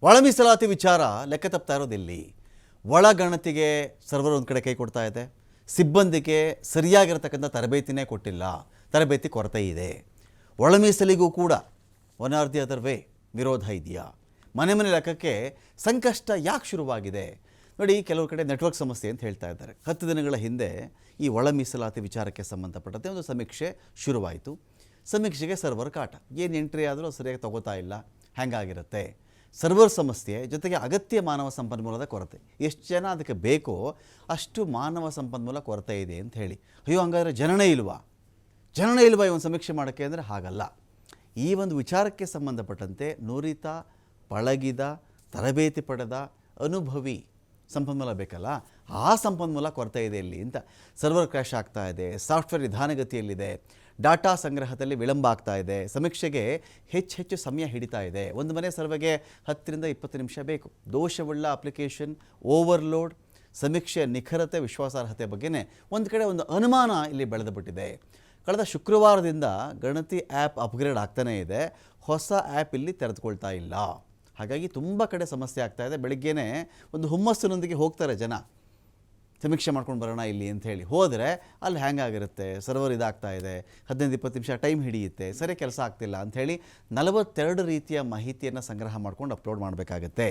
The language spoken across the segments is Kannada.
ಒಳ ಮೀಸಲಾತಿ ವಿಚಾರ ಲೆಕ್ಕ ತಪ್ತಾ ಇರೋದಿಲ್ಲಿ. ಒಳಗಣತಿಗೆ ಸರ್ವರ್ ಒಂದು ಕಡೆ ಕೈ ಕೊಡ್ತಾ ಇದೆ, ಸಿಬ್ಬಂದಿಗೆ ಸರಿಯಾಗಿರತಕ್ಕಂಥ ತರಬೇತಿನೇ ಕೊಟ್ಟಿಲ್ಲ, ತರಬೇತಿ ಕೊರತೆ ಇದೆ. ಒಳ ಮೀಸಲಿಗೂ ಕೂಡ one R the other way ವಿರೋಧ ಇದೆಯಾ? ಮನೆ ಮನೆ ಲೆಕ್ಕಕ್ಕೆ ಸಂಕಷ್ಟ ಯಾಕೆ ಶುರುವಾಗಿದೆ ನೋಡಿ. ಕೆಲವು ಕಡೆ ನೆಟ್ವರ್ಕ್ ಸಮಸ್ಯೆ ಅಂತ ಹೇಳ್ತಾ ಇದ್ದಾರೆ. 10 ದಿನಗಳ ಹಿಂದೆ ಈ ಒಳ ಮೀಸಲಾತಿ ವಿಚಾರಕ್ಕೆ ಸಂಬಂಧಪಟ್ಟಂತೆ ಒಂದು ಸಮೀಕ್ಷೆ ಶುರುವಾಯಿತು. ಸಮೀಕ್ಷೆಗೆ ಸರ್ವರ್ ಕಾಟ, ಏನು ಎಂಟ್ರಿ ಆದರೂ ಸರಿಯಾಗಿ ತಗೋತಾ ಇಲ್ಲ, ಹ್ಯಾಂಗಾಗಿರುತ್ತೆ. ಸರ್ವರ್ ಸಮಸ್ಯೆ ಜೊತೆಗೆ ಅಗತ್ಯ ಮಾನವ ಸಂಪನ್ಮೂಲದ ಕೊರತೆ. ಎಷ್ಟು ಜನ ಅದಕ್ಕೆ ಬೇಕೋ ಅಷ್ಟು ಮಾನವ ಸಂಪನ್ಮೂಲ ಕೊರತೆ ಇದೆ ಅಂತ ಹೇಳಿ. ಅಯ್ಯೋ ಹಂಗಾದರೆ ಜನನೇ ಇಲ್ವಾ ಈ ಒಂದು ಸಮೀಕ್ಷೆ ಮಾಡೋಕ್ಕೆ ಅಂದರೆ ಹಾಗಲ್ಲ. ಈ ಒಂದು ವಿಚಾರಕ್ಕೆ ಸಂಬಂಧಪಟ್ಟಂತೆ ನುರಿತ, ಪಳಗಿದ, ತರಬೇತಿ ಪಡೆದ, ಅನುಭವಿ ಸಂಪನ್ಮೂಲ ಬೇಕಲ್ಲ, ಆ ಸಂಪನ್ಮೂಲ ಕೊರತೆ ಇದೆ ಇಲ್ಲಿ ಅಂತ. ಸರ್ವರ್ ಕ್ರ್ಯಾಶ್ ಆಗ್ತಾ ಇದೆ, ಸಾಫ್ಟ್ವೇರ್ ನಿಧಾನಗತಿಯಲ್ಲಿದೆ, ಡಾಟಾ ಸಂಗ್ರಹದಲ್ಲಿ ವಿಳಂಬ ಆಗ್ತಾ ಇದೆ, ಸಮೀಕ್ಷೆಗೆ ಹೆಚ್ಚು ಸಮಯ ಹಿಡಿತಾ ಇದೆ. ಒಂದು ಮನೆ ಸರ್ವೆಗೆ 10 ರಿಂದ 20 ನಿಮಿಷ ಬೇಕು. ದೋಷವುಳ್ಳ ಅಪ್ಲಿಕೇಶನ್, ಓವರ್ಲೋಡ್, ಸಮೀಕ್ಷೆ ನಿಖರತೆ, ವಿಶ್ವಾಸಾರ್ಹತೆ ಬಗ್ಗೆನೇ ಒಂದು ಕಡೆ ಒಂದು ಅನುಮಾನ ಇಲ್ಲಿ ಬೆಳೆದು ಬಿಟ್ಟಿದೆ. ಕಳೆದ ಶುಕ್ರವಾರದಿಂದ ಗಣತಿ ಆ್ಯಪ್ ಅಪ್ಗ್ರೇಡ್ ಆಗ್ತಾನೇ ಇದೆ, ಹೊಸ ಆ್ಯಪ್ ಇಲ್ಲಿ ತೆರೆದುಕೊಳ್ತಾ ಇಲ್ಲ. ಹಾಗಾಗಿ ತುಂಬ ಕಡೆ ಸಮಸ್ಯೆ ಆಗ್ತಾ ಇದೆ. ಬೆಳಿಗ್ಗೆನೇ ಒಂದು ಹುಮ್ಮಸ್ಸಿನೊಂದಿಗೆ ಹೋಗ್ತಾರೆ ಜನ, ಸಮೀಕ್ಷೆ ಮಾಡ್ಕೊಂಡು ಬರೋಣ ಇಲ್ಲಿ ಅಂತ ಹೇಳಿ. ಹೋದರೆ ಅಲ್ಲಿ ಹ್ಯಾಂಗ್ ಆಗಿರುತ್ತೆ, ಸರ್ವರ್ ಇದಾಗ್ತಾ ಇದೆ, 15-20 ನಿಮಿಷ ಟೈಮ್ ಹಿಡಿಯುತ್ತೆ, ಸರಿ ಕೆಲಸ ಆಗ್ತಿಲ್ಲ ಅಂಥೇಳಿ 42 ರೀತಿಯ ಮಾಹಿತಿಯನ್ನು ಸಂಗ್ರಹ ಮಾಡ್ಕೊಂಡು ಅಪ್ಲೋಡ್ ಮಾಡಬೇಕಾಗತ್ತೆ.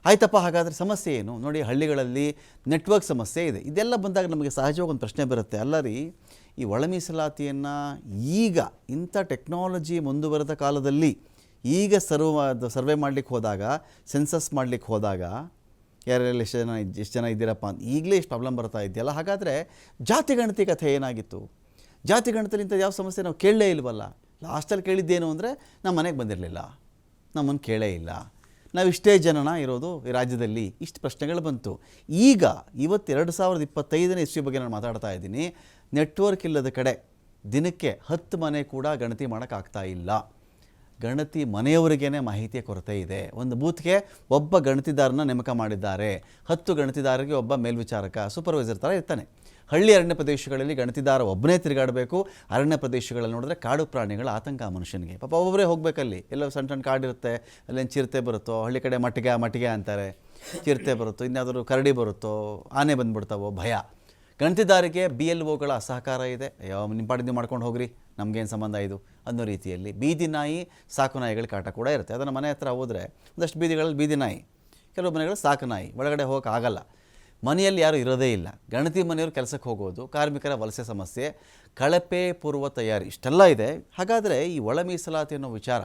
ಆಯ್ತಪ್ಪ, ಹಾಗಾದರೆ ಸಮಸ್ಯೆ ಏನು ನೋಡಿ. ಹಳ್ಳಿಗಳಲ್ಲಿ ನೆಟ್ವರ್ಕ್ ಸಮಸ್ಯೆ ಇದೆ. ಇದೆಲ್ಲ ಬಂದಾಗ ನಮಗೆ ಸಹಜವಾಗಿ ಒಂದು ಪ್ರಶ್ನೆ ಬರುತ್ತೆ, ಅಲ್ಲ ರೀ, ಈ ಒಳ ಮೀಸಲಾತಿಯನ್ನು ಈಗ ಇಂಥ ಟೆಕ್ನಾಲಜಿ ಮುಂದುವರೆದ ಕಾಲದಲ್ಲಿ ಈಗ ಸರ್ವೆ ಮಾಡಲಿಕ್ಕೆ ಹೋದಾಗ, ಸೆನ್ಸಸ್ ಮಾಡಲಿಕ್ಕೆ ಹೋದಾಗ ಯಾರೆಲ್ಲ ಎಷ್ಟು ಜನ ಇದ್ದೀರಪ್ಪ ಅಂತ ಈಗಲೇ ಇಷ್ಟು ಪ್ರಾಬ್ಲಮ್ ಬರ್ತಾ ಇದೆಯಲ್ಲ, ಹಾಗಾದರೆ ಜಾತಿ ಗಣತಿ ಕಥೆ ಏನಾಗಿತ್ತು? ಜಾತಿ ಗಣತಿಲಿ ಇಂಥ ಯಾವ ಸಮಸ್ಯೆ ನಾವು ಕೇಳಲೇ ಇಲ್ವಲ್ಲ. ಲಾಸ್ಟಲ್ಲಿ ಕೇಳಿದ್ದೇನು ಅಂದರೆ ನಮ್ಮ ಮನೆಗೆ ಬಂದಿರಲಿಲ್ಲ, ನಮ್ಮನ್ನು ಕೇಳೇ ಇಲ್ಲ, ನಾವು ಇಷ್ಟೇ ಜನನ ಇರೋದು ಈ ರಾಜ್ಯದಲ್ಲಿ, ಇಷ್ಟು ಪ್ರಶ್ನೆಗಳು ಬಂತು. ಈಗ ಇವತ್ತು 2025ನೇ ಇಸ್ವಿ ಬಗ್ಗೆ ನಾನು ಮಾತಾಡ್ತಾ ಇದ್ದೀನಿ. ನೆಟ್ವರ್ಕ್ ಇಲ್ಲದ ಕಡೆ ದಿನಕ್ಕೆ 10 ಮನೆ ಕೂಡ ಗಣತಿ ಮಾಡೋಕ್ಕಾಗ್ತಾ ಇಲ್ಲ. ಗಣತಿ ಮನೆಯವರಿಗೇ ಮಾಹಿತಿಯ ಕೊರತೆ ಇದೆ. ಒಂದು ಬೂತ್ಗೆ ಒಬ್ಬ ಗಣತಿದಾರನ ನೇಮಕ ಮಾಡಿದ್ದಾರೆ, 10 ಗಣತಿದಾರರಿಗೆ ಒಬ್ಬ ಮೇಲ್ವಿಚಾರಕ, ಸೂಪರ್ವೈಸರ್ ಥರ ಇರ್ತಾನೆ. ಹಳ್ಳಿ ಅರಣ್ಯ ಪ್ರದೇಶಗಳಲ್ಲಿ ಗಣತಿದಾರ ಒಬ್ಬನೇ ತಿರುಗಾಡಬೇಕು. ಅರಣ್ಯ ಪ್ರದೇಶಗಳಲ್ಲಿ ನೋಡಿದ್ರೆ ಕಾಡು ಪ್ರಾಣಿಗಳ ಆತಂಕ ಮನುಷ್ಯನಿಗೆ. ಪಾಪ ಒಬ್ಬೊಬ್ಬರೇ ಹೋಗಬೇಕಲ್ಲಿ, ಎಲ್ಲೋ ಸಣ್ಣ ಸಣ್ಣ ಕಾಡಿರುತ್ತೆ, ಅಲ್ಲೇನು ಚಿರತೆ ಬರುತ್ತೋ, ಹಳ್ಳಿ ಕಡೆ ಮಟ್ಟಿಗೆ ಅಂತಾರೆ, ಚಿರತೆ ಬರುತ್ತೋ, ಇನ್ಯಾವುದಾದ್ರು ಕರಡಿ ಬರುತ್ತೋ, ಆನೆ ಬಂದುಬಿಡ್ತಾವೋ, ಭಯ. ಗಣತಿದಾರಿಗೆ BLOಗಳ ಸಹಕಾರ ಇದೆ. ನಿಮ್ಮ ಪಾಡಿಗೆ ನೀವು ಮಾಡ್ಕೊಂಡು ಹೋಗ್ರಿ, ನಮಗೇನು ಸಂಬಂಧ ಇದು ಅನ್ನೋ ರೀತಿಯಲ್ಲಿ. ಬೀದಿ ನಾಯಿ, ಸಾಕು ನಾಯಿಗಳ ಕಾಟ ಕೂಡ ಇರುತ್ತೆ. ಅದನ್ನು ಮನೆ ಹತ್ರ ಹೋದರೆ ಒಂದಷ್ಟು ಬೀದಿಗಳಲ್ಲಿ ಬೀದಿ ನಾಯಿ, ಕೆಲವು ಮನೆಗಳು ಸಾಕು ನಾಯಿ, ಒಳಗಡೆ ಹೋಗೋಕೆ ಆಗಲ್ಲ. ಮನೆಯಲ್ಲಿ ಯಾರೂ ಇರೋದೇ ಇಲ್ಲ. ಗಣತಿ ಮನೆಯವರು ಕೆಲಸಕ್ಕೆ ಹೋಗೋದು, ಕಾರ್ಮಿಕರ ವಲಸೆ ಸಮಸ್ಯೆ, ಕಳಪೆ ಪೂರ್ವ ತಯಾರಿ, ಇಷ್ಟೆಲ್ಲ ಇದೆ. ಹಾಗಾದರೆ ಈ ಒಳ ಮೀಸಲಾತಿ ಅನ್ನೋ ವಿಚಾರ,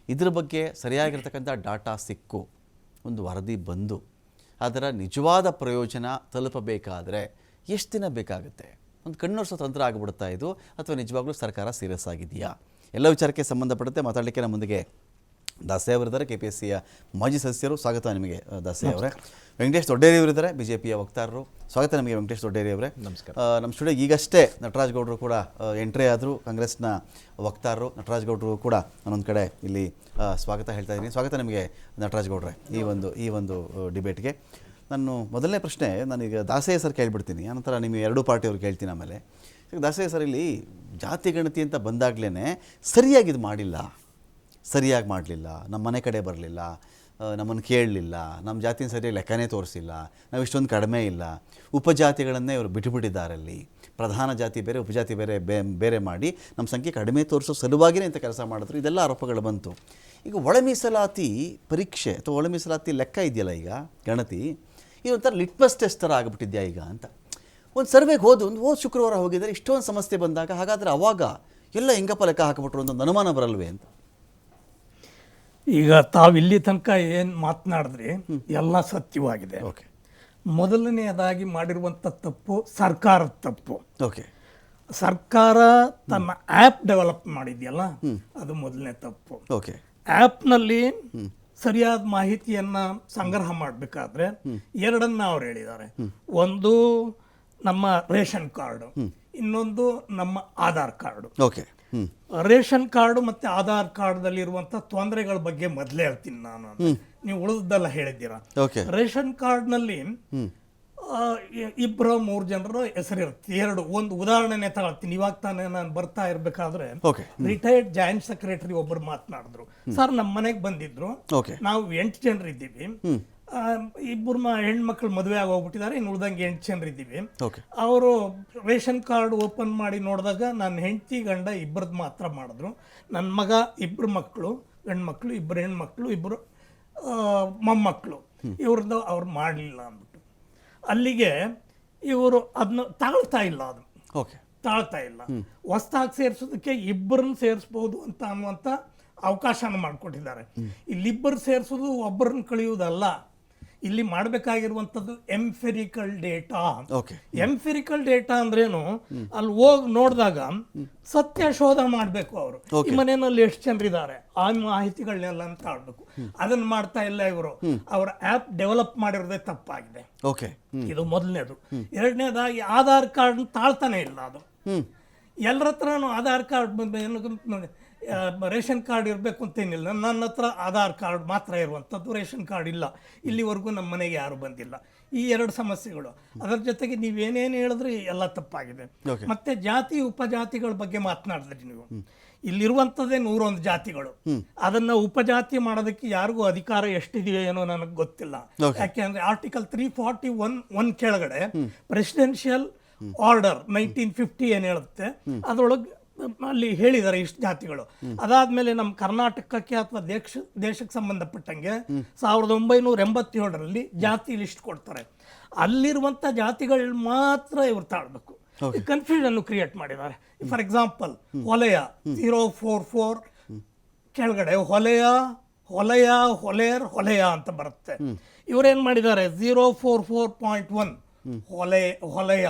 ಇದ್ರ ಬಗ್ಗೆ ಸರಿಯಾಗಿರ್ತಕ್ಕಂಥ ಡಾಟಾ ಸಿಕ್ಕು, ಒಂದು ವರದಿ ಬಂದು ಅದರ ನಿಜವಾದ ಪ್ರಯೋಜನ ತಲುಪಬೇಕಾದರೆ ಎಷ್ಟು ದಿನ ಬೇಕಾಗುತ್ತೆ? ಒಂದು ಕಣ್ಣೊರೆಸೋ ತಂತ್ರ ಆಗಿಬಿಡುತ್ತಾ ಇದು, ಅಥವಾ ನಿಜವಾಗ್ಲೂ ಸರ್ಕಾರ ಸೀರಿಯಸ್ ಆಗಿದೆಯಾ? ಎಲ್ಲ ವಿಚಾರಕ್ಕೆ ಸಂಬಂಧಪಟ್ಟಂತೆ ಮಾತಾಡಲಿಕ್ಕೆ ನಮ್ಮ ಮುಂದಿಗೆ ದಾಸೆ ಅವರಿದ್ದಾರೆ, KPSCಯ ಮಾಜಿ ಸದಸ್ಯರು. ಸ್ವಾಗತ ನಿಮಗೆ ದಾಸೆ ಅವರೇ. ವೆಂಕಟೇಶ್ ದೊಡ್ಡೇರಿ ಅವರಿದ್ದಾರೆ, BJPಯ ವಕ್ತಾರರು. ಸ್ವಾಗತ ನಿಮಗೆ ವೆಂಕಟೇಶ್ ದೊಡ್ಡೇರಿ ಅವರೇ. ನಮಸ್ಕಾರ. ನಮ್ಮ ಸ್ಟುಡಿಯೋಗೆ ಈಗಷ್ಟೇ ನಟರಾಜ್ ಗೌಡರು ಕೂಡ ಎಂಟ್ರಿ ಆದರು, ಕಾಂಗ್ರೆಸ್ನ ವಕ್ತಾರರು. ನಟರಾಜ್ ಗೌಡರು ಕೂಡ ನಾನೊಂದು ಕಡೆ ಇಲ್ಲಿ ಸ್ವಾಗತ ಹೇಳ್ತಾ ಇದ್ದೀನಿ. ಸ್ವಾಗತ ನಿಮಗೆ ನಟರಾಜ್ ಗೌಡ್ರೆ ಈ ಒಂದು ಡಿಬೇಟ್ಗೆ. ನಾನು ಮೊದಲನೇ ಪ್ರಶ್ನೆ ನಾನೀಗ ದಾಸೆ ಸರ್ ಕೇಳಿಬಿಡ್ತೀನಿ, ಆನಂತರ ನಿಮಗೆ ಎರಡೂ ಪಾರ್ಟಿಯವ್ರು ಕೇಳ್ತೀನಿ. ಆಮೇಲೆ ದಾಸೆ ಸರ್, ಇಲ್ಲಿ ಜಾತಿ ಗಣತಿ ಅಂತ ಬಂದಾಗಲೇ ಸರಿಯಾಗಿ ಇದು ಸರಿಯಾಗಿ ಮಾಡಲಿಲ್ಲ, ನಮ್ಮ ಮನೆ ಕಡೆ ಬರಲಿಲ್ಲ, ನಮ್ಮನ್ನು ಕೇಳಲಿಲ್ಲ, ನಮ್ಮ ಜಾತಿನ ಸರಿಯಾಗಿ ಲೆಕ್ಕನೇ ತೋರಿಸಿಲ್ಲ, ನಾವು ಇಷ್ಟೊಂದು ಕಡಿಮೆ ಇಲ್ಲ, ಉಪಜಾತಿಗಳನ್ನೇ ಇವರು ಬಿಟ್ಟುಬಿಟ್ಟಿದ್ದಾರಲ್ಲಿ, ಪ್ರಧಾನ ಜಾತಿ ಬೇರೆ ಉಪಜಾತಿ ಬೇರೆ ಮಾಡಿ ನಮ್ಮ ಸಂಖ್ಯೆ ಕಡಿಮೆ ತೋರಿಸೋ ಸಲುವಾಗಿಯೇ ಇಂಥ ಕೆಲಸ ಮಾಡಿದ್ರು, ಇದೆಲ್ಲ ಆರೋಪಗಳು ಬಂತು. ಈಗ ಒಳ ಮೀಸಲಾತಿ ಪರೀಕ್ಷೆ ಅಥವಾ ಒಳ ಮೀಸಲಾತಿ ಲೆಕ್ಕ ಇದೆಯಲ್ಲ, ಈಗ ಗಣತಿ, ಇದೊಂಥರ ಲಿಟ್ಮಸ್ ಟೆಸ್ಟ್ ಥರ ಆಗಿಬಿಟ್ಟಿದ್ಯಾ ಈಗ ಅಂತ. ಒಂದು ಸರ್ವೆಗೆ ಹೋದ ಶುಕ್ರವಾರ ಹೋಗಿದ್ದಾರೆ, ಇಷ್ಟೊಂದು ಸಮಸ್ಯೆ ಬಂದಾಗ ಹಾಗಾದರೆ ಅವಾಗ ಎಲ್ಲ ಹೆಂಗಪ್ಪ ಲೆಕ್ಕ ಹಾಕಿಬಿಟ್ರು ಅಂತ ಅನುಮಾನ ಬರಲ್ವೇ ಅಂತ. ಈಗ ತಾವಿಲ್ಲಿ ತನಕ ಏನು ಮಾತನಾಡಿದ್ರಿ ಎಲ್ಲ ಸತ್ಯವಾಗಿದೆ. ಓಕೆ, ಮೊದಲನೆಯದಾಗಿ ಮಾಡಿರುವಂಥ ತಪ್ಪು ಸರ್ಕಾರದ ತಪ್ಪು. ಓಕೆ, ಸರ್ಕಾರ ತನ್ನ ಆ್ಯಪ್ ಡೆವಲಪ್ ಮಾಡಿದೆಯಲ್ಲ, ಅದು ಮೊದಲನೇ ತಪ್ಪು. ಓಕೆ, ಆ್ಯಪ್ನಲ್ಲಿ ಸರಿಯಾದ ಮಾಹಿತಿಯನ್ನ ಸಂಗ್ರಹ ಮಾಡಬೇಕಾದ್ರೆ ಎರಡನ್ನ ಅವ್ರು ಹೇಳಿದ್ದಾರೆ. ಒಂದು ನಮ್ಮ ರೇಷನ್ ಕಾರ್ಡು, ಇನ್ನೊಂದು ನಮ್ಮ Aadhaar card. Okay, ration card ಮತ್ತೆ ಆಧಾರ್ ಕಾರ್ಡ್ದಲ್ಲಿ ಇರುವಂತ ತೊಂದರೆಗಳ ಬಗ್ಗೆ ಮೊದಲೇ ಹೇಳ್ತೀನಿ ನಾನು. ನೀವು ಉಳಿದೆಲ್ಲ ಹೇಳಿದ್ದೀರಾ. ರೇಷನ್ ಕಾರ್ಡ್ನಲ್ಲಿ ಇಬ್ಬರು 3 ಜನರ ಹೆಸರಿರುತ್ತೆ. ಒಂದು ಉದಾಹರಣೆನೇ ತಗೊಳ್ತೀನಿ. ಇವಾಗ ತಾನೇ ನಾನು ಬರ್ತಾ ಇರ್ಬೇಕಾದ್ರೆ ಓಕೆ ರಿಟೈರ್ಡ್ ಜಾಯಿಂಟ್ ಸೆಕ್ರೆಟರಿ ಒಬ್ಬರು ಮಾತನಾಡಿದ್ರು. ಸರ್ ನಮ್ಮ ಮನೆಗೆ ಬಂದಿದ್ರು, ಓಕೆ ನಾವು 8 ಜನರು ಇದ್ದೀವಿ, ಇಬ್ಬರು ಹೆಣ್ಮಕ್ಳು ಮದುವೆ ಆಗಿ ಹೋಗ್ಬಿಟ್ಟಿದ್ದಾರೆ, ಇನ್ನು ಉಳ್ದಂಗೆ 8 ಜನರು ಇದ್ದೀವಿ. ಓಕೆ ಅವರು ರೇಷನ್ ಕಾರ್ಡ್ ಓಪನ್ ಮಾಡಿ ನೋಡಿದಾಗ ನನ್ನ ಹೆಂಡತಿ ಗಂಡ ಇಬ್ಬರದ್ದು ಮಾತ್ರ ಮಾಡಿದ್ರು. ನನ್ನ ಮಗ 2 ಮಕ್ಕಳು ಗಂಡು ಮಕ್ಕಳು, 2 ಹೆಣ್ಮಕ್ಳು, 2 ಮೊಮ್ಮಕ್ಕಳು, ಇವ್ರದ್ದು ಅವ್ರು ಮಾಡಲಿಲ್ಲ ಅಂದ್ಬಿಟ್ಟು ಅಲ್ಲಿಗೆ ಇವರು ಅದನ್ನ ತಾಳ್ತಾ ಇಲ್ಲ. ಅದು ಓಕೆ ತಾಳ್ತಾ ಇಲ್ಲ. ಹೊಸ್ದಾಗಿ ಸೇರಿಸೋದಕ್ಕೆ 2 ಸೇರಿಸ್ಬೋದು ಅಂತ ಅನ್ನುವಂಥ ಅವಕಾಶನ ಮಾಡಿಕೊಟ್ಟಿದ್ದಾರೆ. ಇಲ್ಲಿಬ್ಬರು ಸೇರಿಸೋದು ಒಬ್ಬರನ್ನ ಕಳೆಯುವುದಲ್ಲ, ಇಲ್ಲಿ ಮಾಡಬೇಕಾಗಿರುವಂಥದ್ದು ಎಂಫೆರಿಕಲ್ ಡೇಟಾ. ಓಕೆ ಎಂಫೆರಿಕಲ್ ಡೇಟಾ ಅಂದ್ರೇನು, ಅಲ್ಲಿ ಹೋಗಿ ನೋಡಿದಾಗ ಸತ್ಯ ಶೋಧ ಮಾಡಬೇಕು. ಅವರು ಈ ಮನೆಯಲ್ಲಿ ಎಷ್ಟು ಜನರಿದ್ದಾರೆ ಆ ಮಾಹಿತಿಗಳನ್ನೆಲ್ಲ ಅಂತ ಆಡ್ಬೇಕು. ಅದನ್ನ ಮಾಡ್ತಾ ಇಲ್ಲ ಇವರು. ಅವರ ಆ್ಯಪ್ ಡೆವಲಪ್ ಮಾಡಿರೋದೇ ತಪ್ಪಾಗಿದೆ. ಓಕೆ ಇದು ಮೊದಲನೇದು. ಎರಡನೇದಾಗಿ ಆಧಾರ್ ಕಾರ್ಡ್ ತಾಳ್ತಾನೆ ಇಲ್ಲ. ಅದು ಎಲ್ಲರ ಹತ್ರನೂ ಆಧಾರ್ ಕಾರ್ಡ್ ರೇಷನ್ ಕಾರ್ಡ್ ಇರಬೇಕು ಅಂತೇನಿಲ್ಲ. ನನ್ನ ಹತ್ರ ಆಧಾರ್ ಕಾರ್ಡ್ ಮಾತ್ರ ಇರುವಂಥದ್ದು, ರೇಷನ್ ಕಾರ್ಡ್ ಇಲ್ಲ. ಇಲ್ಲಿವರೆಗೂ ನಮ್ಮ ಮನೆಗೆ ಯಾರು ಬಂದಿಲ್ಲ. ಈ 2 ಸಮಸ್ಯೆಗಳು. ಅದರ ಜೊತೆಗೆ ನೀವೇನೇನು ಹೇಳಿದ್ರೆ ಎಲ್ಲ ತಪ್ಪಾಗಿದೆ. ಮತ್ತೆ ಜಾತಿ ಉಪಜಾತಿಗಳ ಬಗ್ಗೆ ಮಾತನಾಡಿದ್ರಿ ನೀವು. ಇಲ್ಲಿರುವಂಥದ್ದೇ 101 ಜಾತಿಗಳು. ಅದನ್ನ ಉಪಜಾತಿ ಮಾಡೋದಕ್ಕೆ ಯಾರಿಗೂ ಅಧಿಕಾರ ಎಷ್ಟಿದೆಯೋ ಏನೋ ನನಗೆ ಗೊತ್ತಿಲ್ಲ. ಯಾಕೆಂದ್ರೆ ಆರ್ಟಿಕಲ್ 341 ಕೆಳಗಡೆ ಪ್ರೆಸಿಡೆನ್ಷಿಯಲ್ ಆರ್ಡರ್ 1950 ಏನು ಹೇಳುತ್ತೆ, ಅದರೊಳಗೆ ಅಲ್ಲಿ ಹೇಳಿದ್ದಾರೆ ಇಷ್ಟು ಜಾತಿಗಳು. ಅದಾದ್ಮೇಲೆ ನಮ್ಮ ಕರ್ನಾಟಕಕ್ಕೆ ಅಥವಾ ದೇಶಕ್ಕೆ ಸಂಬಂಧಪಟ್ಟಂಗೆ 1987ರಲ್ಲಿ ಜಾತಿ ಲಿಸ್ಟ್ ಕೊಡ್ತಾರೆ. ಅಲ್ಲಿರುವಂಥ ಜಾತಿಗಳು ಮಾತ್ರ ಇವ್ರು ತಾಳ್ಬೇಕು. ಕನ್ಫ್ಯೂಷನ್ ಕ್ರಿಯೇಟ್ ಮಾಡಿದ್ದಾರೆ. ಫಾರ್ ಎಕ್ಸಾಂಪಲ್ ಹೊಲೆಯ 044 ಕೆಳಗಡೆ ಹೊಲೆಯ ಅಂತ ಬರುತ್ತೆ. ಇವರೇನ್ ಮಾಡಿದ್ದಾರೆ 044.1 ಹೊಲೆಯ,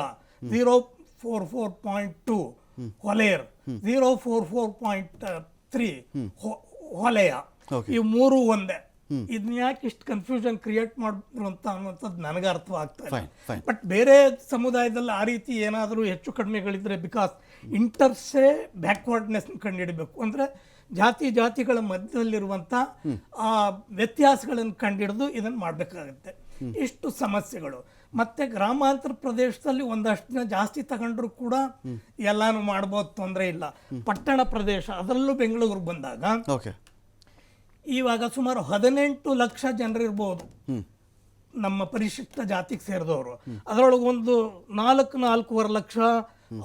044.2 ಹೊಲೆಯರ್, 044.3 ಹೊಲೆಯ. ಈ 3 ಒಂದೇ. ಇದನ್ನ ಯಾಕೆ ಇಷ್ಟು ಕನ್ಫ್ಯೂಷನ್ ಕ್ರಿಯೇಟ್ ಮಾಡಿದ್ರು ಅಂತ ಅನ್ನುವಂಥದ್ದು ನನಗೆ ಅರ್ಥವಾಗ್ತಾ ಇದೆ. ಬಟ್ ಬೇರೆ ಸಮುದಾಯದಲ್ಲಿ ಆ ರೀತಿ ಏನಾದರೂ ಹೆಚ್ಚು ಕಡಿಮೆಗಳಿದ್ರೆ, ಬಿಕಾಸ್ ಇಂಟರ್ಸೇ ಬ್ಯಾಕ್ವರ್ಡ್ನೆಸ್ ಕಂಡುಹಿಡಬೇಕು ಅಂದರೆ ಜಾತಿಗಳ ಮಧ್ಯದಲ್ಲಿರುವಂಥ ಆ ವ್ಯತ್ಯಾಸಗಳನ್ನು ಕಂಡುಹಿಡಿದು ಇದನ್ನು ಮಾಡಬೇಕಾಗುತ್ತೆ. ಇಷ್ಟು ಸಮಸ್ಯೆಗಳು. ಮತ್ತೆ ಗ್ರಾಮಾಂತರ ಪ್ರದೇಶದಲ್ಲಿ ಒಂದಷ್ಟು ದಿನ ಜಾಸ್ತಿ ತಗೊಂಡ್ರು ಕೂಡ ಎಲ್ಲಾನು ಮಾಡ್ಬೋದು, ತೊಂದರೆ ಇಲ್ಲ. ಪಟ್ಟಣ ಪ್ರದೇಶ, ಅದರಲ್ಲೂ ಬೆಂಗಳೂರು ಬಂದಾಗ ಇವಾಗ ಸುಮಾರು 18 ಲಕ್ಷ ಜನರಿರ್ಬೋದು ನಮ್ಮ ಪರಿಶಿಷ್ಟ ಜಾತಿಗೆ ಸೇರಿದವರು. ಅದರೊಳಗೆ ಒಂದು 4.25 ಲಕ್ಷ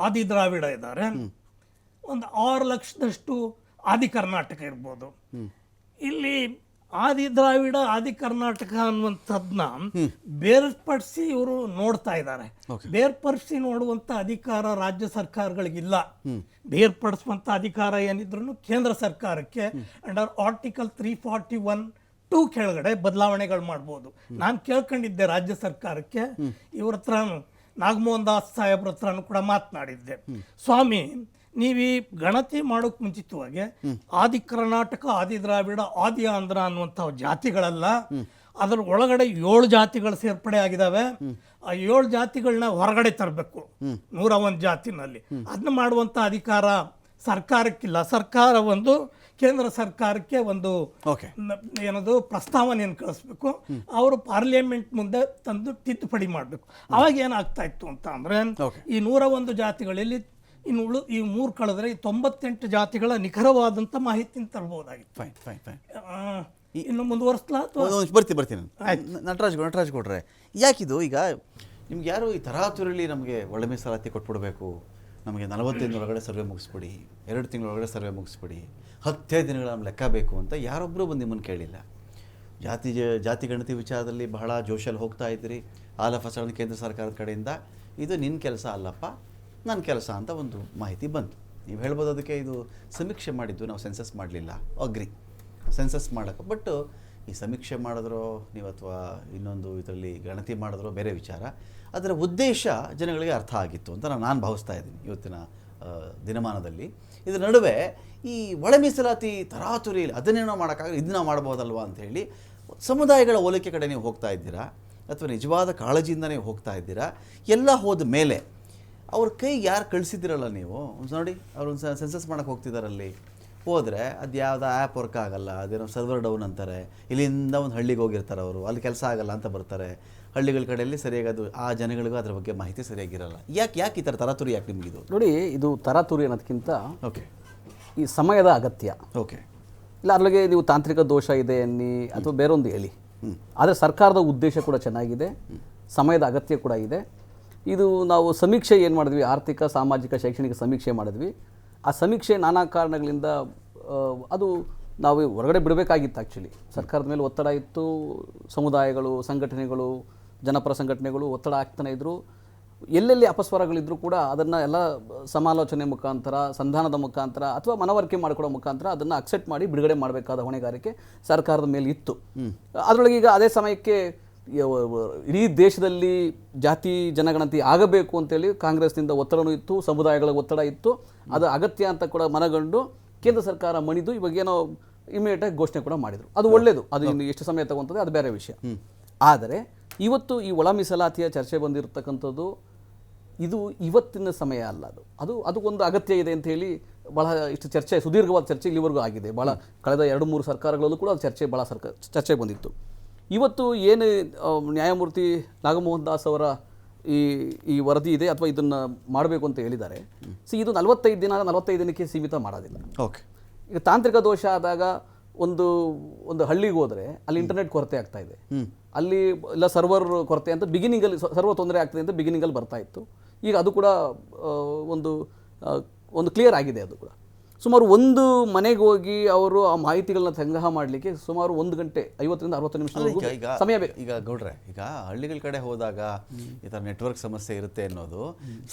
ಆದಿ ದ್ರಾವಿಡ ಇದ್ದಾರೆ, ಒಂದು 6 ಲಕ್ಷದಷ್ಟು ಆದಿ ಕರ್ನಾಟಕ ಇರ್ಬೋದು. ಇಲ್ಲಿ ಆದಿ ದ್ರಾವಿಡ ಆದಿ ಕರ್ನಾಟಕ ಅನ್ನುವಂಥದ್ದನ್ನ ಬೇರ್ಪಡಿಸಿ ಇವರು ನೋಡ್ತಾ ಇದ್ದಾರೆ. ಬೇರ್ಪಡಿಸಿ ನೋಡುವಂಥ ಅಧಿಕಾರ ರಾಜ್ಯ ಸರ್ಕಾರಗಳಿಗಿಲ್ಲ. ಬೇರ್ಪಡಿಸುವಂಥ ಅಧಿಕಾರ ಏನಿದ್ರು ಕೇಂದ್ರ ಸರ್ಕಾರಕ್ಕೆ ಅಂಡರ್ ಆರ್ಟಿಕಲ್ 341(2) ಕೆಳಗಡೆ ಬದಲಾವಣೆಗಳು ಮಾಡ್ಬೋದು. ನಾನು ಕೇಳ್ಕೊಂಡಿದ್ದೆ ರಾಜ್ಯ ಸರ್ಕಾರಕ್ಕೆ, ಇವ್ರ ಹತ್ರ ನಾಗಮೋಹನ್ ದಾಸ್ ಸಾಹೇಬ್ರ ಹತ್ರನೂ ಕೂಡ ಮಾತನಾಡಿದ್ದೆ. ಸ್ವಾಮಿ, ನೀವು ಈ ಗಣತಿ ಮಾಡೋಕೆ ಮುಂಚಿತವಾಗಿ ಆದಿ ಕರ್ನಾಟಕ, ಆದಿ ದ್ರಾವಿಡ, ಆದಿ ಆಂಧ್ರ ಅನ್ನುವಂಥ ಜಾತಿಗಳಲ್ಲ, ಅದರ ಒಳಗಡೆ 7 ಜಾತಿಗಳು ಸೇರ್ಪಡೆ ಆಗಿದಾವೆ. ಆ 7 ಜಾತಿಗಳನ್ನ ಹೊರಗಡೆ ತರಬೇಕು 101 ಜಾತಿನಲ್ಲಿ. ಅದನ್ನ ಮಾಡುವಂಥ ಅಧಿಕಾರ ಸರ್ಕಾರಕ್ಕಿಲ್ಲ. ಸರ್ಕಾರ ಒಂದು ಕೇಂದ್ರ ಸರ್ಕಾರಕ್ಕೆ ಒಂದು ಏನದು ಪ್ರಸ್ತಾವನೆಯನ್ನು ಕಳಿಸ್ಬೇಕು. ಅವರು ಪಾರ್ಲಿಮೆಂಟ್ ಮುಂದೆ ತಂದು ತಿದ್ದುಪಡಿ ಮಾಡಬೇಕು. ಅವಾಗ ಏನಾಗ್ತಾ ಇತ್ತು ಅಂತ ಅಂದ್ರೆ, ಈ 101 ಜಾತಿಗಳಲ್ಲಿ ಈ 3 ಕಳೆದ್ರೆ 98 ಜಾತಿಗಳ ನಿಖರವಾದಂಥ ಮಾಹಿತಿನ ತರಬಹುದಾಗಿತ್ತು. ಇನ್ನು ಮುಂದುವರಿಸ್ಲಾ? ಬರ್ತೀನಿ. ನಟರಾಜ್ ಗೌಡ್ರೆ, ಯಾಕಿದು ಈಗ ನಿಮ್ಗೆ ಯಾರು ಈ ತರಾತುರಿಲಿ ನಮಗೆ ಒಳ್ಳೆ ಮೀಸಲಾತಿ ಕೊಟ್ಬಿಡ್ಬೇಕು, ನಮಗೆ 45 ದಿನದೊಳಗಡೆ ಸರ್ವೆ ಮುಗಿಸ್ಬಿಡಿ, 2 ತಿಂಗಳೊಳಗಡೆ ಸರ್ವೆ ಮುಗಿಸ್ಬಿಡಿ, 15 ದಿನಗಳ ನಮ್ಮ ಲೆಕ್ಕ ಬೇಕು ಅಂತ ಯಾರೊಬ್ಬರು ಬಂದು ನಿಮ್ಮನ್ನು ಕೇಳಿಲ್ಲ. ಜಾತಿ ಗಣತಿ ವಿಚಾರದಲ್ಲಿ ಬಹಳ ಜೋಶಲ್ಲಿ ಹೋಗ್ತಾ ಇದ್ದೀರಿ. ಆಲ್ ಆಫ್ ಅ ಸಡನ್ ಕೇಂದ್ರ ಸರ್ಕಾರದ ಕಡೆಯಿಂದ ಇದು ನಿನ್ನ ಕೆಲಸ ಅಲ್ಲಪ್ಪ, ನನ್ನ ಕೆಲಸ ಅಂತ ಒಂದು ಮಾಹಿತಿ ಬಂತು. ನೀವು ಹೇಳ್ಬೋದು ಅದಕ್ಕೆ ಇದು ಸಮೀಕ್ಷೆ ಮಾಡಿದ್ದು, ನಾವು ಸೆನ್ಸಸ್ ಮಾಡಲಿಲ್ಲ, ಅಗ್ರಿ, ಸೆನ್ಸಸ್ ಮಾಡೋಕ್ಕೆ. ಬಟ್ ಈ ಸಮೀಕ್ಷೆ ಮಾಡಿದ್ರೋ ನೀವು ಅಥವಾ ಇನ್ನೊಂದು ಇದರಲ್ಲಿ ಗಣತಿ ಮಾಡಿದ್ರೋ ಬೇರೆ ವಿಚಾರ. ಅದರ ಉದ್ದೇಶ ಜನಗಳಿಗೆ ಅರ್ಥ ಆಗಿತ್ತು ಅಂತ ನಾನು ಭಾವಿಸ್ತಾ ಇದ್ದೀನಿ ಇವತ್ತಿನ ದಿನಮಾನದಲ್ಲಿ. ಇದರ ನಡುವೆ ಈ ಒಳ ಮೀಸಲಾತಿ ತರಾತುರಿ ಅದನ್ನೇನೋ ಮಾಡೋಕ್ಕಾಗಲ್ಲ, ಇದನ್ನ ಮಾಡ್ಬೋದಲ್ವಾ ಅಂಥೇಳಿ ಸಮುದಾಯಗಳ ಹೋಲಿಕೆ ಕಡೆ ನೀವು ಹೋಗ್ತಾ ಇದ್ದೀರಾ ಅಥವಾ ನಿಜವಾದ ಕಾಳಜಿಯಿಂದ ನೀವು ಹೋಗ್ತಾ ಇದ್ದೀರಾ? ಎಲ್ಲ ಹೋದ ಮೇಲೆ ಅವ್ರ ಕೈಗೆ ಯಾರು ಕಳಿಸಿದ್ದೀರಲ್ಲ ನೀವು, ನೋಡಿ ಅವ್ರೊಂದು ಸೆನ್ಸಸ್ ಮಾಡೋಕ್ಕೆ ಹೋಗ್ತಿದ್ದಾರಲ್ಲಿ, ಹೋದರೆ ಅದು ಯಾವುದೋ ಆ್ಯಪ್ ವರ್ಕ್ ಆಗಲ್ಲ, ಅದೇನೋ ಸರ್ವರ್ ಡೌನ್ ಅಂತಾರೆ, ಇಲ್ಲಿಂದ ಒಂದು ಹಳ್ಳಿಗೆ ಹೋಗಿರ್ತಾರೆ ಅವರು, ಅಲ್ಲಿ ಕೆಲಸ ಆಗಲ್ಲ ಅಂತ ಬರ್ತಾರೆ. ಹಳ್ಳಿಗಳ ಕಡೆಯಲ್ಲಿ ಸರಿಯಾಗಿ ಅದು ಆ ಜನಗಳಿಗೂ ಅದ್ರ ಬಗ್ಗೆ ಮಾಹಿತಿ ಸರಿಯಾಗಿರಲ್ಲ. ಯಾಕೆ ಈ ಥರ ತರಾತುರಿ ಯಾಕೆ ನಿಮಗಿದು? ನೋಡಿ, ಇದು ತರಾತುರಿ ಅನ್ನೋದಕ್ಕಿಂತ ಓಕೆ ಈ ಸಮಯದ ಅಗತ್ಯ. ಓಕೆ, ಇಲ್ಲ ಅದ್ರೊಳಗೆ ನೀವು ತಾಂತ್ರಿಕ ದೋಷ ಇದೆ ಅನ್ನಿ ಅಥವಾ ಬೇರೊಂದು ಹೇಳಿ, ಆದರೆ ಸರ್ಕಾರದ ಉದ್ದೇಶ ಕೂಡ ಚೆನ್ನಾಗಿದೆ, ಸಮಯದ ಅಗತ್ಯ ಕೂಡ ಇದೆ. ಇದು ನಾವು ಸಮೀಕ್ಷೆ ಏನು ಮಾಡಿದ್ವಿ, ಆರ್ಥಿಕ ಸಾಮಾಜಿಕ ಶೈಕ್ಷಣಿಕ ಸಮೀಕ್ಷೆ ಮಾಡಿದ್ವಿ. ಆ ಸಮೀಕ್ಷೆ ನಾನಾ ಕಾರಣಗಳಿಂದ ಅದು ನಾವು ಹೊರಗಡೆ ಬಿಡಬೇಕಾಗಿತ್ತು. ಆ್ಯಕ್ಚುಲಿ ಸರ್ಕಾರದ ಮೇಲೆ ಒತ್ತಡ ಇತ್ತು, ಸಮುದಾಯಗಳು, ಸಂಘಟನೆಗಳು, ಜನಪರ ಸಂಘಟನೆಗಳು ಒತ್ತಡ ಆಗ್ತಾನೆ ಇದ್ದರು. ಎಲ್ಲೆಲ್ಲಿ ಅಪಸ್ವರಗಳಿದ್ದರೂ ಕೂಡ ಅದನ್ನು ಎಲ್ಲ ಸಮಾಲೋಚನೆ ಮುಖಾಂತರ, ಸಂಧಾನದ ಮುಖಾಂತರ ಅಥವಾ ಮನವರಿಕೆ ಮಾಡಿಕೊಡೋ ಮುಖಾಂತರ ಅದನ್ನು ಅಕ್ಸೆಪ್ಟ್ ಮಾಡಿ ಬಿಡುಗಡೆ ಮಾಡಬೇಕಾದ ಹೊಣೆಗಾರಿಕೆ ಸರ್ಕಾರದ ಮೇಲೆ ಇತ್ತು. ಅದರೊಳಗೆ ಈಗ ಅದೇ ಸಮಯಕ್ಕೆ ಇಡೀ ದೇಶದಲ್ಲಿ ಜಾತಿ ಜನಗಣತಿ ಆಗಬೇಕು ಅಂತೇಳಿ ಕಾಂಗ್ರೆಸ್ನಿಂದ ಒತ್ತಡವೂ ಇತ್ತು, ಸಮುದಾಯಗಳ ಒತ್ತಡ ಇತ್ತು. ಅದು ಅಗತ್ಯ ಅಂತ ಕೂಡ ಮನಗಂಡು ಕೇಂದ್ರ ಸರ್ಕಾರ ಮಣಿದು ಇವಾಗೇನೋ ಇಮಿಡಿಯೇಟಾಗಿ ಘೋಷಣೆ ಕೂಡ ಮಾಡಿದರು. ಅದು ಒಳ್ಳೆಯದು. ಅದು ಇನ್ನು ಎಷ್ಟು ಸಮಯ ತಗೊಂತದೆ ಅದು ಬೇರೆ ವಿಷಯ. ಆದರೆ ಇವತ್ತು ಈ ಒಳ ಮೀಸಲಾತಿಯ ಚರ್ಚೆ ಬಂದಿರತಕ್ಕಂಥದ್ದು ಇದು ಇವತ್ತಿನ ಸಮಯ ಅಲ್ಲ. ಅದು ಒಂದು ಅಗತ್ಯ ಇದೆ ಅಂತ ಹೇಳಿ ಭಾಳ ಇಷ್ಟು ಚರ್ಚೆ, ಸುದೀರ್ಘವಾದ ಚರ್ಚೆ ಇಲ್ಲಿವರೆಗೂ ಆಗಿದೆ. ಭಾಳ ಕಳೆದ 2-3 ಸರ್ಕಾರಗಳಲ್ಲೂ ಕೂಡ ಅದು ಚರ್ಚೆ ಭಾಳ ಚರ್ಚೆ ಬಂದಿತ್ತು. ಇವತ್ತು ಏನು ನ್ಯಾಯಮೂರ್ತಿ ನಾಗಮೋಹನ್ ದಾಸ್ ಅವರ ಈ ವರದಿ ಇದೆ ಅಥವಾ ಇದನ್ನು ಮಾಡಬೇಕು ಅಂತ ಹೇಳಿದ್ದಾರೆ. ಇದು 45 ದಿನಕ್ಕೆ ಸೀಮಿತ ಮಾಡೋದಿಲ್ಲ. ಓಕೆ, ಈಗ ತಾಂತ್ರಿಕ ದೋಷ ಆದಾಗ ಒಂದು ಹಳ್ಳಿಗೆ ಹೋದರೆ ಅಲ್ಲಿ ಇಂಟರ್ನೆಟ್ ಕೊರತೆ ಆಗ್ತಾ ಇದೆ, ಅಲ್ಲಿ ಇಲ್ಲ ಸರ್ವರ್ ಕೊರತೆ ಅಂತ ಬಿಗಿನಿಂಗಲ್ಲಿ ಸರ್ವರ್ ತೊಂದರೆ ಆಗ್ತದೆ ಅಂತ ಬಿಗಿನಿಂಗಲ್ಲಿ ಬರ್ತಾ ಇತ್ತು. ಈಗ ಅದು ಕೂಡ ಒಂದು ಕ್ಲಿಯರ್ ಆಗಿದೆ. ಅದು ಕೂಡ ಸುಮಾರು ಒಂದು ಮನೆಗೆ ಹೋಗಿ ಅವರು ಆ ಮಾಹಿತಿಗಳನ್ನ ಸಂಗ್ರಹ ಮಾಡಲಿಕ್ಕೆ ಸುಮಾರು 1 ಗಂಟೆ 50 ರಿಂದ 60 ನಿಮಿಷ ಸಮಯ ಬೇಕು. ಈಗ ಗೌಡ್ರೆ, ಈಗ ಹಳ್ಳಿಗಳ ಕಡೆ ಹೋದಾಗ ಈ ಥರ ನೆಟ್ವರ್ಕ್ ಸಮಸ್ಯೆ ಇರುತ್ತೆ ಅನ್ನೋದು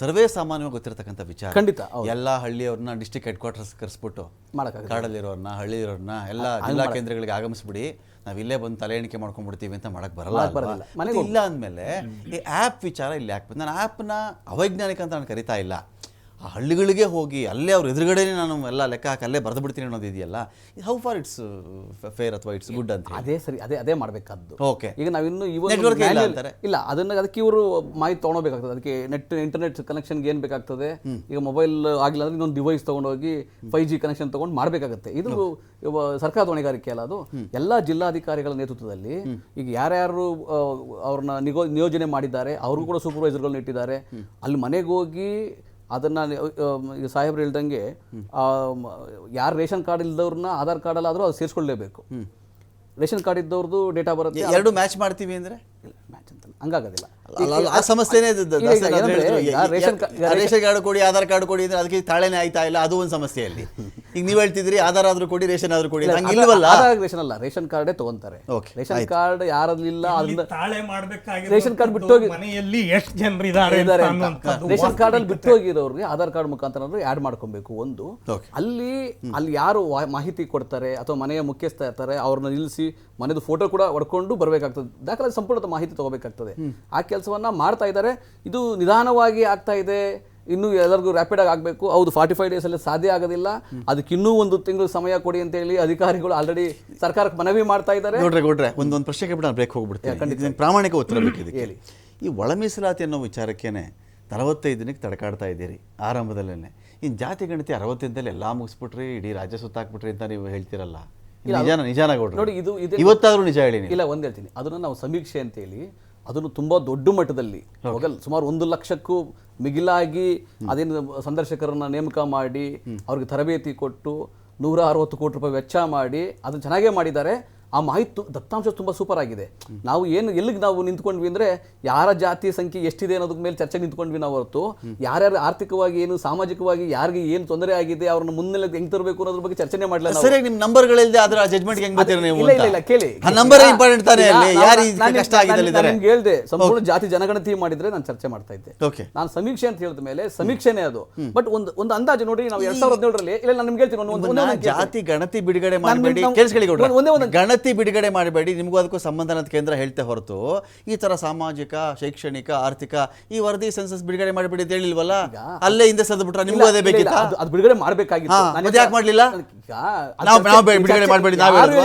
ಸರ್ವೇ ಸಾಮಾನ್ಯವಾಗಿ ಗೊತ್ತಿರತಕ್ಕಂಥ ವಿಚಾರ. ಖಂಡಿತ. ಎಲ್ಲ ಹಳ್ಳಿಯವ್ರನ್ನ ಡಿಸ್ಟ್ರಿಕ್ಟ್ ಹೆಡ್ ಕ್ವಾರ್ಟರ್ಸ್ ಕರೆಸ್ಬಿಟ್ಟು ಕಾಡಲ್ಲಿರೋರನ್ನ, ಹಳ್ಳಿಯವ್ರನ್ನ ಎಲ್ಲ ಜಿಲ್ಲಾ ಕೇಂದ್ರಗಳಿಗೆ ಆಗಮಿಸ್ಬಿಡಿ, ನಾವು ಇಲ್ಲೇ ಬಂದು ತಲೆ ಎಣಿಕೆ ಮಾಡ್ಕೊಂಡ್ಬಿಡ್ತೀವಿ ಅಂತ ಮಾಡಕ್ಕೆ ಬರಲ್ಲ. ಇಲ್ಲ ಅಂದಮೇಲೆ ಈ ಆ್ಯಪ್ ವಿಚಾರ ಇಲ್ಲಿ ಹಾಕ್ಬೇಕು. ನಾನು ಆ್ಯಪ್ನ ಅವೈಜ್ಞಾನಿಕ ಅಂತ ನಾನು ಕರಿತಾ ಇಲ್ಲ. ಆ ಹಳ್ಳಿಗಳಿಗೆ ಹೋಗಿ ಅಲ್ಲೇ ಅವ್ರ ಎದುರುಗಡೆನೇ ನಾನು ಎಲ್ಲ ಲೆಕ್ಕ ಹಾಕಿ ಅಲ್ಲೇ ಬರೆದು ಬಿಡ್ತೀನಿ ಅನ್ನೋದು ಇದೆಯಲ್ಲ, ಹೌ ಫಾರ್ ಇಟ್ಸ್ ಫೇರ್ ಅಥವಾ ಇಟ್ಸ್ ಗುಡ್ ಅಂತ ಅದೇ ಸರಿ, ಅದೇ ಮಾಡಬೇಕಾದ್ದು. ಓಕೆ, ಈಗ ನಾವಿನ್ನು ಇಲ್ಲ ಅದಕ್ಕೆ ಇವರು ಮಾಹಿತಿ ತೊಗೊಳ್ಬೇಕಾಗ್ತದೆ. ಅದಕ್ಕೆ ಇಂಟರ್ನೆಟ್ ಕನೆಕ್ಷನ್ಗೆ ಏನು ಬೇಕಾಗ್ತದೆ, ಈಗ ಮೊಬೈಲ್ ಆಗಿಲ್ಲ ಅಂದ್ರೆ ಇನ್ನೊಂದು ಡಿವೈಸ್ ತೊಗೊಂಡೋಗಿ 5G ಕನೆಕ್ಷನ್ ತೊಗೊಂಡು ಮಾಡಬೇಕಾಗುತ್ತೆ. ಇದು ಸರ್ಕಾರದ ಹೊಣೆಗಾರಿಕೆ ಅಲ್ಲ. ಅದು ಎಲ್ಲ ಜಿಲ್ಲಾಧಿಕಾರಿಗಳ ನೇತೃತ್ವದಲ್ಲಿ ಈಗ ಯಾರ್ಯಾರು ಅವ್ರನ್ನ ನಿಯೋಜನೆ ಮಾಡಿದ್ದಾರೆ ಅವ್ರಿಗೂ ಕೂಡ ಸೂಪರ್ವೈಸರ್ಗಳನ್ನ ಇಟ್ಟಿದ್ದಾರೆ. ಅಲ್ಲಿ ಮನೆಗೆ ಹೋಗಿ ಅದನ್ನು ಈಗ ಸಾಹೇಬ್ರು ಹೇಳ್ದಂಗೆ ಯಾರು ರೇಷನ್ ಕಾರ್ಡ್ ಇಲ್ದವ್ರನ್ನ ಆಧಾರ್ ಕಾರ್ಡಲ್ಲಾದರೂ ಅದು ಸೇರಿಸ್ಕೊಳ್ಳೇಬೇಕು. ರೇಷನ್ ಕಾರ್ಡ್ ಇದ್ದವ್ರದ್ದು ಡೇಟಾ ಬರುತ್ತೆ, ಎರಡು ಮ್ಯಾಚ್ ಮಾಡ್ತೀವಿ ಅಂದರೆ ಮ್ಯಾಚ್ ಅಂತ ಹಂಗಾಗೋದಿಲ್ಲ. ಆ ಸಮಸ್ಯೆನೇ ರೇಷನ್ ಕಾರ್ಡ್ ಕೊಡಿ, ಆಧಾರ್ ಕಾರ್ಡ್ ಕೊಡಿ ಅಂದ್ರೆ ಅದಕ್ಕೆ ತಾಳೆನೇ ಆಯ್ತಾ ಇಲ್ಲ, ಅದು ಒಂದು ಸಮಸ್ಯೆಯಲ್ಲಿ. ಈಗ ನೀವು ಹೇಳ್ತಿದ್ರಿ ಆಧಾರ್ ಆದ್ರೂ ಕೊಡಿ, ರೇಷನ್ ಆದ್ರೂ ಕೊಡಿ, ಇಲ್ವಲ್ಲ. ರೇಷನ್ ಅಲ್ಲ, ರೇಷನ್ ಕಾರ್ಡೇ ತಗೊಂತಾರೆ. ರೇಷನ್ ಕಾರ್ಡ್ ಯಾರಲ್ಲಿಲ್ಲ ರೇಷನ್ ಕಾರ್ಡ್ ಬಿಟ್ಟು ಹೋಗಿ ಮನೆಯಲ್ಲಿ ಎಷ್ಟು ಜನರಿದ್ದಾರೆ ರೇಷನ್ ಕಾರ್ಡ್ ಅಲ್ಲಿ ಬಿಟ್ಟು ಹೋಗಿರೋರಿಗೆ ಆಧಾರ್ ಕಾರ್ಡ್ ಮುಖಾಂತರ ಆಡ್ ಮಾಡ್ಕೊಬೇಕು. ಒಂದು ಅಲ್ಲಿ ಯಾರು ಮಾಹಿತಿ ಕೊಡ್ತಾರೆ ಅಥವಾ ಮನೆಯ ಮುಖ್ಯಸ್ಥ ಇರ್ತಾರೆ ಅವ್ರನ್ನ ನಿಲ್ಲಿಸಿ ಮನೆದು ಫೋಟೋ ಕೂಡ ಹೊಡ್ಕೊಂಡು ಬರಬೇಕಾಗ್ತದೆ, ದಾಖಲೆ ಸಂಪೂರ್ಣ ಮಾಹಿತಿ ತಗೋಬೇಕಾಗ್ತದೆ. ಆ ಕೆಲಸವನ್ನ ಮಾಡ್ತಾ ಇದ್ದಾರೆ. ಇದು ನಿಧಾನವಾಗಿ ಆಗ್ತಾ ಇದೆ, ಇನ್ನೂ ಎಲ್ಲರಿಗೂ ರ್ಯಾಪಿಡ್ ಆಗಿ ಆಗಬೇಕು. ಹೌದು, 45 days ಅಲ್ಲಿ ಸಾಧ್ಯ ಆಗೋದಿಲ್ಲ, ಅದಕ್ಕೆ ಇನ್ನೂ 1 ತಿಂಗಳು ಸಮಯ ಕೊಡಿ ಅಂತ ಹೇಳಿ ಅಧಿಕಾರಿಗಳು ಆಲ್ರೆಡಿ ಸರ್ಕಾರಕ್ಕೆ ಮನವಿ ಮಾಡ್ತಾ ಇದ್ದಾರೆ. ನೋಡ್ರೆ ಒಂದೊಂದು ಪ್ರಶ್ನೆ ಕೇಳ್ಬಿಟ್ಟು ನಾನು ಬ್ರೇಕ್ ಹೋಗ್ಬಿಡ್ತೀನಿ. ಪ್ರಾಮಾಣಿಕ ಉತ್ತರ ಬೇಕಿದೆ. ಈ ಒಳ ಮೀಸಲಾತಿ ಅನ್ನೋ ವಿಚಾರಕ್ಕೇನೆ 45 ದಿನಕ್ಕೆ ತಡಕಾಡ್ತಾ ಇದ್ದೀರಿ ಆರಂಭದಲ್ಲೇ. ಇನ್ನು ಜಾತಿ ಗಣತಿ 60 ದಿನದಲ್ಲಿ ಎಲ್ಲ ಮುಗಿಸ್ಬಿಟ್ರಿ, ಇಡೀ ರಾಜ್ಯ ಸುತ್ತಾಕ್ಬಿಟ್ರಿ ಅಂತ ನೀವು ಹೇಳ್ತಿರಲ್ಲ, ನಿಜಾನ ಗೌಡ್ರು? ನೋಡಿ, ಇದು ಇವತ್ತಾದ್ರೂ ನಿಜ ಹೇಳಿ. ಇಲ್ಲ, ಒಂದ್ ಹೇಳ್ತೀನಿ, ಅದನ್ನು ನಾವು ಸಮೀಕ್ಷೆ ಅಂತ ಹೇಳಿ ಅದನ್ನು ತುಂಬಾ ದೊಡ್ಡ ಮಟ್ಟದಲ್ಲಿ ಸುಮಾರು 1 ಲಕ್ಷಕ್ಕೂ ಮಿಗಿಲಾಗಿ ಅದೇನು ಸಂದರ್ಶಕರನ್ನ ನೇಮಕ ಮಾಡಿ ಅವ್ರಿಗೆ ತರಬೇತಿ ಕೊಟ್ಟು 160 ಕೋಟಿ ರೂಪಾಯಿ ವೆಚ್ಚ ಮಾಡಿ ಅದನ್ನು ಚೆನ್ನಾಗೇ ಮಾಡಿದ್ದಾರೆ. ಆ ಮಾಹಿತಿ ದತ್ತಾಂಶ ತುಂಬ ಸೂಪರ್ ಆಗಿದೆ. ನಾವು ಎಲ್ಲಿಗೆ ನಾವು ನಿಂತ್ಕೊಂಡ್ವಿ ಅಂದರೆ ಯಾರ ಜಾತಿ ಸಂಖ್ಯೆ ಎಷ್ಟಿದೆ ಅನ್ನೋದಕ್ಕೆ ಮೇಲೆ ಚರ್ಚೆ ನಿಂತ್ಕೊಂಡ್ವಿ ನಾವು ಹೊರತು ಯಾರ್ಯಾರು ಆರ್ಥಿಕವಾಗಿ ಏನು ಸಾಮಾಜಿಕವಾಗಿ ಯಾರಿಗೆ ಏನು ತೊಂದರೆ ಆಗಿದೆ ಅವ್ರನ್ನ ಮುಂದೆ ಹೆಂಗ್ ತರಬೇಕು ಅನ್ನೋದ್ರ ಬಗ್ಗೆ ಚರ್ಚೆನೆ ಮಾಡಲಿಲ್ಲ. ಸರಿ, ನಿಮ್ಮ ನಂಬರ್ಗಳಿಲ್ಲದೆ ಅದರ ಜಡ್ಜ್ಮೆಂಟ್ ಹೆಂಗ್ ಬರ್ತೀರಾ ನೀವು? ಇಲ್ಲ, ಕೇಳಿ, ಆ ನಂಬರ್ ಇಂಪಾರ್ಟೆಂಟ್ ತಾನೇ. ಅಲ್ಲಿ ಯಾರು ಕಷ್ಟ ಆಗಿದೆ ನಾನು ನಿಮ್ಗೆ ಹೇಳ್ದೆ, ಸಂಪೂರ್ಣ ಜಾತಿ ಜನಗಣತಿ ಮಾಡಿದ್ರೆ ನಾನು ಚರ್ಚೆ ಮಾಡ್ತಾ ಇದ್ದೆ. ನಾನು ಸಮೀಕ್ಷೆ ಅಂತ ಹೇಳಿದ ಮೇಲೆ ಸಮೀಕ್ಷೆನೇ ಅದು. ಬಟ್ ಒಂದು ಅಂದಾಜು ನೋಡಿ, ನಾವು 2017ರಲ್ಲಿ ಇಲ್ಲ, ನಾನು ನಿಮ್ಗೆ ಹೇಳ್ತೀನಿ, ಜಾತಿ ಗಣತಿ ಬಿಡುಗಡೆ ಮಾಡಬೇಡಿ, ಕೇಳಿಸ್ಕೊಳ್ಳಿ ಗೌಡ್ರೆ, ವರದಿ ಬಿಡುಗಡೆ ಮಾಡಬೇಡಿ, ನಿಮಗೂ ಅದಕ್ಕೂ ಸಂಬಂಧ ಅಂತ ಕೇಂದ್ರ ಹೇಳ್ತೆ ಹೊರತು ಈ ಥರ ಸಾಮಾಜಿಕ, ಶೈಕ್ಷಣಿಕ, ಆರ್ಥಿಕ ಈ ವರದಿ ಸೆನ್ಸಸ್ ಬಿಡುಗಡೆ ಮಾಡಬೇಡಿ ಅಂತ ಹೇಳಿಲ್ವಲ್ಲ, ಅಲ್ಲೇ ಹಿಂದೆ ಸದ್ಬಿಟ್ರೆ ನಿಮಗೂ ಅದೇ ಬೇಕಿತ್ತಾ? ಅದು ಬಿಡುಗಡೆ ಮಾಡಬೇಕಾಗಿತ್ತು. ಮತ್ತೆ ಯಾಕೆ ಮಾಡಲಿಲ್ಲ? ನಾವು ಬಿಡುಗಡೆ ಮಾಡಬೇಡಿ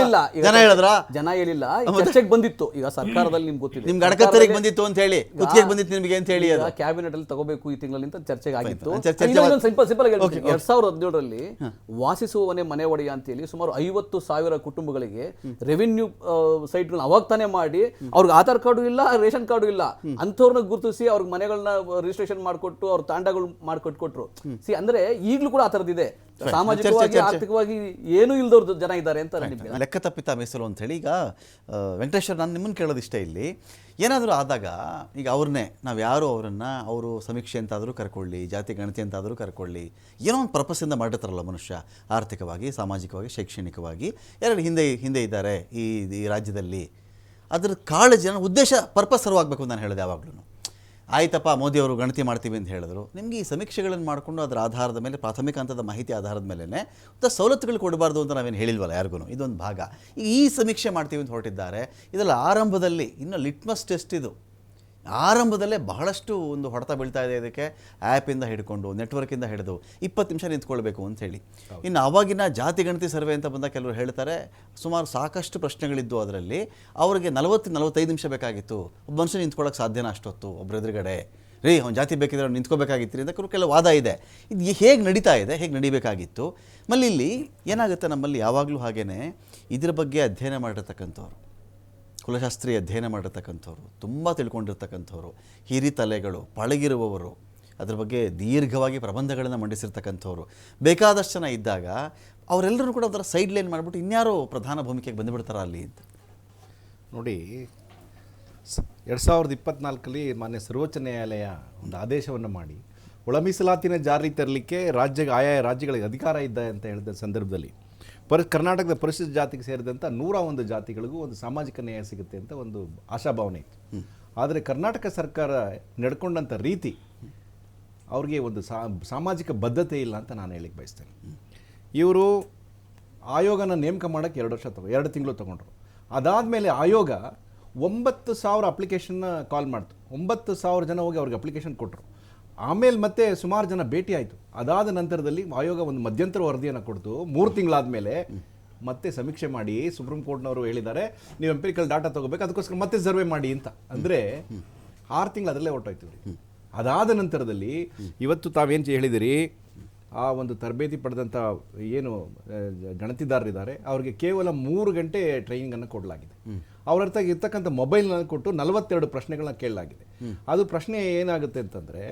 ಜನ ಹೇಳಿದ್ರ? ಜನ ಹೇಳಿಲ್ಲ, ಚರ್ಚೆಗೆ ಬಂದಿತ್ತು. ಈಗ ಸರ್ಕಾರದಲ್ಲಿ ನಿಮ್ಗೆ ಗೊತ್ತಿದೆ, ನಿಮ್ಗೆ ಅಡಕತ್ತರಿಗೆ ಬಂದಿತ್ತು ಅಂತ ಹೇಳಿ, ಗುತ್ತಿಗೆಗೆ ಬಂದಿತ್ತು ನಿಮಗೆ ಅಂತ ಹೇಳಿ ಕ್ಯಾಬಿನೆಟ್ ಅಲ್ಲಿ ತಗೋಬೇಕು ಈ ತಿಂಗಳಲ್ಲಿ ಅಂತ ಚರ್ಚೆಗೆ ಆಗಿತ್ತು. ಸಿಂಪಲ್ ಆಗಿ 2017ರಲ್ಲಿ ವಾಸಿಸುವವನೇ ಮನೆ ಒಡೆಯ ಅಂತ ಹೇಳಿ ಸುಮಾರು 50,000 ಕುಟುಂಬಗಳಿಗೆ ರೆವಿನ್ಯೂ ಸೈಟ್ಗಳನ್ನ ಅವಾಗ ತಾನೇ ಮಾಡಿ ಅವ್ರಿಗೆ ಆಧಾರ್ ಕಾರ್ಡು ಇಲ್ಲ, ರೇಷನ್ ಕಾರ್ಡು ಇಲ್ಲ, ಅಂಥವ್ರನ್ನ ಗುರುತಿಸಿ ಅವ್ರಿಗೆ ಮನೆಗಳನ್ನ ರಿಜಿಸ್ಟ್ರೇಷನ್ ಮಾಡಿಕೊಟ್ಟು ಅವ್ರ ತಾಂಡಗಳು ಮಾಡಿಕೊಟ್ಕೊಟ್ರು. ಅಂದ್ರೆ ಈಗಲೂ ಕೂಡ ಆ ಥರದಿದೆ. ಸಾಮಾಜಿಕವಾಗಿ ಆರ್ಥಿಕವಾಗಿ ಏನೂ ಇಲ್ದವ್ರ ಜನ ಇದ್ದಾರೆ ಅಂತ ಲೆಕ್ಕ ತಪ್ಪಿತ ಮೀಸಲು ಅಂತ ಹೇಳಿ. ಈಗ ವೆಂಕಟೇಶ್ವರ್, ನಾನು ನಿಮ್ಮನ್ನು ಕೇಳೋದು ಇಷ್ಟ ಇಲ್ಲಿ, ಏನಾದರೂ ಆದಾಗ ಈಗ ಅವ್ರನ್ನೇ ನಾವು ಯಾರು ಅವರನ್ನು ಅವರು ಸಮೀಕ್ಷೆ ಅಂತಾದರೂ ಕರ್ಕೊಳ್ಳಿ, ಜಾತಿ ಗಣತಿ ಅಂತಾದರೂ ಕರ್ಕೊಳ್ಳಿ, ಏನೋ ಒಂದು ಪರ್ಪಸ್ಸಿಂದ ಮಾಡಿರ್ತಾರಲ್ಲ ಮನುಷ್ಯ, ಆರ್ಥಿಕವಾಗಿ, ಸಾಮಾಜಿಕವಾಗಿ, ಶೈಕ್ಷಣಿಕವಾಗಿ ಎರಡು ಹಿಂದೆ ಇದ್ದಾರೆ ಈ ರಾಜ್ಯದಲ್ಲಿ. ಅದ್ರ ಕಾಳಜಿ ಉದ್ದೇಶ ಪರ್ಪಸ್ ಸರ್ವಾಗಬೇಕು ನಾನು ಹೇಳಿದೆ ಯಾವಾಗಲೂ. ಆಯ್ತಪ್ಪ ಮೋದಿಯವರು ಗಣತಿ ಮಾಡ್ತೀವಿ ಅಂತ ಹೇಳಿದ್ರು, ನಿಮಗೆ ಈ ಸಮೀಕ್ಷೆಗಳನ್ನು ಮಾಡಿಕೊಂಡು ಅದರ ಆಧಾರದ ಮೇಲೆ, ಪ್ರಾಥಮಿಕ ಹಂತದ ಮಾಹಿತಿ ಆಧಾರದ ಮೇಲೆ ಮತ್ತು ಸವಲತ್ತುಗಳು ಕೊಡಬಾರ್ದು ಅಂತ ನಾವೇನು ಹೇಳಿಲ್ವಲ್ಲ ಯಾರಿಗೂ, ಇದೊಂದು ಭಾಗ. ಈ ಸಮೀಕ್ಷೆ ಮಾಡ್ತೀವಿ ಅಂತ ಹೊರಟಿದ್ದಾರೆ, ಇದೆಲ್ಲ ಆರಂಭದಲ್ಲಿ ಇನ್ನು ಲಿಟ್ಮಸ್ ಟೆಸ್ಟ್ ಇದು. ಆರಂಭದಲ್ಲೇ ಬಹಳಷ್ಟು ಒಂದು ಹೊಡೆತ ಬೀಳ್ತಾ ಇದೆ ಇದಕ್ಕೆ, ಆ್ಯಪಿಂದ ಹಿಡ್ಕೊಂಡು ನೆಟ್ವರ್ಕಿಂದ ಹಿಡಿದು 20 ನಿಮಿಷ ನಿಂತ್ಕೊಳ್ಬೇಕು ಅಂಥೇಳಿ. ಇನ್ನು ಆವಾಗಿನ ಜಾತಿ ಗಣತಿ ಸರ್ವೆ ಅಂತ ಬಂದಾಗ ಕೆಲವರು ಹೇಳ್ತಾರೆ ಸುಮಾರು ಸಾಕಷ್ಟು ಪ್ರಶ್ನೆಗಳಿದ್ದು, ಅದರಲ್ಲಿ ಅವರಿಗೆ 40-45 ನಿಮಿಷ ಬೇಕಾಗಿತ್ತು. ಒಬ್ಬ ಮನುಷ್ಯ ನಿಂತ್ಕೊಳ್ಳೋಕೆ ಸಾಧ್ಯನಾ ಅಷ್ಟೊತ್ತು ಒಬ್ಬರ ಎದುರುಗಡೆ? ಅವ್ನು ಜಾತಿ ಬೇಕಿದ್ರೆ ಅವ್ನು ನಿಂತ್ಕೋಬೇಕಾಗಿತ್ತು ಅಂತ ಕೆಲವು ವಾದ ಇದೆ. ಇದು ಹೇಗೆ ನಡೀತಾ ಇದೆ, ಹೇಗೆ ನಡಿಬೇಕಾಗಿತ್ತು? ಮಲ್ಲಿ ಇಲ್ಲಿ ಏನಾಗುತ್ತೆ, ನಮ್ಮಲ್ಲಿ ಯಾವಾಗಲೂ ಹಾಗೇ ಇದ್ರ ಬಗ್ಗೆ ಅಧ್ಯಯನ ಮಾಡಿರ್ತಕ್ಕಂಥವ್ರು, ಕುಲಶಾಸ್ತ್ರೀಯ ಅಧ್ಯಯನ ಮಾಡಿರ್ತಕ್ಕಂಥವ್ರು, ತುಂಬ ತಿಳ್ಕೊಂಡಿರ್ತಕ್ಕಂಥವ್ರು, ಹಿರಿತಲೆಗಳು, ಪಳಗಿರುವವರು, ಅದ್ರ ಬಗ್ಗೆ ದೀರ್ಘವಾಗಿ ಪ್ರಬಂಧಗಳನ್ನು ಮಂಡಿಸಿರ್ತಕ್ಕಂಥವ್ರು ಬೇಕಾದಷ್ಟು ಜನ ಇದ್ದಾಗ ಅವರೆಲ್ಲರೂ ಕೂಡ ಅದರ ಸೈಡ್ ಲೈನ್ ಮಾಡಿಬಿಟ್ಟು ಇನ್ಯಾರೋ ಪ್ರಧಾನ ಭೂಮಿಕೆಗೆ ಬಂದುಬಿಡ್ತಾರ ಅಲ್ಲಿ ಅಂತ ನೋಡಿ. 2024ರಲ್ಲಿ ಮಾನ್ಯ ಸರ್ವೋಚ್ಚ ನ್ಯಾಯಾಲಯ ಒಂದು ಆದೇಶವನ್ನು ಮಾಡಿ ಒಳ ಮೀಸಲಾತಿನ ಜಾರಿ ತರಲಿಕ್ಕೆ ಆಯಾ ರಾಜ್ಯಗಳಿಗೆ ಅಧಿಕಾರ ಇದೆ ಅಂತ ಹೇಳಿದ ಸಂದರ್ಭದಲ್ಲಿ ಕರ್ನಾಟಕದ ಪರಿಶಿಷ್ಟ ಜಾತಿಗೆ ಸೇರಿದಂಥ 101 ಜಾತಿಗಳಿಗೂ ಒಂದು ಸಾಮಾಜಿಕ ನ್ಯಾಯ ಸಿಗುತ್ತೆ ಅಂತ ಒಂದು ಆಶಾಭಾವನೆ ಇತ್ತು. ಆದರೆ ಕರ್ನಾಟಕ ಸರ್ಕಾರ ನಡ್ಕೊಂಡಂಥ ರೀತಿ ಅವ್ರಿಗೆ ಒಂದು ಸಾಮಾಜಿಕ ಬದ್ಧತೆ ಇಲ್ಲ ಅಂತ ನಾನು ಹೇಳಿಕ್ಕೆ ಬಯಸ್ತೇನೆ. ಇವರು ಆಯೋಗನ ನೇಮಕ ಮಾಡೋಕ್ಕೆ 2 ತಿಂಗಳು ತೊಗೊಂಡ್ರು. ಅದಾದಮೇಲೆ ಆಯೋಗ 9,000 ಅಪ್ಲಿಕೇಶನ್ನ ಕಾಲ್ ಮಾಡ್ತು. 9,000 ಜನ ಹೋಗಿ ಅವ್ರಿಗೆ ಅಪ್ಲಿಕೇಶನ್ ಕೊಟ್ಟರು. ಆಮೇಲೆ ಮತ್ತೆ ಸುಮಾರು ಜನ ಭೇಟಿ ಆಯಿತು. ಅದಾದ ನಂತರದಲ್ಲಿ ಆಯೋಗ ಒಂದು ಮಧ್ಯಂತರ ವರದಿಯನ್ನು ಕೊಡ್ತು. 3 ತಿಂಗಳಾದಮೇಲೆ ಮತ್ತೆ ಸಮೀಕ್ಷೆ ಮಾಡಿ ಸುಪ್ರೀಂ ಕೋರ್ಟ್ನವರು ಹೇಳಿದ್ದಾರೆ ನೀವು ಎಂಪಿರಿಕಲ್ ಡಾಟಾ ತೊಗೋಬೇಕು, ಅದಕ್ಕೋಸ್ಕರ ಮತ್ತೆ ಸರ್ವೆ ಮಾಡಿ ಅಂತ. ಅಂದರೆ 6 ತಿಂಗಳು ಅದರಲ್ಲೇ ಹೊರಟೋಯ್ತು. ಅದಾದ ನಂತರದಲ್ಲಿ ಇವತ್ತು ತಾವೇನು ಹೇಳಿದಿರಿ, ಆ ಒಂದು ತರಬೇತಿ ಪಡೆದಂಥ ಏನು ಗಣತಿದಾರರಿದ್ದಾರೆ ಅವ್ರಿಗೆ ಕೇವಲ 3 ಗಂಟೆ ಟ್ರೈನಿಂಗನ್ನು ಕೊಡಲಾಗಿದೆ. ಅವ್ರ ಅರ್ಥ ಇರ್ತಕ್ಕಂಥ ಮೊಬೈಲ್ನ ಕೊಟ್ಟು 42 ಪ್ರಶ್ನೆಗಳನ್ನ ಕೇಳಲಾಗಿದೆ. ಅದು ಪ್ರಶ್ನೆ ಏನಾಗುತ್ತೆ ಅಂತಂದರೆ,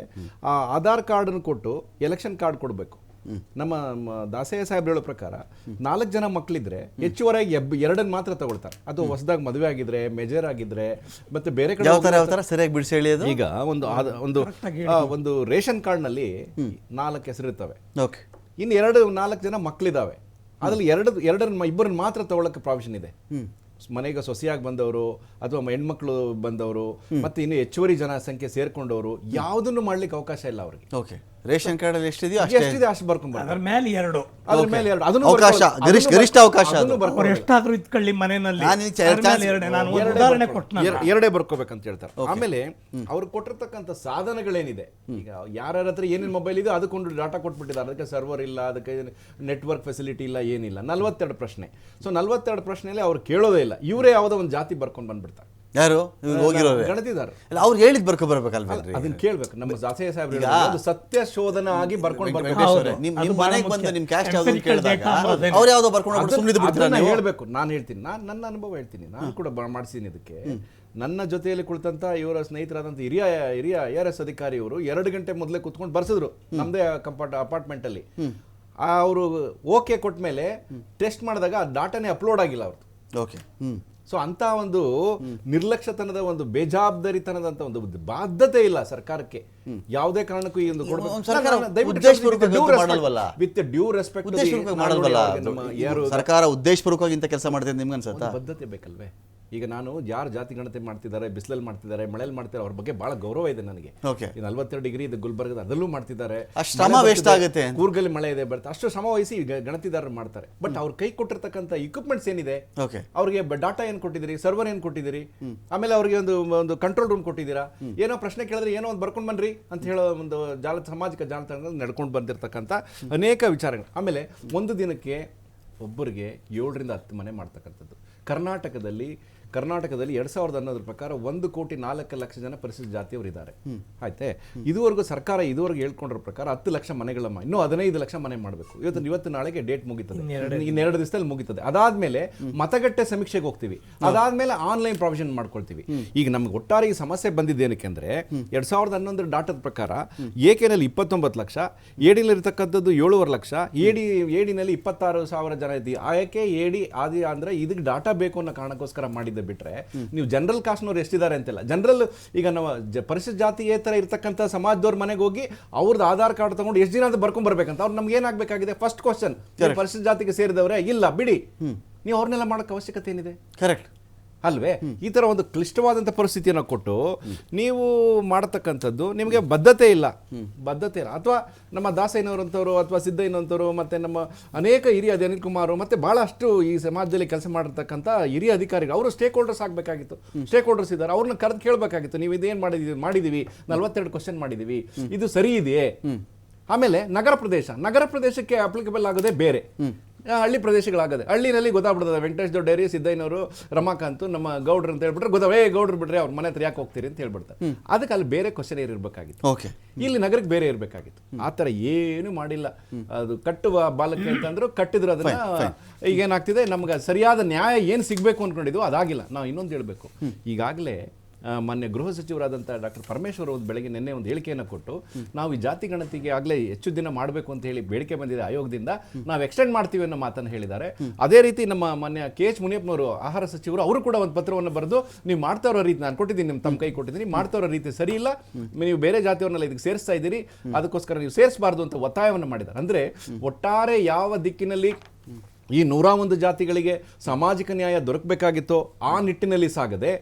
ಆ ಆಧಾರ್ ಕಾರ್ಡನ್ನು ಕೊಟ್ಟು ಎಲೆಕ್ಷನ್ ಕಾರ್ಡ್ ಕೊಡಬೇಕು. ನಮ್ಮ ದಾಸಯ್ಯ ಸಾಹೇಬ್ರು ಹೇಳೋ ಪ್ರಕಾರ 4 ಜನ ಮಕ್ಕಳಿದ್ರೆ ಹೆಚ್ಚುವರೆಯಾಗಿ 2 ಮಾತ್ರ ತಗೊಳ್ತಾರೆ. ಅದು ಹೊಸದಾಗಿ ಮದುವೆ ಆಗಿದ್ರೆ, ಮೇಜರ್ ಆಗಿದ್ರೆ, ಮತ್ತೆ ಬೇರೆ ಕಡೆ ಸರಿಯಾಗಿ ಬಿಡಿಸಿ ಹೇಳಿ. ಈಗ ಒಂದು ರೇಷನ್ ಕಾರ್ಡ್ನಲ್ಲಿ 4 ಹೆಸರಿರ್ತವೆ, ಇನ್ನು 4 ಜನ ಮಕ್ಕಳಿದಾವೆ. ಅದ್ರಲ್ಲಿ 2 ಮಾತ್ರ ತಗೊಳ್ಳೋಕೆ ಪ್ರಾವಿಷನ್ ಇದೆ. ಮನೆಗೆ ಸೊಸೆಯಾಗಿ ಬಂದವರು ಅಥವಾ ಹೆಣ್ಮಕ್ಳು ಬಂದವರು ಮತ್ತೆ ಇನ್ನು ಹೆಚ್ಚುವರಿ ಜನ ಸಂಖ್ಯೆ ಸೇರ್ಕೊಂಡವರು ಯಾವುದನ್ನು ಮಾಡ್ಲಿಕ್ಕೆ ಅವಕಾಶ ಇಲ್ಲ ಅವ್ರಿಗೆ. ಓಕೆ, ರೇಷನ್ ಕಾರ್ಡ್ ಅಲ್ಲಿ ಎಷ್ಟಿದೆಯೋ ಅಷ್ಟು ಬರ್ಕೊಂಡ್ಬರ್ತಾರೆ. ಅದ್ರ ಮೇಲೆ 2 ಅದನ್ನು ಅವಕಾಶ, ಗರಿಷ್ಠ ಅವಕಾಶ ಎಷ್ಟಾದ್ರೂ ಇತ್ಕೊಳ್ಳಿ ಮನೆಯಲ್ಲಿ. ಎರಡೇ ಬರ್ಕೋಬೇಕಂತ ಹೇಳ್ತಾರೆ. ಆಮೇಲೆ ಅವ್ರು ಕೊಟ್ಟಿರ್ತಕ್ಕಂಥ ಸಾಧನಗಳೇನಿದೆ, ಈಗ ಯಾರ ಹತ್ರ ಏನೇನು ಮೊಬೈಲ್ ಇದೆ ಅದಕ್ಕೊಂದು ಡಾಟಾ ಕೊಟ್ಬಿಟ್ಟಿದ್ದಾರೆ. ಅದಕ್ಕೆ ಸರ್ವರ್ ಇಲ್ಲ, ಅದಕ್ಕೆ ನೆಟ್ವರ್ಕ್ ಫೆಸಿಲಿಟಿ ಇಲ್ಲ, ಏನಿಲ್ಲ. 42 ಪ್ರಶ್ನೆ. ಸೊ 42 ಪ್ರಶ್ನೆಯಲ್ಲಿ ಅವ್ರು ಕೇಳೋದೇ ಇಲ್ಲ. ಇವರೇ ಯಾವುದೋ ಒಂದು ಜಾತಿ ಬರ್ಕೊಂಡು ಬಂದ್ಬಿಡ್ತಾರೆ. ಯಾರು ಹೋಗಿರೋರು ಗಣತಿದಾರ ಅವ್ರು ಹೇಳಿದ್ ಬರ್ಕೋಬರ್ಬೇಕಲ್ವೇ? ಅದನ್ನ ಕೇಳ್ಬೇಕು. ನಮ್ಮ ದಾಸಯ್ಯ ಸಾಹೇಬ್ರು ಸತ್ಯ ಶೋಧನ ಆಗಿ ಬರ್ಕೊಂಡು ಬರ್ಬೇಕು. ನಿಮ್ ಮನೆಗೆ ಬಂದ ನಿಮ್ ಕ್ಯಾಸ್ಟ್ ಯಾವ್ದು ಕೇಳಿದಾಗ ಅವ್ರು ಯಾವ್ದೋ ಬರ್ಕೊಂಡು ಸುಮ್ಮನೆ ಬಿಡ್ತಾರೆ. ಹೇಳ್ಬೇಕು. ನಾನು ಹೇಳ್ತೀನಿ, ನನ್ನ ಅನುಭವ ಹೇಳ್ತೀನಿ. ನಾನು ಕೂಡ ಮಾಡಿಸಿದ್ದೀನಿ ಇದಕ್ಕೆ. ನನ್ನ ಜೊತೆಯಲ್ಲಿ ಕುಳಿತಂತ ಇವರ ಸ್ನೇಹಿತರಾದಂಥ ಹಿರಿಯ ARS ಅಧಿಕಾರಿಯವರು 2 ಗಂಟೆ ಮೊದಲೇ ಕುತ್ಕೊಂಡು ಬರ್ಸಿದ್ರು ನಮ್ದೇ ಅಪಾರ್ಟ್ಮೆಂಟ್ ಅಲ್ಲಿ. ಅವರು ಓಕೆ ಕೊಟ್ಟ ಮೇಲೆ ಟೆಸ್ಟ್ ಮಾಡಿದಾಗ ಆ ಡಾಟಾನೇ ಅಪ್ಲೋಡ್ ಆಗಿಲ್ಲ ಅವ್ರದ್ದು. ಓಕೆ. ಸೊ ಅಂತ ಒಂದು ನಿರ್ಲಕ್ಷ್ಯತನದ ಒಂದು ಬೇಜವಾಬ್ದಾರಿತನದಂತ ಒಂದು ಬಾಧ್ಯತೆ ಇಲ್ಲ ಸರ್ಕಾರಕ್ಕೆ. ಯಾವುದೇ ಕಾರಣಕ್ಕೂ ಈ ಒಂದು ವಿತ್ ಡ್ಯೂ ರೆಸ್ಪೆಕ್ಟ್ ಸರ್ಕಾರ ಉದ್ದೇಶಪೂರ್ವಕವಾಗಿ ಇಂಥ ಕೆಲಸ ಮಾಡ್ತಿದೆ. ನಿಮ್ಗೆ ಅನ್ಸುತ್ತಾ? ಬದ್ಧತೆ ಬೇಕಲ್ವೇ? ಈಗ ನಾನು ಯಾರು ಜಾತಿ ಗಣತಿ ಮಾಡ್ತಿದ್ದಾರೆ, ಬಿಸಿಲಲ್ಲಿ ಮಾಡ್ತಿದ್ದಾರೆ, ಮಳೆಯಲ್ಲಿ ಮಾಡ್ತಿದ್ದಾರೆ, ಅವ್ರ ಬಗ್ಗೆ ಬಹಳ ಗೌರವ ಇದೆ ನನಗೆ. ಓಕೆ, 42 ಡಿಗ್ರಿ ಇದು ಗುಲ್ಬರ್ಗದ ಅದರಲ್ಲೂ ಮಾಡ್ತಿದ್ದಾರೆ, ಅಷ್ಟು ಶ್ರಮ ವೇಸ್ಟ್ ಆಗುತ್ತೆ. ಕೂರ್ಗಲ್ಲಿ ಮಳೆ ಇದೆ ಬರುತ್ತೆ, ಅಷ್ಟು ಶ್ರಮ ವಹಿಸಿ ಗಣತಿದಾರರು ಮಾಡ್ತಾರೆ. ಬಟ್ ಅವ್ರ ಕೈ ಕೊಟ್ಟಿರ್ತಕ್ಕಂಥ ಇಕ್ವಿಪ್ಮೆಂಟ್ಸ್ ಏನಿದೆ, ಅವ್ರಿಗೆ ಡಾಟಾ ಏನ್ ಕೊಟ್ಟಿದ್ದೀರಿ, ಸರ್ವರ್ ಏನ್ ಕೊಟ್ಟಿದ್ದೀರಿ, ಆಮೇಲೆ ಅವ್ರಿಗೆ ಒಂದು ಕಂಟ್ರೋಲ್ ರೂಮ್ ಕೊಟ್ಟಿದ್ದೀರಾ, ಏನೋ ಪ್ರಶ್ನೆ ಕೇಳಿದ್ರೆ ಏನೋ ಒಂದು ಬರ್ಕೊಂಡು ಬನ್ರಿ ಅಂತ ಹೇಳೋ ಒಂದು ಸಾಮಾಜಿಕ ಜಾಲತಾಣಗಳಲ್ಲಿ ನಡ್ಕೊಂಡು ಬಂದಿರತಕ್ಕಂಥ ಅನೇಕ ವಿಚಾರಗಳು. ಆಮೇಲೆ ಒಂದು ದಿನಕ್ಕೆ ಒಬ್ಬರಿಗೆ 7 ರಿಂದ 10 ಮನೆ ಮಾಡ್ತಕ್ಕಂಥದ್ದು. ಕರ್ನಾಟಕದಲ್ಲಿ 2011 ಪ್ರಕಾರ 1,04,00,000 ಜನ ಪರಿಶಿಷ್ಟ ಜಾತಿಯವರು ಇದ್ದಾರೆ. ಆಯ್ತೆ, ಇದುವರೆಗೂ ಸರ್ಕಾರ ಹೇಳ್ಕೊಂಡಿರೋ ಪ್ರಕಾರ 10 ಲಕ್ಷ ಮನೆಗಳ ಇನ್ನೂ 15 ಲಕ್ಷ ಮನೆ ಮಾಡಬೇಕು. ಇವತ್ತು ನಾಳೆಗೆ ಡೇಟ್ ಮುಗಿತದೆ, ಇನ್ನು 2 ದಿವಸದಲ್ಲಿ ಮುಗಿತದೆ. ಅದಾದ್ಮೇಲೆ ಮತಗಟ್ಟೆ ಸಮೀಕ್ಷೆಗೆ ಹೋಗ್ತೀವಿ, ಅದಾದ್ಮೇಲೆ ಆನ್ಲೈನ್ ಪ್ರಾವಿಷನ್ ಮಾಡ್ಕೊಳ್ತೀವಿ. ಈಗ ನಮ್ಗೆ ಒಟ್ಟಾರೆ ಈ ಸಮಸ್ಯೆ ಬಂದಿದ್ದು ಏನಕ್ಕೆಂದ್ರೆ 2011 ಡಾಟಾದ ಪ್ರಕಾರ ಏಕೆನಲ್ಲಿ 29 ಲಕ್ಷ, ಎಡಿನಲ್ಲಿ ಇರ್ತಕ್ಕಂಥದ್ದು 7.5 ಲಕ್ಷ, ಎಡಿನಲ್ಲಿ 26,000 ಜನ ಇದ್ದೀವಿ. ಆಯಕೆ ಎಡಿ ಆದಿ ಅಂದ್ರೆ ಇದಕ್ಕೆ ಡಾಟಾ ಬೇಕು ಅನ್ನೋ ಕಾರಣಕ್ಕೋಸ್ಕರ ಮಾಡಿದ್ದೆ ಬಿಟ್ರೆ ನೀವು ಜನರಲ್ ಕಾಸ್ಟ್ನವ್ರು ಎಷ್ಟಿದ್ದಾರೆ ಅಂತಿಲ್ಲ. ಜನರಲ್ ಈಗ ನಾವು ಪರಿಶಿಷ್ಟ ಜಾತಿಯೇತರ ಇರ್ತಕ್ಕಂಥ ಸಮಾಜದವ್ರ ಮನೆಗೆ ಹೋಗಿ ಅವ್ರದ್ದು ಆಧಾರ್ ಕಾರ್ಡ್ ತಗೊಂಡು ಎಷ್ಟು ದಿನ ಅಂತ ಬರ್ಕೊಂಡ್ ಬರ್ಬೇಕಂತ ಅವ್ರು ನಮ್ಗೆ ಏನಾಗಬೇಕಾಗಿದೆ, ಫಸ್ಟ್ ಕ್ವಶನ್, ಪರಿಶಿಷ್ಟ ಜಾತಿಗೆ ಸೇರಿದವರೇ ಇಲ್ಲ ಬಿಡಿ, ನೀವು ಅವ್ರನ್ನೆಲ್ಲ ಮಾಡಕ್ಕೆ ಅವಶ್ಯಕತೆ ಏನಿದೆ? ಕರೆಕ್ಟ್ ಅಲ್ವೇ? ಈ ತರ ಒಂದು ಕ್ಲಿಷ್ಟವಾದಂಥ ಪರಿಸ್ಥಿತಿಯನ್ನು ಕೊಟ್ಟು ನೀವು ಮಾಡತಕ್ಕಂಥದ್ದು ನಿಮಗೆ ಬದ್ಧತೆ ಇಲ್ಲ. ಅಥವಾ ನಮ್ಮ ದಾಸಯ್ಯನವರಂಥವ್ರು ಅಥವಾ ಸಿದ್ದಯ್ಯನಂತವರು ಮತ್ತೆ ನಮ್ಮ ಅನೇಕ ಹಿರಿಯ ಅನಿಲ್ ಕುಮಾರ್ ಮತ್ತೆ ಬಹಳಷ್ಟು ಈ ಸಮಾಜದಲ್ಲಿ ಕೆಲಸ ಮಾಡಿರ್ತಕ್ಕಂಥ ಹಿರಿಯ ಅಧಿಕಾರಿಗಳು ಅವರು ಸ್ಟೇಕ್ ಹೋಲ್ಡರ್ಸ್ ಆಗಬೇಕಾಗಿತ್ತು. ಸ್ಟೇಕ್ ಹೋಲ್ಡರ್ಸ್ ಇದ್ದಾರೆ, ಅವ್ರನ್ನ ಕರೆದು ಕೇಳಬೇಕಾಗಿತ್ತು, ನೀವು ಇದೇನು ಮಾಡಿದೀವಿ 42 ಕ್ವಶನ್ ಮಾಡಿದೀವಿ, ಇದು ಸರಿ ಇದೆಯೇ? ಆಮೇಲೆ ನಗರ ಪ್ರದೇಶಕ್ಕೆ ಅಪ್ಲಿಕಬಲ್ ಆಗೋದೇ ಬೇರೆ, ಹಳ್ಳಿ ಪ್ರದೇಶಗಳಾಗದೆ. ಹಳ್ಳಿನಲ್ಲಿ ಗೊತ್ತಾಗ್ಬಿಡ್ತದೆ, ವೆಂಕಟೇಶ್ ದೊಡ್ಡೇರಿ, ಸಿದ್ದಯ್ಯನವರು, ರಮಾಕಾಂತ್, ನಮ್ಮ ಗೌಡ್ರು ಅಂತ ಹೇಳ್ಬಿಟ್ರೆ ಗೌಡ್ರು ಬಿಡ್ರೆ ಅವ್ರ ಮನೆ ಹತ್ರ ಯಾಕೆ ಹೋಗ್ತೀರಿ ಅಂತ ಹೇಳ್ಬಿಡ್ತಾರೆ. ಅದಕ್ಕೆ ಅಲ್ಲಿ ಬೇರೆ ಕ್ವಶನ್ ಇರಬೇಕಾಗಿತ್ತು, ಇಲ್ಲಿ ನಗರಕ್ಕೆ ಬೇರೆ ಇರಬೇಕಾಗಿತ್ತು. ಆ ಥರ ಏನು ಮಾಡಿಲ್ಲ. ಅದು ಕಟ್ಟುವ ಬಾಲಕ್ಕೆ ಅಂತಂದ್ರು ಕಟ್ಟಿದ್ರು, ಅದನ್ನ ಈಗೇನಾಗ್ತಿದೆ, ನಮ್ಗೆ ಸರಿಯಾದ ನ್ಯಾಯ ಏನು ಸಿಗಬೇಕು ಅಂದ್ಕೊಂಡಿದ್ವು ಅದಾಗಿಲ್ಲ. ನಾವು ಇನ್ನೊಂದು ಹೇಳಬೇಕು, ಈಗಾಗಲೇ ಮಾನ್ಯ ಗೃಹ ಸಚಿವರಾದಂಥ ಡಾಕ್ಟರ್ ಪರಮೇಶ್ವರ್ ಅವರು ಬೆಳಗ್ಗೆ ನಿನ್ನೆ ಒಂದು ಹೇಳಿಕೆಯನ್ನು ಕೊಟ್ಟು ನಾವು ಈ ಜಾತಿ ಗಣತಿಗೆ ಆಗಲೇ ಹೆಚ್ಚು ದಿನ ಮಾಡಬೇಕು ಅಂತ ಹೇಳಿ ಬೇಡಿಕೆ ಬಂದಿದೆ ಆಯೋಗದಿಂದ, ನಾವು ಎಕ್ಸ್ಟೆಂಡ್ ಮಾಡ್ತೀವಿ ಅನ್ನೋ ಮಾತನ್ನು ಹೇಳಿದ್ದಾರೆ. ಅದೇ ರೀತಿ ನಮ್ಮ ಮಾನ್ಯ KH ಮುನಿಯಪ್ಪನವರು ಆಹಾರ ಸಚಿವರು ಅವರು ಕೂಡ ಒಂದು ಪತ್ರವನ್ನು ಬರೆದು ನೀವು ಮಾಡ್ತಾ ಇರೋ ರೀತಿ ನಾನು ಕೊಟ್ಟಿದ್ದೀನಿ, ನಿಮ್ಮ ತಮ್ಮ ಕೈ ಕೊಟ್ಟಿದ್ದೀನಿ, ಮಾಡ್ತಾ ಇರೋ ರೀತಿ ಸರಿ ಇಲ್ಲ, ನೀವು ಬೇರೆ ಜಾತಿಯವ್ರನ್ನೆಲ್ಲ ಇದಕ್ಕೆ ಸೇರಿಸ್ತಾ ಇದ್ದೀರಿ, ಅದಕ್ಕೋಸ್ಕರ ನೀವು ಸೇರಿಸಬಾರ್ದು ಅಂತ ಒತ್ತಾಯವನ್ನು ಮಾಡಿದ್ದಾರೆ. ಅಂದರೆ ಒಟ್ಟಾರೆ ಯಾವ ದಿಕ್ಕಿನಲ್ಲಿ ಈ 101 ಜಾತಿಗಳಿಗೆ ಸಾಮಾಜಿಕ ನ್ಯಾಯ ದೊರಕಬೇಕಾಗಿತ್ತೋ ಆ ನಿಟ್ಟಿನಲ್ಲಿ ಸಾಗದೆ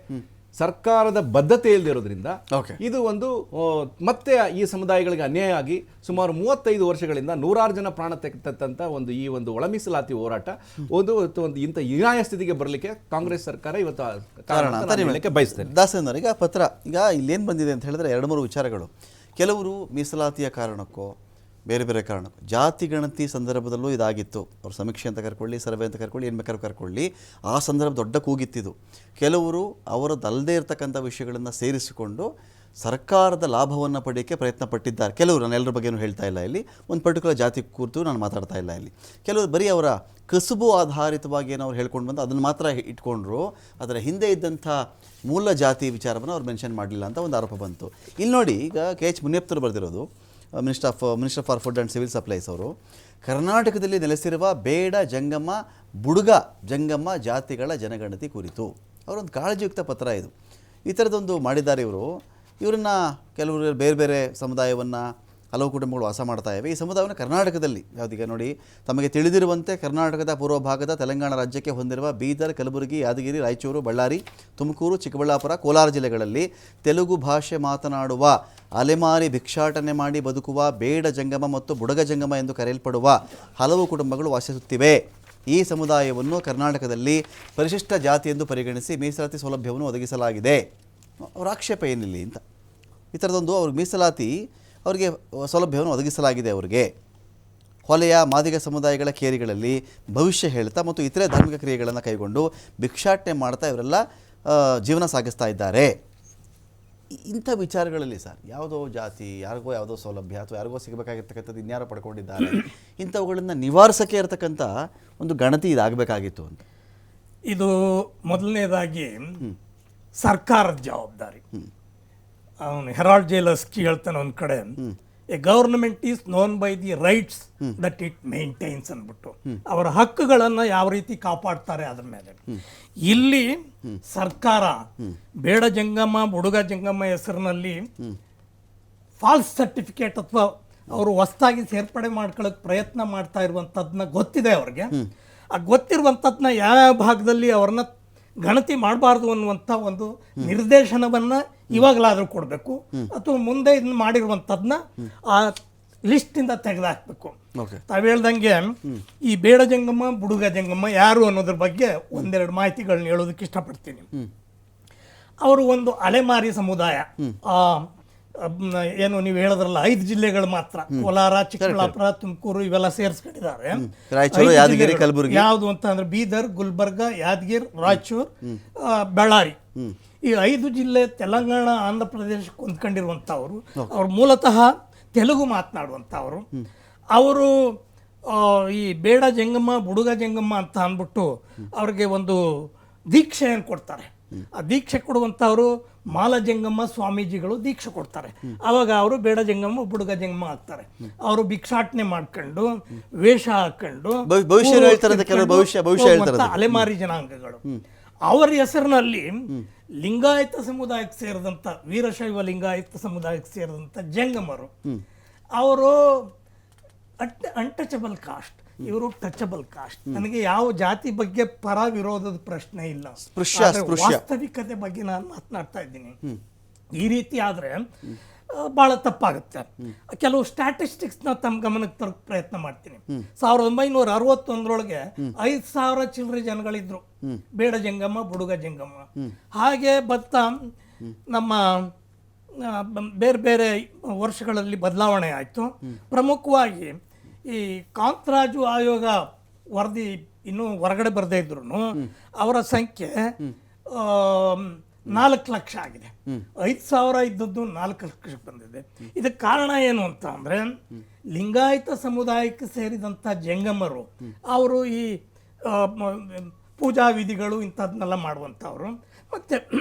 ಸರ್ಕಾರದ ಬದ್ಧತೆ ಇಲ್ಲದಿರೋದ್ರಿಂದ ಇದು ಒಂದು ಮತ್ತೆ ಈ ಸಮುದಾಯಗಳಿಗೆ ಅನ್ಯಾಯ ಆಗಿ ಸುಮಾರು 35 ವರ್ಷಗಳಿಂದ 106 ಜನ ಪ್ರಾಣ ತೆಗೆದಂತ ಈ ಒಂದು ಒಳ ಮೀಸಲಾತಿ ಹೋರಾಟ ಒಂದು ಇಂಥ ಹೀನಾಯ ಸ್ಥಿತಿಗೆ ಬರಲಿಕ್ಕೆ ಕಾಂಗ್ರೆಸ್ ಸರ್ಕಾರ ಇವತ್ತು ಕಾರಣ ಅಂತ ಹೇಳಲಿಕ್ಕೆ ಬಯಸ್ತೇನೆ. ದಾಸೇಂದ್ರ, ಈಗ ಇಲ್ಲೇನು ಬಂದಿದೆ ಅಂತ ಹೇಳಿದ್ರೆ 2-3 ವಿಚಾರಗಳು. ಕೆಲವರು ಮೀಸಲಾತಿಯ ಕಾರಣಕ್ಕೋ ಬೇರೆ ಬೇರೆ ಕಾರಣಕ್ಕೂ, ಜಾತಿ ಗಣತಿ ಸಂದರ್ಭದಲ್ಲೂ ಇದಾಗಿತ್ತು. ಅವ್ರು ಸಮೀಕ್ಷೆ ಅಂತ ಕರ್ಕೊಳ್ಳಿ, ಸರ್ವೆ ಅಂತ ಕರ್ಕೊಳ್ಳಿ, ಏನು ಬೇಕಾದ್ರೂ ಕರ್ಕೊಳ್ಳಿ, ಆ ಸಂದರ್ಭ ದೊಡ್ಡ ಕೂಗಿತ್ತಿದ್ದು. ಕೆಲವರು ಅವರದ್ದಲ್ಲದೆ ಇರತಕ್ಕಂಥ ವಿಷಯಗಳನ್ನು ಸೇರಿಸಿಕೊಂಡು ಸರ್ಕಾರದ ಲಾಭವನ್ನು ಪಡೆಯೋಕ್ಕೆ ಪ್ರಯತ್ನ ಪಟ್ಟಿದ್ದಾರೆ. ಕೆಲವರು, ನಾನು ಎಲ್ಲರ ಬಗ್ಗೆನೂ ಹೇಳ್ತಾ ಇಲ್ಲ ಇಲ್ಲಿ, ಒಂದು ಪರ್ಟಿಕ್ಯುಲರ್ ಜಾತಿ ಕುರಿತು ನಾನು ಮಾತಾಡ್ತಾ ಇಲ್ಲ ಇಲ್ಲಿ. ಕೆಲವರು ಬರೀ ಅವರ ಕಸುಬು ಆಧಾರಿತವಾಗಿ ಏನೋ ಅವ್ರು ಹೇಳ್ಕೊಂಡು ಬಂದು ಅದನ್ನು ಮಾತ್ರ ಇಟ್ಕೊಂಡ್ರು, ಅದರ ಹಿಂದೆ ಇದ್ದಂಥ ಮೂಲ ಜಾತಿ ವಿಚಾರವನ್ನು ಅವ್ರು ಮೆನ್ಷನ್ ಮಾಡಲಿಲ್ಲ ಅಂತ ಒಂದು ಆರೋಪ ಬಂತು. ಇಲ್ಲಿ ನೋಡಿ, ಈಗ KH ಮುನಿಯಪ್ಪನವರು ಬರೆದಿರೋದು, minister for food and civil supplies ಅವರು, ಕರ್ನಾಟಕದಲ್ಲಿ ನೆಲೆಸಿರುವ ಬೇಡ ಜಂಗಮ ಬುಡುಗ ಜಂಗಮ ಜಾತಿಗಳ ಜನಗಣತಿ ಕುರಿತು ಅವರೊಂದು ಕಾಳಜಿಯುಕ್ತ ಪತ್ರ ಇದು. ಈ ಥರದೊಂದು ಮಾಡಿದ್ದಾರೆ ಇವರು. ಇವರನ್ನು ಕೆಲವರು ಬೇರೆ ಬೇರೆ ಸಮುದಾಯವನ್ನು, ಹಲವು ಕುಟುಂಬಗಳು ವಾಸ ಮಾಡ್ತಾ ಇವೆ. ಈ ಸಮುದಾಯವನ್ನು ಕರ್ನಾಟಕದಲ್ಲಿ ಯಾವುದೀಗ ನೋಡಿ, ತಮಗೆ ತಿಳಿದಿರುವಂತೆ ಕರ್ನಾಟಕದ ಪೂರ್ವ ಭಾಗದ ತೆಲಂಗಾಣ ರಾಜ್ಯಕ್ಕೆ ಹೊಂದಿರುವ ಬೀದರ್, ಕಲಬುರಗಿ, ಯಾದಗಿರಿ, ರಾಯಚೂರು, ಬಳ್ಳಾರಿ, ತುಮಕೂರು, ಚಿಕ್ಕಬಳ್ಳಾಪುರ, ಕೋಲಾರ ಜಿಲ್ಲೆಗಳಲ್ಲಿ ತೆಲುಗು ಭಾಷೆ ಮಾತನಾಡುವ, ಅಲೆಮಾರಿ ಭಿಕ್ಷಾಟನೆ ಮಾಡಿ ಬದುಕುವ ಬೇಡ ಜಂಗಮ ಮತ್ತು ಬುಡಗ ಜಂಗಮ ಎಂದು ಕರೆಯಲ್ಪಡುವ ಹಲವು ಕುಟುಂಬಗಳು ವಾಸಿಸುತ್ತಿವೆ. ಈ ಸಮುದಾಯವನ್ನು ಕರ್ನಾಟಕದಲ್ಲಿ ಪರಿಶಿಷ್ಟ ಜಾತಿ ಎಂದು ಪರಿಗಣಿಸಿ ಮೀಸಲಾತಿ ಸೌಲಭ್ಯವನ್ನು ಒದಗಿಸಲಾಗಿದೆ. ಅವರ ಆಕ್ಷೇಪ ಏನಿಲ್ಲ ಅಂತ. ಈ ಥರದೊಂದು ಅವ್ರಿಗೆ ಮೀಸಲಾತಿ, ಅವರಿಗೆ ಸೌಲಭ್ಯವನ್ನು ಒದಗಿಸಲಾಗಿದೆ. ಅವರಿಗೆ ಹೊಲೆಯ ಮಾದಿಗ ಸಮುದಾಯಗಳ ಕೇರಿಗಳಲ್ಲಿ ಭವಿಷ್ಯ ಹೇಳ್ತಾ ಮತ್ತು ಇತರೆ ಧಾರ್ಮಿಕ ಕ್ರಿಯೆಗಳನ್ನು ಕೈಗೊಂಡು ಭಿಕ್ಷಾಟನೆ ಮಾಡ್ತಾ ಇವರೆಲ್ಲ ಜೀವನ ಸಾಗಿಸ್ತಾ ಇದ್ದಾರೆ. ಇಂಥ ವಿಚಾರಗಳಲ್ಲಿ ಸರ್, ಯಾವುದೋ ಜಾತಿ, ಯಾರಿಗೋ ಯಾವುದೋ ಸೌಲಭ್ಯ ಅಥವಾ ಯಾರಿಗೋ ಸಿಗಬೇಕಾಗಿರ್ತಕ್ಕಂಥದ್ದು ಇನ್ಯಾರೋ ಪಡ್ಕೊಂಡಿದ್ದಾರೆ, ಇಂಥವುಗಳನ್ನು ನಿವಾರಿಸೋಕ್ಕೆ ಇರತಕ್ಕಂಥ ಒಂದು ಗಣತಿ ಇದಾಗಬೇಕಾಗಿತ್ತು ಅಂತ. ಇದು ಮೊದಲನೇದಾಗಿ ಸರ್ಕಾರದ ಜವಾಬ್ದಾರಿ. ಅವನು ಹೆರಾಲ್ಡ್ ಜೇಲರ್ಸ್ಕಿ ಹೇಳ್ತಾನೆ ಒಂದು ಕಡೆ, A government is known by the rights that it maintains ಅಂದ್ಬಿಟ್ಟು, ಅವರ ಹಕ್ಕುಗಳನ್ನು ಯಾವ ರೀತಿ ಕಾಪಾಡ್ತಾರೆ ಅದ್ರ ಮೇಲೆ. ಇಲ್ಲಿ ಸರ್ಕಾರ ಬೇಡ ಜಂಗಮ ಬುಡುಗ ಜಂಗಮ ಹೆಸರಿನಲ್ಲಿ ಫಾಲ್ಸ್ ಸರ್ಟಿಫಿಕೇಟ್ ಅಥವಾ ಅವರು ಹೊಸದಾಗಿ ಸೇರ್ಪಡೆ ಮಾಡ್ಕೊಳ್ಳೋಕೆ ಪ್ರಯತ್ನ ಮಾಡ್ತಾ ಇರುವಂಥದ್ದನ್ನ ಗೊತ್ತಿದೆ ಅವ್ರಿಗೆ. ಆ ಗೊತ್ತಿರುವಂಥದ್ದನ್ನ ಯಾವ ಭಾಗದಲ್ಲಿ ಅವ್ರನ್ನ ಗಣತಿ ಮಾಡಬಾರ್ದು ಅನ್ನುವಂಥ ಒಂದು ನಿರ್ದೇಶನವನ್ನ ಇವಾಗಲಾದರೂ ಕೊಡಬೇಕು, ಅಥವಾ ಮುಂದೆ ಇದನ್ನ ಮಾಡಿರುವಂಥದ್ದನ್ನ ಆ ಲಿಸ್ಟಿಂದ ತೆಗೆದುಹಾಕಬೇಕು. ತಾವು ಹೇಳ್ದಂಗೆ ಈ ಬೇಡ ಜಂಗಮ ಬುಡುಗ ಜಂಗಮ ಯಾರು ಅನ್ನೋದ್ರ ಬಗ್ಗೆ ಒಂದೆರಡು ಮಾಹಿತಿಗಳನ್ನ ಹೇಳೋದಕ್ಕೆ ಇಷ್ಟಪಡ್ತೀನಿ. ಅವರು ಒಂದು ಅಲೆಮಾರಿ ಸಮುದಾಯ. ಏನು ನೀವು ಹೇಳಿದ್ರಲ್ಲ 5 ಜಿಲ್ಲೆಗಳು ಮಾತ್ರ, ಕೋಲಾರ, ಚಿಕ್ಕಬಳ್ಳಾಪುರ, ತುಮಕೂರು ಇವೆಲ್ಲ ಸೇರಿಸ್ಕೊಂಡಿದ್ದಾರೆ. ಯಾವುದು ಅಂತ ಅಂದ್ರೆ ಬೀದರ್, ಗುಲ್ಬರ್ಗ, ಯಾದಗಿರ್, ರಾಯಚೂರು, ಬಳ್ಳಾರಿ, ಈ 5 ಜಿಲ್ಲೆ ತೆಲಂಗಾಣ, ಆಂಧ್ರ ಪ್ರದೇಶಕ್ಕೆ ಹೊಂದ್ಕೊಂಡಿರುವಂಥವ್ರು. ಅವ್ರು ಮೂಲತಃ ತೆಲುಗು ಮಾತನಾಡುವಂಥವ್ರು. ಅವರು ಈ ಬೇಡ ಜಂಗಮ ಬುಡುಗ ಜಂಗಮ ಅಂತ ಅಂದ್ಬಿಟ್ಟು ಅವ್ರಿಗೆ ಒಂದು ದೀಕ್ಷೆಯನ್ನು ಕೊಡ್ತಾರೆ. ಆ ದೀಕ್ಷೆ ಕೊಡುವಂಥವ್ರು ಮಾಲಜಂಗಮ ಸ್ವಾಮೀಜಿಗಳು ದೀಕ್ಷೆ ಕೊಡ್ತಾರೆ. ಆವಾಗ ಅವರು ಬೇಡ ಜಂಗಮ ಬುಡುಗ ಜಂಗಮ ಆಗ್ತಾರೆ. ಅವರು ಭಿಕ್ಷಾಟನೆ ಮಾಡ್ಕೊಂಡು ವೇಷ ಹಾಕೊಂಡು ಅಲೆಮಾರಿ ಜನಾಂಗಗಳು. ಅವರ ಹೆಸರಿನಲ್ಲಿ ಲಿಂಗಾಯತ ಸಮುದಾಯಕ್ಕೆ ಸೇರಿದಂಥ ವೀರಶೈವ ಲಿಂಗಾಯತ ಸಮುದಾಯಕ್ಕೆ ಸೇರಿದಂಥ ಜಂಗಮರು ಅವರು ಅನ್ಟಚಬಲ್ ಕಾಸ್ಟ್, ಇವರು ಟಚಬಲ್ ಕಾಸ್ಟ್. ನನಗೆ ಯಾವ ಜಾತಿ ಬಗ್ಗೆ ಪರ ವಿರೋಧದ ಪ್ರಶ್ನೆ ಇಲ್ಲ, ವಾಸ್ತವಿಕತೆ ಬಗ್ಗೆ ನಾನು ಮಾತನಾಡ್ತಾ ಇದ್ದೀನಿ. ಈ ರೀತಿ ಆದ್ರೆ ಬಹಳ ತಪ್ಪಾಗುತ್ತೆ. ಕೆಲವು ಸ್ಟ್ಯಾಟಿಸ್ಟಿಕ್ಸ್ನ ತಮ್ಮ ಗಮನಕ್ಕೆ ತರಕ್ಕೆ ಪ್ರಯತ್ನ ಮಾಡ್ತೀನಿ. 1961 5,000 ಚಿಲ್ಲರೆ ಜನಗಳಿದ್ರು ಬೇಡ ಜಂಗಮ ಬುಡುಗ ಜಂಗಮ. ಹಾಗೆ ಬರ್ತಾ ನಮ್ಮ ಬೇರೆ ಬೇರೆ ವರ್ಷಗಳಲ್ಲಿ ಬದಲಾವಣೆ ಆಯಿತು. ಪ್ರಮುಖವಾಗಿ ಈ ಕಾಂತರಾಜು ಆಯೋಗ ವರದಿ ಇನ್ನೂ ಹೊರಗಡೆ ಬರದೇ ಇದ್ರು ಅವರ ಸಂಖ್ಯೆ 4 ಲಕ್ಷ ಆಗಿದೆ. 5,000 ಇದ್ದದ್ದು 4 ಲಕ್ಷಕ್ಕೆ ಬಂದಿದೆ. ಇದಕ್ಕೆ ಕಾರಣ ಏನು ಅಂತ ಅಂದ್ರೆ ಲಿಂಗಾಯತ ಸಮುದಾಯಕ್ಕೆ ಸೇರಿದಂಥ ಜಂಗಮರು ಅವರು ಈ ಪೂಜಾ ವಿಧಿಗಳು ಇಂಥದ್ನೆಲ್ಲ ಮಾಡುವಂಥವ್ರು. ಮತ್ತು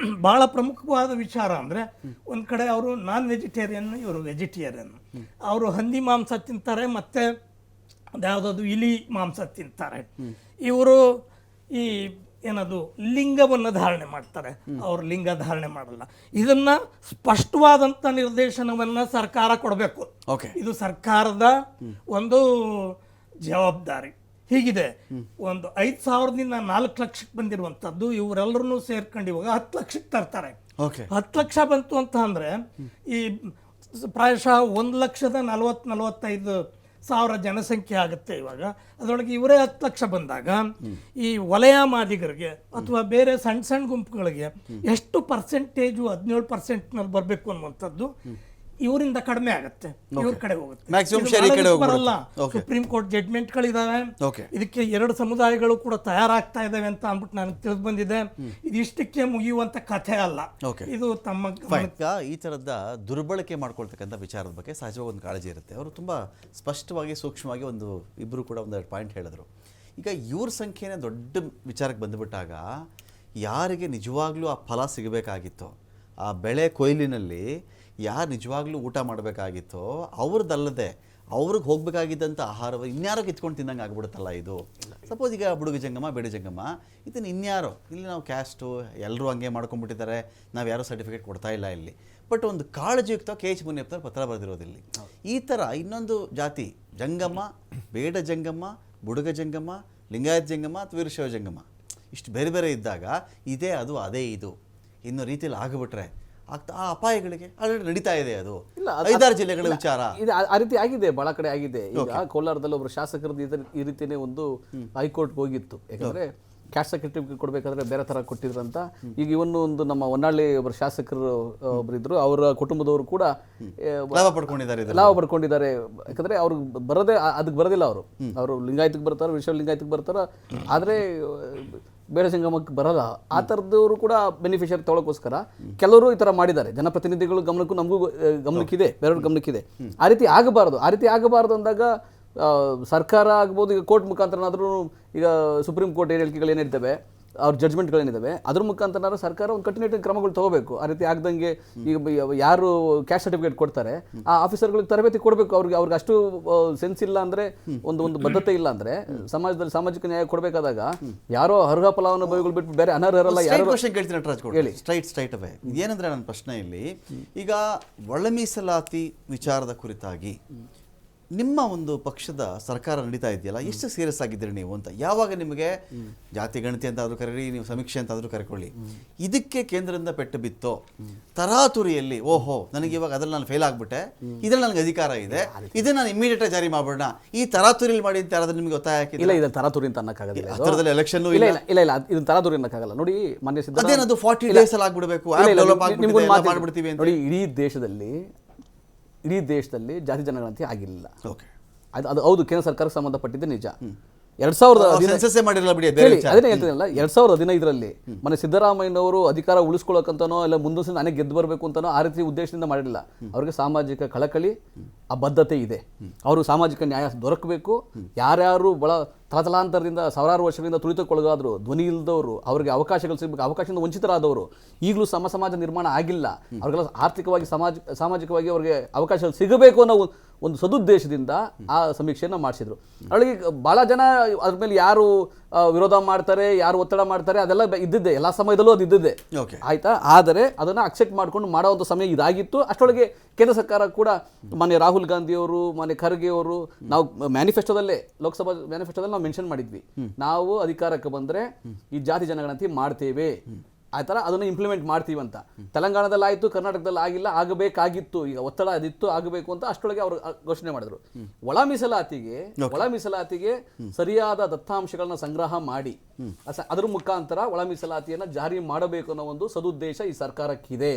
ಭಾಳ ಪ್ರಮುಖವಾದ ವಿಚಾರ ಅಂದರೆ ಒಂದು ಕಡೆ ಅವರು ನಾನ್ ವೆಜಿಟೇರಿಯನ್, ಇವರು ವೆಜಿಟೇರಿಯನ್. ಅವರು ಹಂದಿ ಮಾಂಸ ತಿಂತಾರೆ ಮತ್ತು ಅದ್ಯಾವುದಾದ್ರು ಇಲಿ ಮಾಂಸ ತಿಂತಾರೆ. ಇವರು ಈ ಏನದು ಲಿಂಗವನ್ನು ಧಾರಣೆ ಮಾಡ್ತಾರೆ, ಅವರು ಲಿಂಗ ಧಾರಣೆ ಮಾಡಲ್ಲ. ಇದನ್ನ ಸ್ಪಷ್ಟವಾದಂಥ ನಿರ್ದೇಶನವನ್ನು ಸರ್ಕಾರ ಕೊಡಬೇಕು. ಇದು ಸರ್ಕಾರದ ಒಂದು ಜವಾಬ್ದಾರಿ. ಹೀಗಿದೆ, ಒಂದು 5,000ದಿಂದ 4 ಲಕ್ಷಕ್ಕೆ ಬಂದಿರುವಂಥದ್ದು ಇವರೆಲ್ಲರೂ ಸೇರ್ಕೊಂಡು ಇವಾಗ 10 ಲಕ್ಷಕ್ಕೆ ತರ್ತಾರೆ. 10 ಲಕ್ಷ ಬಂತು ಅಂತ ಅಂದರೆ ಈ ಪ್ರಾಯಶಃ 1,40,45,000 ಜನಸಂಖ್ಯೆ ಆಗುತ್ತೆ ಇವಾಗ. ಅದರೊಳಗೆ ಇವರೇ 10 ಲಕ್ಷ ಬಂದಾಗ ಈ ವಲಯ ಮಾದಿಗರಿಗೆ ಅಥವಾ ಬೇರೆ ಸಣ್ಣ ಸಣ್ಣ ಗುಂಪುಗಳಿಗೆ ಎಷ್ಟು ಪರ್ಸೆಂಟೇಜು 17% ಬರಬೇಕು ಅನ್ನುವಂಥದ್ದು ಇವರಿಂದ ಕಡಿಮೆ ಆಗುತ್ತೆ, ಇವ್ರ ಕಡೆ ಹೋಗುತ್ತೆ, ಬರಲ್ಲ. ಸುಪ್ರೀಂ ಕೋರ್ಟ್ ಜಡ್ಜ್ಮೆಂಟ್ಗಳಿದಾವೆ. ಇದಕ್ಕೆ 2 ಸಮುದಾಯಗಳು ಕೂಡ ತಯಾರಾಗ್ತಾ ಇದಾವೆ ಅಂತ ಅಂದ್ಬಿಟ್ಟು ನನಗೆ ತಿಳಿದು ಬಂದಿದೆ. ಇದಿಷ್ಟಕ್ಕೆ ಮುಗಿಯುವಂತ ಕಥೆ ಅಲ್ಲ. ಇದು ತಮ್ಮ ಈ ಥರದ ದುರ್ಬಳಕೆ ಮಾಡ್ಕೊಳ್ತಕ್ಕಂಥ ವಿಚಾರದ ಬಗ್ಗೆ ಸಹಜವಾಗಿ ಒಂದು ಕಾಳಜಿ ಇರುತ್ತೆ. ಅವರು ತುಂಬ ಸ್ಪಷ್ಟವಾಗಿ ಸೂಕ್ಷ್ಮವಾಗಿ ಇಬ್ಬರು ಕೂಡ ಒಂದೆರಡು ಪಾಯಿಂಟ್ ಹೇಳಿದ್ರು. ಈಗ ಇವ್ರ ಸಂಖ್ಯೆನೇ ದೊಡ್ಡ ವಿಚಾರಕ್ಕೆ ಬಂದುಬಿಟ್ಟಾಗ ಯಾರಿಗೆ ನಿಜವಾಗ್ಲೂ ಆ ಫಲ ಸಿಗಬೇಕಾಗಿತ್ತೋ, ಆ ಬೆಳೆ ಕೊಯ್ಲಿನಲ್ಲಿ ಯಾರು ನಿಜವಾಗ್ಲೂ ಊಟ ಮಾಡಬೇಕಾಗಿತ್ತೋ ಅವ್ರದ್ದಲ್ಲದೆ ಅವ್ರಿಗೆ ಹೋಗಬೇಕಾಗಿದ್ದಂಥ ಆಹಾರವನ್ನು ಇನ್ಯಾರೋ ಕಿತ್ಕೊಂಡು ತಿನ್ನಂಗೆ ಆಗ್ಬಿಡುತ್ತಲ್ಲ ಇದು. ಸಪೋಸ್ ಈಗ ಬುಡುಗ ಜಂಗಮ ಬೇಡ ಜಂಗಮ ಇದನ್ನು ಇನ್ಯಾರೋ, ಇಲ್ಲಿ ನಾವು ಕ್ಯಾಸ್ಟು ಎಲ್ಲರೂ ಹಂಗೆ ಮಾಡ್ಕೊಂಡ್ಬಿಟ್ಟಿದ್ದಾರೆ, ನಾವು ಯಾರೂ ಸರ್ಟಿಫಿಕೇಟ್ ಕೊಡ್ತಾ ಇಲ್ಲ ಇಲ್ಲಿ. ಬಟ್ ಒಂದು ಕಾಳಜಿಯುಕ್ತ KH ಮುನಿಯಪ್ಪನವ್ರು ಪತ್ರ ಬರೆದಿರೋದಿಲ್ಲಿ. ಈ ಥರ ಇನ್ನೊಂದು ಜಾತಿ ಜಂಗಮ, ಬೇಡ ಜಂಗಮ, ಬುಡುಗ ಜಂಗಮ, ಲಿಂಗಾಯತ ಜಂಗಮ ಅಥವಾ ವೀರಶೈವ ಜಂಗಮ ಇಷ್ಟು ಬೇರೆ ಬೇರೆ ಇದ್ದಾಗ ಇದೇ ಅದು ಅದೇ ಇದು ಇನ್ನೋ ರೀತಿಯಲ್ಲಿ ಆಗಿಬಿಟ್ರೆ ಆ ಅಪಾಯಗಳಿಗೆ ಆಲ್ರೆಡಿ ನಡೀತಾ ಇದೆ. ಅದು 5-6 ಜಿಲ್ಲೆಗಳ ವಿಚಾರ ಇದು ಆ ರೀತಿ ಆಗಿದೆ, ಬಹಳ ಕಡೆ ಆಗಿದೆ. ಈಗ ಕೋಲಾರದಲ್ಲಿ ಒಬ್ಬರು ಶಾಸಕರದ್ದು ಈ ರೀತಿಯೇ ಒಂದು ಹೈಕೋರ್ಟ್ಗೆ ಹೋಗಿತ್ತು. ಯಾಕಂದ್ರೆ ಕ್ಯಾಸ್ಟ್ ಸರ್ಟಿಫಿಕೇಟ್ ಕೊಡಬೇಕಾದ್ರೆ ಬೇರೆ ಥರ ಕೊಟ್ಟಿದ್ರಂತ. ಈಗ ಇವನ್ನು ಒಂದು ನಮ್ಮ ಹೊನ್ನಾಳಿ ಒಬ್ಬರು ಶಾಸಕರು ಒಬ್ಬರಿದ್ರು, ಅವರ ಕುಟುಂಬದವರು ಕೂಡ ಲಾಭ ಪಡ್ಕೊಂಡಿದ್ದಾರೆ. ಯಾಕಂದ್ರೆ ಅವ್ರಿಗೆ ಬರೋದೇ ಅದಕ್ಕೆ ಬರೋದಿಲ್ಲ. ಅವರು ಲಿಂಗಾಯತಕ್ಕೆ ಬರ್ತಾರೆ, ವಿಶ್ವ ಲಿಂಗಾಯತಕ್ಕೆ ಬರ್ತಾರೆ, ಆದರೆ ಬೇಡ ಸಂಗಮಕ್ಕೆ ಬರಲ್ಲ. ಆ ಥರದವರು ಕೂಡ ಬೆನಿಫಿಷಿಯರಿ ತೊಗೊಳಕ್ಕೋಸ್ಕರ ಕೆಲವರು ಈ ಥರ ಮಾಡಿದ್ದಾರೆ. ಜನಪ್ರತಿನಿಧಿಗಳು ಗಮನಕ್ಕೂ ನಮಗೂ ಗಮನಕ್ಕಿದೆ, ಬೇರೆಯವ್ರ ಗಮನಕ್ಕಿದೆ. ಆ ರೀತಿ ಆಗಬಾರ್ದು ಅಂದಾಗ ಸರ್ಕಾರ ಆಗ್ಬೋದು, ಈಗ ಕೋರ್ಟ್ ಮುಖಾಂತರನಾದ್ರೂ, ಈಗ ಸುಪ್ರೀಂ ಕೋರ್ಟ್ ಹೇಳಿಕೆಗಳು ಏನಿರ್ತವೆ, ಅವ್ರ ಜಡ್ಜ್ಮೆಂಟ್ಗಳೇನಿದ್ದಾವೆ ಅದ್ರ ಮುಖಾಂತರ ಸರ್ಕಾರ ಒಂದು ಕಟ್ಟುನಿಟ್ಟಿನ ಕ್ರಮಗಳು ತಗೋಬೇಕು. ಆ ರೀತಿ ಆಗದಂಗೆ ಈಗ ಯಾರು ಕ್ಯಾಸ್ಟ್ ಸರ್ಟಿಫಿಕೇಟ್ ಕೊಡ್ತಾರೆ ಆ ಆಫೀಸರ್ಗಳಿಗೆ ತರಬೇತಿ ಕೊಡಬೇಕು. ಅವ್ರಿಗೆ ಅಷ್ಟು ಸೆನ್ಸ್ ಇಲ್ಲ ಅಂದರೆ, ಒಂದು ಬದ್ಧತೆ ಇಲ್ಲ ಅಂದರೆ, ಸಮಾಜದಲ್ಲಿ ಸಾಮಾಜಿಕ ನ್ಯಾಯ ಕೊಡಬೇಕಾದಾಗ ಯಾರೋ ಅರ್ಹ ಫಲಾನುಭವಿಗಳು ಬಿಟ್ಟು ಬೇರೆ ಅನರ್ಹರಲ್ಲ. ಯಾರು ಹೇಳಿ ಸ್ಟ್ರೈಟ್ ಅವೇ ಏನಂದ್ರೆ ನನ್ನ ಪ್ರಶ್ನೆ ಇಲ್ಲಿ, ಈಗ ಒಳ ಮೀಸಲಾತಿ ವಿಚಾರದ ಕುರಿತಾಗಿ ನಿಮ್ಮ ಒಂದು ಪಕ್ಷದ ಸರ್ಕಾರ ನಡೀತಾ ಇದೆಯಲ್ಲ, ಎಷ್ಟು ಸೀರಿಯಸ್ ಆಗಿದ್ದೀರಿ ನೀವು ಅಂತ? ಯಾವಾಗ ನಿಮಗೆ ಜಾತಿ ಗಣತಿ ಅಂತ ಆದರೂ ಕರೀರಿ, ನೀವು ಸಮೀಕ್ಷೆ ಅಂತ ಆದರೂ ಕರ್ಕೊಳ್ಳಿ, ಇದಕ್ಕೆ ಕೇಂದ್ರದಿಂದ ಪೆಟ್ಟು ಬಿತ್ತೋ ತರಾತುರಿಯಲ್ಲಿ ಓಹೋ ನನಗೆ ಇವಾಗ ಅದ್ರಲ್ಲಿ ನಾನು ಫೇಲ್ ಆಗ್ಬಿಟ್ಟೆ, ಇದ್ರಲ್ಲಿ ನನಗೆ ಅಧಿಕಾರ ಇದೆ, ಇದನ್ನ ನಾನು ಇಮಿಡಿಯೇಟಾಗಿ ಜಾರಿ ಮಾಡೋಣ, ಈ ತರಾತುರಿಯಲ್ಲಿ ಮಾಡಿ ಅಂತ ಯಾರಾದ್ರೂ ನಿಮಗೆ ಒತ್ತಾಯ ಹಾಕಿಲ್ಲ? ಇಲ್ಲ, ಇದನ್ನ ತರಾತುರಿ ಅಂತ ಅನ್ನಕ್ಕಾಗಲ್ಲ. ಹತ್ತಿರದಲ್ಲಿ ಎಲೆಕ್ಷನ್ ಇಲ್ಲ ಇಲ್ಲ ಇಲ್ಲ ಇಲ್ಲ, ಇದನ್ನ ತರಾತುರಿ ಅನ್ನಕ್ಕಾಗಲ್ಲ. ನೋಡಿ, ಮಾನ್ಯ ಸಿದ್ದರಾಮಯ್ಯ ಅದೇನದು 40 ಡೇಸ್ ಅಲ್ಲಿ ಆಗ್ಬಿಡಬೇಕು, ಮಾಡ್ಬಿಡ್ತೀವಿ ಅಂತ. ನೋಡಿ, ಇಡೀ ದೇಶದಲ್ಲಿ ಜಾತಿ ಜನಗಣತಿ ಆಗಿಲ್ಲ. ಅದು ಹೌದು, ಕೇಂದ್ರ ಸರ್ಕಾರಕ್ಕೆ ಸಂಬಂಧಪಟ್ಟಿದ್ದೆ ನಿಜ. 2015 ಮಾಡಿರಲ್ಲ ಬಿಡಿ, ಅದನ್ನೇ ಹೇಳ್ತೀನಲ್ಲ, 2015ರಲ್ಲಿ ಮನೆ ಸಿದ್ದರಾಮಯ್ಯನವರು ಅಧಿಕಾರ ಉಳಿಸ್ಕೊಳ್ಳೋಕಂತನೋ ಇಲ್ಲ ಮುಂದಿನ ನಾನೇ ಗೆದ್ದು ಬರಬೇಕು ಅಂತನೋ ಆ ರೀತಿ ಉದ್ದೇಶದಿಂದ ಮಾಡಿರಲಿಲ್ಲ. ಅವರಿಗೆ ಸಾಮಾಜಿಕ ಕಳಕಳಿ, ಆ ಬದ್ಧತೆ ಇದೆ. ಅವರು ಸಾಮಾಜಿಕ ನ್ಯಾಯ ದೊರಕಬೇಕು. ಯಾರ್ಯಾರು ತಲತಲಾಂತರದಿಂದ ಸಾವಿರಾರು ವರ್ಷಗಳಿಂದ ತುಳಿತಕ್ಕೊಳಗಾದ್ರು, ಧ್ವನಿ ಇಲ್ಲದವರು, ಅವರಿಗೆ ಅವಕಾಶಗಳು ಸಿಗಬೇಕು, ಅವಕಾಶದಿಂದ ವಂಚಿತರಾದವರು, ಈಗಲೂ ಸಮಾಜ ನಿರ್ಮಾಣ ಆಗಿಲ್ಲ, ಅವ್ರಿಗೆಲ್ಲ ಆರ್ಥಿಕವಾಗಿ ಸಾಮಾಜಿಕವಾಗಿ ಅವರಿಗೆ ಅವಕಾಶಗಳು ಸಿಗಬೇಕು ಅನ್ನೋ ಒಂದು ಸದುದ್ದೇಶದಿಂದ ಆ ಸಮೀಕ್ಷೆಯನ್ನು ಮಾಡಿಸಿದ್ರು. ಅವಳಿಗೆ ಭಾಳ ಜನ ಅದ್ರ ಮೇಲೆ ಯಾರು ವಿರೋಧ ಮಾಡ್ತಾರೆ, ಯಾರು ಒತ್ತಡ ಮಾಡ್ತಾರೆ, ಅದೆಲ್ಲ ಇದ್ದಿದ್ದೆ, ಎಲ್ಲ ಸಮಯದಲ್ಲೂ ಅದು ಇದ್ದಿದ್ದೆ, ಆಯ್ತಾ. ಆದರೆ ಅದನ್ನು ಅಕ್ಸೆಪ್ಟ್ ಮಾಡ್ಕೊಂಡು ಮಾಡುವಂಥ ಸಮಯ ಇದಾಗಿತ್ತು. ಅಷ್ಟರೊಳಗೆ ಕೇಂದ್ರ ಸರ್ಕಾರ ಕೂಡ ಮಾನ್ಯ ರಾಹುಲ್ ಗಾಂಧಿಯವರು, ಮಾನ್ಯ ಖರ್ಗೆ ಅವರು, ನಾವು ಮ್ಯಾನಿಫೆಸ್ಟೋದಲ್ಲೇ, ಲೋಕಸಭಾ ಮ್ಯಾನಿಫೆಸ್ಟೋದಲ್ಲಿ ನಾವು ಮೆನ್ಷನ್ ಮಾಡಿದ್ವಿ, ನಾವು ಅಧಿಕಾರಕ್ಕೆ ಬಂದರೆ ಈ ಜಾತಿ ಜನಗಣತಿ ಮಾಡ್ತೇವೆ, ಆ ಥರ ಅದನ್ನು ಇಂಪ್ಲಿಮೆಂಟ್ ಮಾಡ್ತೀವಿ ಅಂತ. ತೆಲಂಗಾಣದಲ್ಲಿ ಆಯಿತು, ಕರ್ನಾಟಕದಲ್ಲಿ ಆಗಿಲ್ಲ, ಆಗಬೇಕಾಗಿತ್ತು, ಈಗ ಒತ್ತಡ ಅದಿತ್ತು, ಆಗಬೇಕು ಅಂತ ಅಷ್ಟೊಳಗೆ ಅವರು ಘೋಷಣೆ ಮಾಡಿದ್ರು. ಒಳ ಮೀಸಲಾತಿಗೆ ಸರಿಯಾದ ದತ್ತಾಂಶಗಳನ್ನ ಸಂಗ್ರಹ ಮಾಡಿ ಅದರ ಮುಖಾಂತರ ಒಳ ಮೀಸಲಾತಿಯನ್ನು ಜಾರಿ ಮಾಡಬೇಕು ಅನ್ನೋ ಒಂದು ಸದುದ್ದೇಶ ಈ ಸರ್ಕಾರಕ್ಕಿದೆ.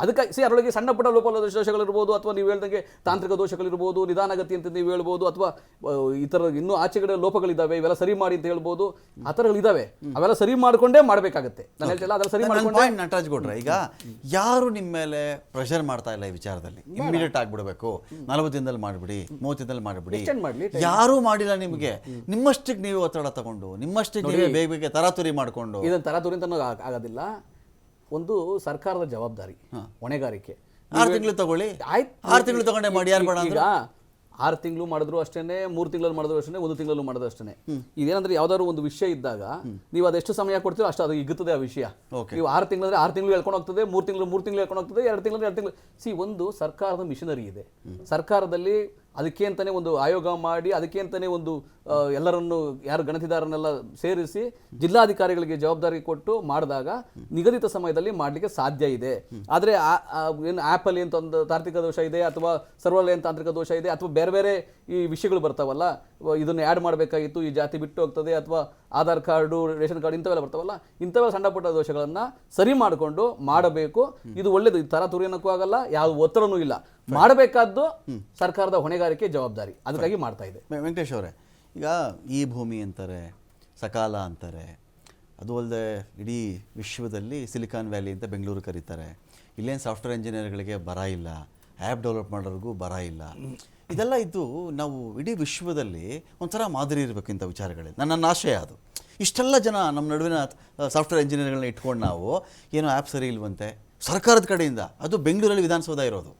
ಅದಕ್ಕಾಗಿ ಅದರೊಳಗೆ ಸಣ್ಣ ಪುಟ್ಟ ಲೋಪದೋಷಗಳಿರ್ಬೋದು, ಅಥವಾ ನೀವು ಹೇಳ್ದಂಗೆ ತಾಂತ್ರಿಕ ದೋಷಗಳಿರ್ಬೋದು, ನಿಧಾನಗತಿ ಅಂತ ನೀವು ಹೇಳ್ಬೋದು, ಅಥವಾ ಇತರ ಇನ್ನೂ ಆಚೆಗಡೆ ಲೋಪಗಳಿದ್ದಾವೆ, ಇವೆಲ್ಲ ಸರಿ ಮಾಡಿ ಅಂತ ಹೇಳ್ಬೋದು, ಆ ಥರಗಳಿದ್ದಾವೆ. ಅವೆಲ್ಲ ಸರಿ ಮಾಡಿಕೊಂಡೇ ಮಾಡಬೇಕಾಗತ್ತೆ. ನಾನು ಹೇಳ್ತಿಲ್ಲ, ಅದೆಲ್ಲ ಸರಿ ಮಾಡ್ಕೊಂಡೆ. ನಟರಾಜ್ ಗೌಡ್ರೆ, ಈಗ ಯಾರು ನಿಮ್ಮ ಮೇಲೆ ಪ್ರೆಷರ್ ಮಾಡ್ತಾ ಇಲ್ಲ ಈ ವಿಚಾರದಲ್ಲಿ, ಇಮಿಡಿಯೇಟ್ ಆಗ್ಬಿಡ್ಬೇಕು, 40 ದಿನದಲ್ಲಿ ಮಾಡಿಬಿಡಿ, 30 ದಿನದಲ್ಲಿ ಮಾಡಿಬಿಡಿ, ಯಾರೂ ಮಾಡಿಲ್ಲ ನಿಮಗೆ. ನಿಮ್ಮಷ್ಟಕ್ಕೆ ನೀವು ಒತ್ತಡ ತಗೊಂಡು, ನಿಮ್ಮಷ್ಟಕ್ಕೆ ನೀವೇ ಬೇಗ ತರಾತುರಿ ಮಾಡಿಕೊಂಡು, ಇದನ್ನು ತರಾತುರಿ ಅಂತ ಆಗೋದಿಲ್ಲ. ಒಂದು ಸರ್ಕಾರದ ಜವಾಬ್ದಾರಿ, ಹೊಣೆಗಾರಿಕೆ. 6 ತಿಂಗಳು ತಗೊಳ್ಳಿ, 6 ತಿಂಗಳು ತಗೊಂಡೆ ಮಾಡಿ, ಯಾರು ಬೇಡ ಅಂದ್ರೆ 6 ತಿಂಗಳು ಮಾಡಿದ್ರು ಅಷ್ಟೇನೆ, 3 ತಿಂಗಳಲ್ಲಿ ಮಾಡಿದ್ರು ಅಷ್ಟೇ, 1 ತಿಂಗಳಲ್ಲೂ ಮಾಡಿದ್ರು ಅಷ್ಟೇ. ಇದೇನಂದ್ರೆ ಯಾವ್ದಾದ್ರು ಒಂದು ವಿಷಯ ಇದ್ದಾಗ ನೀವು ಅದೆಷ್ಟು ಸಮಯ ಕೊಡ್ತೀರೋ ಅಷ್ಟು ಅದು ಇಗುತ್ತದೆ ಆ ವಿಷಯ. ನೀವು 6 ತಿಂಗಳಂದ್ರೆ 6 ತಿಂಗಳು ಹೇಳ್ಕೊಂಡು ಹೋಗ್ತದೆ, 3 ತಿಂಗಳು ಹೇಳ್ಕೊಂಡು ಹೋಗ್ತದೆ, 2 ತಿಂಗಳು. ಒಂದು ಸರ್ಕಾರದ ಮಿಷನರಿ ಇದೆ. ಸರ್ಕಾರದಲ್ಲಿ ಅದಕ್ಕೆ ಅಂತಾನೆ ಒಂದು ಆಯೋಗ ಮಾಡಿ, ಅದಕ್ಕೆ ಅಂತಾನೆ ಒಂದು ಎಲ್ಲರನ್ನು ಯಾರು ಗಣತಿದಾರನ್ನೆಲ್ಲ ಸೇರಿಸಿ ಜಿಲ್ಲಾಧಿಕಾರಿಗಳಿಗೆ ಜವಾಬ್ದಾರಿ ಕೊಟ್ಟು ಮಾಡಿದಾಗ ನಿಗದಿತ ಸಮಯದಲ್ಲಿ ಮಾಡಲಿಕ್ಕೆ ಸಾಧ್ಯ ಇದೆ. ಆದರೆ ಏನು ಆ್ಯಪಲ್ಲಿ ಅಂತ ಒಂದು ತಾಂತ್ರಿಕ ದೋಷ ಇದೆ, ಅಥವಾ ಸರ್ವರ್ಲೆನ್ ತಾಂತ್ರಿಕ ದೋಷ ಇದೆ, ಅಥವಾ ಬೇರೆ ಈ ವಿಷಯಗಳು ಬರ್ತಾವಲ್ಲ, ಇದನ್ನು ಆ್ಯಡ್ ಮಾಡಬೇಕಾಗಿತ್ತು, ಈ ಜಾತಿ ಬಿಟ್ಟು ಹೋಗ್ತದೆ, ಅಥವಾ ಆಧಾರ್ ಕಾರ್ಡು, ರೇಷನ್ ಕಾರ್ಡ್, ಇಂಥವೆಲ್ಲ ಬರ್ತಾವಲ್ಲ, ಇಂಥವೆಲ್ಲ ಸಣ್ಣ ಪುಟ್ಟ ದೋಷಗಳನ್ನು ಸರಿ ಮಾಡಿಕೊಂಡು ಮಾಡಬೇಕು. ಇದು ಒಳ್ಳೇದು, ತರಾತುರಿ ಅನ್ನೋಕ್ಕೂ ಆಗಲ್ಲ, ಯಾವ ಒತ್ತಡನೂ ಇಲ್ಲ. ಮಾಡಬೇಕಾದ್ದು ಸರ್ಕಾರದ ಹೊಣೆಗಾರಿಕೆ, ಜವಾಬ್ದಾರಿ, ಅದಕ್ಕಾಗಿ ಮಾಡ್ತಾ ಇದೆ. ವೆಂಕಟೇಶ್ ಅವರೇ, ಈಗ ಈ ಭೂಮಿ ಅಂತಾರೆ, ಸಕಾಲ ಅಂತಾರೆ, ಅದು ಅಲ್ಲದೆ ಇಡೀ ವಿಶ್ವದಲ್ಲಿ ಸಿಲಿಕಾನ್ ವ್ಯಾಲಿ ಅಂತ ಬೆಂಗಳೂರು ಕರೀತಾರೆ. ಇಲ್ಲೇನು ಸಾಫ್ಟ್ವೇರ್ ಇಂಜಿನಿಯರ್ಗಳಿಗೆ ಬರ ಇಲ್ಲ, ಆ್ಯಪ್ ಡೆವಲಪ್ ಮಾಡೋರಿಗೂ ಬರ ಇಲ್ಲ. ಇದೆಲ್ಲ ಇದ್ದು ನಾವು ಇಡೀ ವಿಶ್ವದಲ್ಲಿ ಒಂಥರ ಮಾದರಿ ಇರಬೇಕು ಇಂಥ ವಿಚಾರಗಳಲ್ಲಿ. ನನ್ನ ಆಶಯ ಅದು. ಇಷ್ಟೆಲ್ಲ ಜನ ನಮ್ಮ ನಡುವಿನ ಸಾಫ್ಟ್ವೇರ್ ಇಂಜಿನಿಯರ್ಗಳನ್ನ ಇಟ್ಕೊಂಡು ನಾವು ಏನೋ ಆ್ಯಪ್ ಸರಿ ಇಲ್ವಂತೆ, ಸರ್ಕಾರದ ಕಡೆಯಿಂದ, ಅದು ಬೆಂಗಳೂರಲ್ಲಿ ವಿಧಾನಸೌಧ ಇರೋದು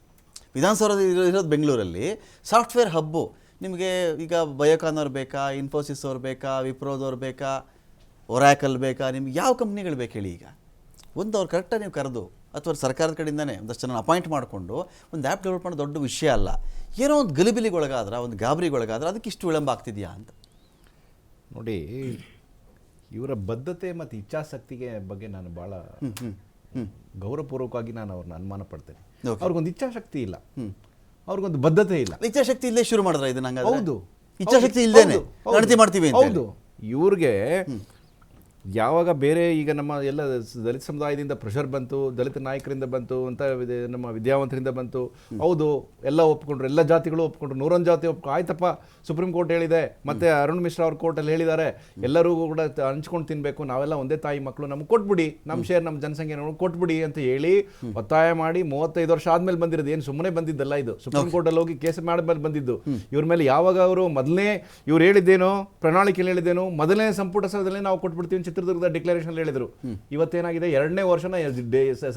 ಬೆಂಗಳೂರಲ್ಲಿ ಸಾಫ್ಟ್ವೇರ್ ಹಬ್ಬು. ನಿಮಗೆ ಈಗ ಬಯೋಕಾನ್ ಅವ್ರು ಬೇಕಾ, ಇನ್ಫೋಸಿಸ್ ಅವ್ರು ಬೇಕಾ, ವಿಪ್ರೋದವ್ರು ಬೇಕಾ, ಒರಾಕಲ್ ಬೇಕಾ, ನಿಮ್ಗೆ ಯಾವ ಕಂಪ್ನಿಗಳು ಬೇಕು ಹೇಳಿ? ಈಗ ಒಂದು ಅವ್ರು ಕರೆಕ್ಟಾಗಿ ನೀವು ಕರೆದು, ಅಥವಾ ಸರ್ಕಾರದ ಕಡೆಯಿಂದನೇ ಒಂದಷ್ಟು ಜನ ಅಪಾಯಿಂಟ್ ಮಾಡಿಕೊಂಡು ಒಂದು ಆ್ಯಪ್ ಡೆವಲಪ್ ಮಾಡೋದು ದೊಡ್ಡ ವಿಷಯ ಅಲ್ಲ. ಏನೋ ಒಂದು ಗಲಿಬಿಲಿಗೊಳಗಾದ್ರೆ, ಒಂದು ಗಾಬರಿಗೊಳಗಾದ್ರೆ ಅದಕ್ಕೆ ಇಷ್ಟು ವಿಳಂಬ ಆಗ್ತಿದೆಯಾ ಅಂತ ನೋಡಿ. ಇವರ ಬದ್ಧತೆ ಮತ್ತು ಇಚ್ಛಾಶಕ್ತಿಗೆ ಬಗ್ಗೆ ನಾನು ಭಾಳ ಗೌರವಪೂರ್ವಕವಾಗಿ ನಾನು ಅವ್ರನ್ನ ಅನುಮಾನ ಪಡ್ತೇನೆ. ಅವ್ರಿಗೊಂದು ಇಚ್ಛಾಶಕ್ತಿ ಇಲ್ಲ, ಅವ್ರಿಗೊಂದು ಬದ್ಧತೆ ಇಲ್ಲ. ಇಚ್ಛಾಶಕ್ತಿ ಇಲ್ಲೇ ಶುರು ಮಾಡಿದ್ರೆ ಇದನ್ನ? ಹೌದು, ಇಚ್ಛಾಶಕ್ತಿ ಇಲ್ಲದೇನೆ ಗಣತಿ ಮಾಡ್ತೀವಿ. ಹೌದು, ಇವ್ರಿಗೆ ಯಾವಾಗ ಬೇರೆ ಈಗ ನಮ್ಮ ಎಲ್ಲ ದಲಿತ ಸಮುದಾಯದಿಂದ ಪ್ರೆಷರ್ ಬಂತು, ದಲಿತ ನಾಯಕರಿಂದ ಬಂತು ಅಂತ, ನಮ್ಮ ವಿದ್ಯಾವಂತರಿಂದ ಬಂತು, ಹೌದು ಎಲ್ಲ ಒಪ್ಕೊಂಡ್ರು, ಎಲ್ಲ ಜಾತಿಗಳು ಒಪ್ಕೊಂಡ್ರು, 101 ಜಾತಿ ಆಯ್ತಪ್ಪ, ಸುಪ್ರೀಂ ಕೋರ್ಟ್ ಹೇಳಿದೆ, ಮತ್ತೆ ಅರುಣ್ ಮಿಶ್ರಾ ಅವ್ರ ಕೋರ್ಟಲ್ಲಿ ಹೇಳಿದ್ದಾರೆ, ಎಲ್ಲರೂ ಕೂಡ ಹಂಚ್ಕೊಂಡು ತಿನ್ಬೇಕು, ನಾವೆಲ್ಲ ಒಂದೇ ತಾಯಿ ಮಕ್ಕಳು, ನಮ್ಗೆ ಕೊಟ್ಬಿಡಿ, ನಮ್ಮ ಶೇರ್, ನಮ್ಮ ಜನಸಂಖ್ಯೆ ಕೊಟ್ಬಿಡಿ ಅಂತ ಹೇಳಿ ಒತ್ತಾಯ ಮಾಡಿ 35 ವರ್ಷ ಆದ್ಮೇಲೆ ಬಂದಿರೋದು, ಏನು ಸುಮ್ಮನೆ ಬಂದಿದ್ದಲ್ಲ ಇದು. ಸುಪ್ರೀಂ ಕೋರ್ಟಲ್ಲಿ ಹೋಗಿ ಕೇಸ್ ಮಾಡಿದ್ಮೇಲೆ ಬಂದಿದ್ದು. ಇವ್ರ ಮೇಲೆ ಯಾವಾಗ ಅವರು ಮೊದಲನೇ ಇವ್ರು ಹೇಳಿದ್ದೇನೋ, ಪ್ರಣಾಳಿಕೆಯಲ್ಲಿ ಹೇಳಿದ್ದೇನೋ, ಮೊದಲನೇ ಸಂಪುಟ ಸಭೆಯಲ್ಲಿ ನಾವು ಕೊಟ್ಬಿಡ್ತೀವಿ ಚಿತ್ರದುರ್ಗದ ಡಿಕ್ಲರೇಷನ್ ಹೇಳಿದ್ರು. ಇವತ್ತೇನಾಗಿದೆ, 2ನೇ ವರ್ಷನ